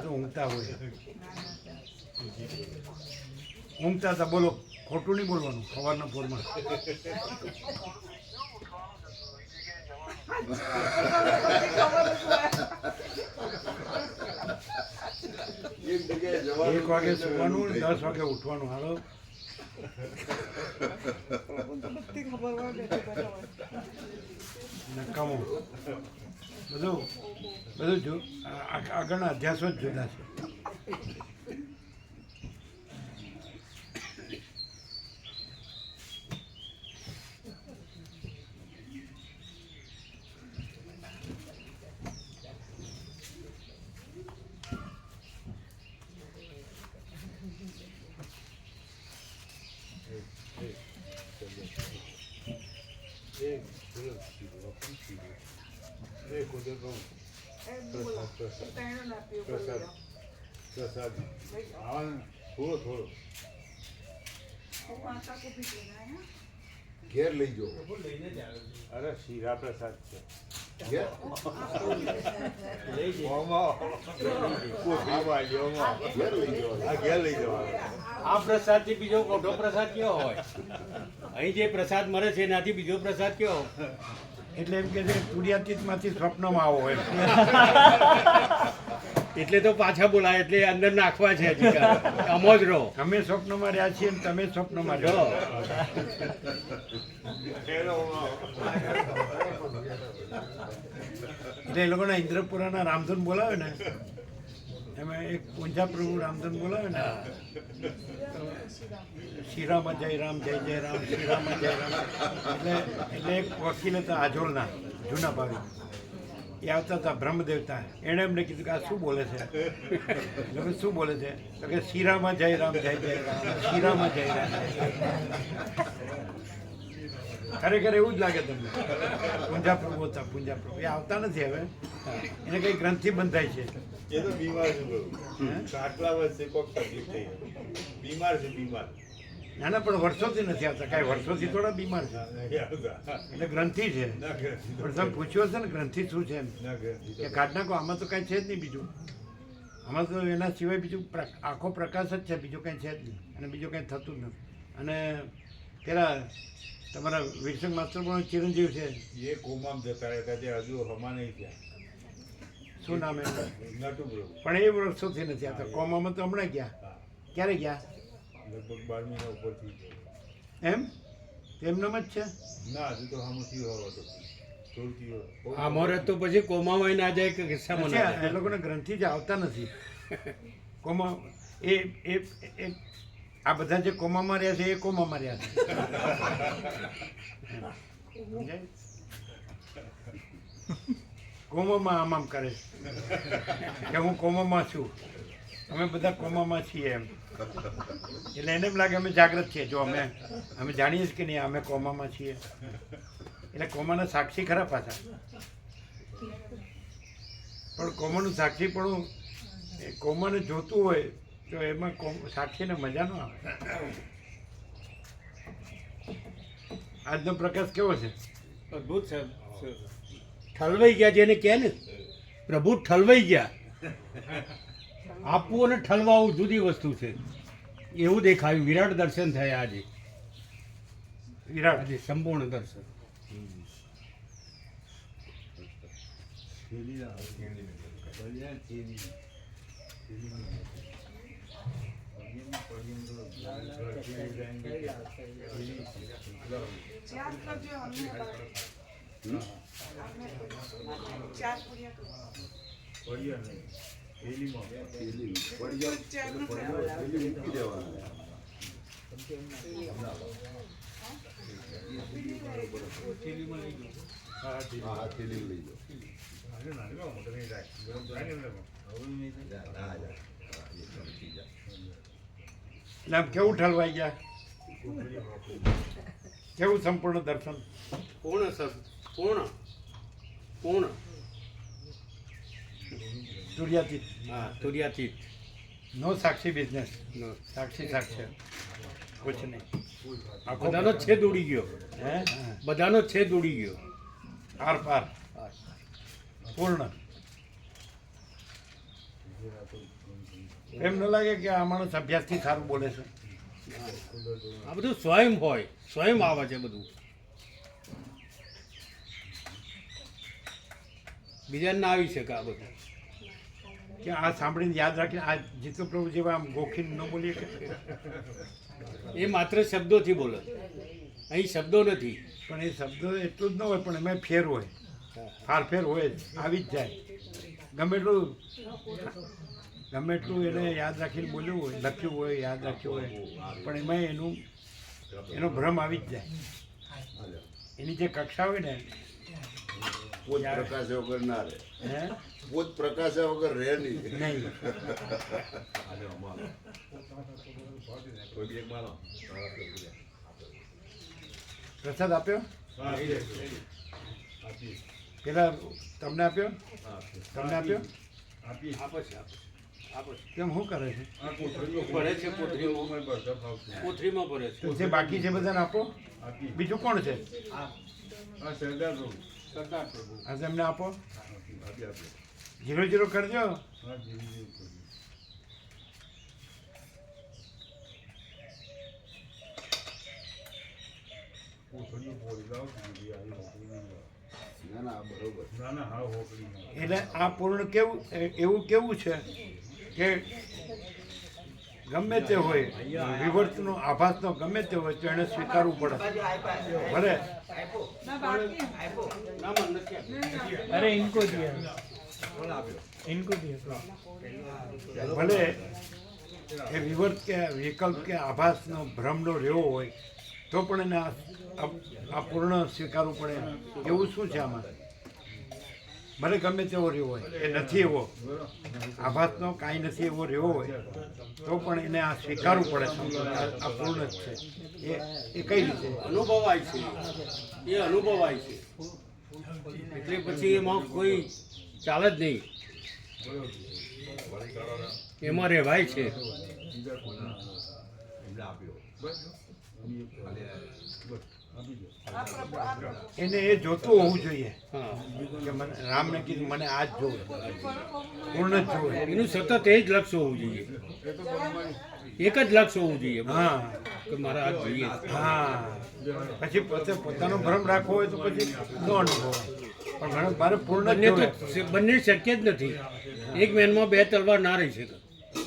તો ઊંઘતા હોય. ઊંઘતા હતા બોલો, ખોટું નહીં બોલવાનું સવારના પોરમાં. એક જગ્યાએ જવાનું 1 વાગે સુવાનું, 10 વાગે ઉઠવાનું. હાલો બધી ખબર હોય બેઠા બેઠા હોય. નકામો બધું જો આગળના અધ્યાસો જ જુદા છે. એ બોલો. ત્રણેય ના પીવું બોલો. પ્રસાદ હા થોડો થોડો હું આટા કોફી પીને આયા. ઘેર લઈ જાઓ. અરે શીરા પ્રસાદ છે ઘેર ઘેર લઈ જવાનું. ઘેર લઈ જવાનું. આ પ્રસાદથી બીજો મોટો પ્રસાદ કયો હોય? અહીં જે પ્રસાદ મળે છે એનાથી બીજો પ્રસાદ કયો? એટલે એમ કે છે તુર્યાતીતમાંથી સ્વપ્નમાં આવો હોય. એટલે તો પાછા બોલાય એટલે અંદર નાખવા છે હજી કાં. અમો જ રહો. અમે સ્વપ્નમાં રહ્યા છીએ ને તમે સ્વપ્નમાં જો રહ્યો એટલે એ લોકોના ઇન્દ્રપુરાના રામધૂન બોલાવે ને એમાં એક પૂંજા પ્રભુ રામધૂન બોલાવે ને તો શ્રીરામ જય રામ જય જય રામ શ્રીરામ જય રામ એટલે એક વકીલ હતા આજોલના જૂના ભાવી એ આવતા હતા બ્રહ્મદેવતા એણે એમને કીધું કે આ શું બોલે છે એટલે શું બોલે છે તો કે શ્રીરામ જય રામ જય જય રામ શ્રીરામ જય રામ ખરેખર એવું જ લાગે તમને પૂંજા પ્રભુ હતા પૂંજા પ્રભુ એ આવતા નથી હવે એને કઈ ગ્રંથિ બંધાય છે એ તો બીમાર છે બહુ. આટલા વર્ષે કોક તકલીફ થઈ બીમાર છે બીમાર ના ના પણ વર્ષોથી નથી આવતા કાંઈ વર્ષોથી થોડા બીમાર છે નહીં આવતા. એટલે ગ્રંથિ છે ના ગ્રંથિ તો પણ તમે પૂછ્યું હશે ને ગ્રંથિ શું છે એમ ના ગ્રંથિ તો કે કાઢ નાખો આમાં તો કાંઈ છે જ નહીં બીજું આમાં તો એના સિવાય બીજું આખો પ્રકાશ જ છે બીજું કાંઈ છે જ નહીં અને બીજું કાંઈ થતું જ નથી અને પેલા તમારા વિરસંગ માસ્ટર પણ ચિરંજીવ છે એ કોમામ જતા રહેતા તે હજુ હમા નહીં થયા. શું નામ એનું નટુ બ્રો પણ એ વર્ષોથી નથી આવતા કોમામાં તો હમણાં ગયા ક્યારે ગયા લગભગ 12 મહિના ઉપરથી એમ એમનામ જ છે ના હજુ તો હમથી હોવો તો થોડુંથી બહુ આ મોરે તો પછી કોમામાં ના જાય કે કિસ્સામાં ના નથી, એ જાય. લોકોને ગ્રંથિ જ આવતા નથી કોમા એ એ એ આ બધા જે કોમામાં રહ્યા છે એ કોમામાં રહ્યા છે સમજાય? કોમામાં આમ કરે છે કે હું કોમામાં છું અમે બધા કોમામાં છીએ એમ એટલે એને એમ લાગે અમે જાગૃત છીએ જો અમે જાણીએ છીએ કે નહીં અમે કોમામાં છીએ એટલે કોમાના સાક્ષી ખરા પાછા પણ કોમાનું સાક્ષી પણ કોમાને જોતું હોય તો એમાં સાક્ષીને મજા ન આવે આજનો પ્રકાશ કેવો છે અદ્ભુત છે. ઠલવાઈ ગયા જેને કહે ને પ્રભુ ઠલવાઈ ગયા. આપવું અને ઠલવાવું જુદી વસ્તુ છે એવું દેખાયું. વિરાટ દર્શન થયા આજે. વિરાટ આજે સંપૂર્ણ દર્શન. ચાર કરજો અમને ચાર પૂર્યા કરો પડ્યા નહીં થેલીમાં ચાર નો હા થેલી લઈ જાઓ મોટો નહીં થાય ગરમ થાય ને એમને એટલે આમ કેવું ઠલવાઈ ગયા કેવું સંપૂર્ણ દર્શન પૂર્ણ સર પૂર્ણ પૂર્ણ. તુર્યાતીત હા તુર્યાતીત. નો સાક્ષી બિઝનેસ નો. સાક્ષી સાક્ષર કુછ નહીં આખો બધાનો છેદ ઉડી ગયો. હે બધાનો છેદ ઉડી ગયો. આર પાર પૂર્ણ એમ ન લાગે કે આ માણસ અભ્યાસથી સારું બોલે છે આ બધું સ્વયં હોય સ્વયં આવે છે બધું. બીજા ના આવી શકે આ બધું. કે આ સાંભળીને યાદ રાખીને આ જીતુ પ્રભુ જેવા આમ ગોખીને ન બોલીએ કે એ માત્ર શબ્દોથી બોલે. અહીં શબ્દો નથી. પણ એ શબ્દ એટલું જ ન હોય પણ એમાં ફેર હોય ફારફેર હોય જ આવી જ જાય ગમે એટલું એને યાદ રાખીને બોલ્યું હોય લખ્યું હોય યાદ રાખ્યું હોય પણ એમાં એનો ભ્રમ આવી જ જાય એની જે કક્ષા હોય ને પોત પ્રકાશ વગર ના રહે હે પોત પ્રકાશ વગર રહે નહીં નહીં પ્રસાદ આપ્યો પેલા તમને આપ્યો તમને આપ્યો આપે છે આપે છે આપે છે. કેમ શું કરે છે ભરે છે કોથરીમાં. કોથરીમાં ભરે છે. જે બાકી છે બધાને આપો બીજું કોણ છે હા સરદાર પ્રભુ સરદાર પ્રભુ. આજે એમને આપો આપી આપી 0-0 કરજો હા જીવી જીવી કરી કોથળીઓ ફોડી લાવો જીવી આવી નોકરી નહીં લાવો ના ના બરોબર. ના ના હા હોકડી એટલે આ પૂર્ણ કેવું એવું કેવું છે કે ગમે તે હોય વિવર્તનો આભાસનો ગમે તે હોય તો એને સ્વીકારવું પડે ભલે ના બાકી अरे इनको दिया इनको दिया ભલે એ વિવર્ત કે વિકલ્પ કે આભાસનો ભ્રમનો રહેવો હોય તો પણ એને આ પૂર્ણ સ્વીકારવું પડે એવું શું છે આમાં ભલે ગમે તેવો રહ્યો હોય એ નથી એવો આભાસનો કાંઈ નથી એવો રહ્યો હોય તો પણ એને આ સ્વીકારવું પડે આ પૂર્ણ જ છે એ કઈ રીતે અનુભવાય છે એ અનુભવાય છે એટલે પછી એમાં કોઈ ચાલે જ નહીં એમાં રહેવાય છે એને એ જોતું હોવું જોઈએ હા કે મને રામને કીધું મને આ જ જોવે પૂર્ણ જ જોવે એનું સતત એ જ લક્ષ્ય હોવું જોઈએ એક જ લક્ષ્ય હોવું જોઈએ હા કે મારે આ જોઈએ હા પછી પોતે પોતાનો ભ્રમ રાખવો હોય તો પછી નો અનુભવ પણ મારે પૂર્ણ જ બંને જોવે તો બંને શક્ય જ નથી એક મેનમાં બે તલવાર ના રહી શકે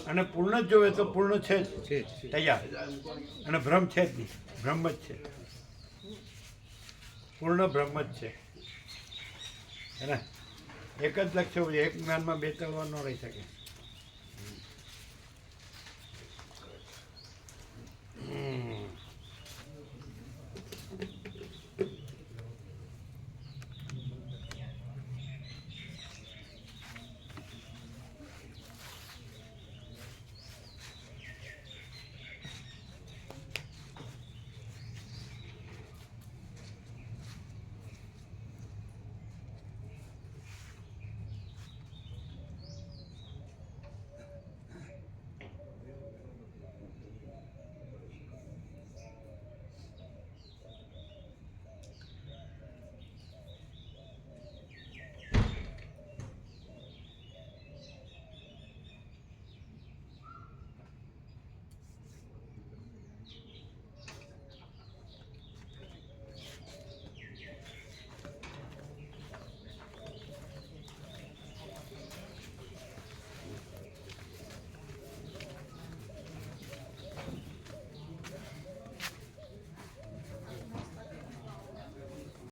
અને પૂર્ણ જ જોવે તો પૂર્ણ છે જ છે તૈયાર અને ભ્રમ છે જ નહીં ભ્રમ જ છે પૂર્ણ બ્રહ્મ જ છે હે ને એક જ લક્ષ્ય હોય એક જ્ઞાનમાં બે તલવાર ન રહી શકે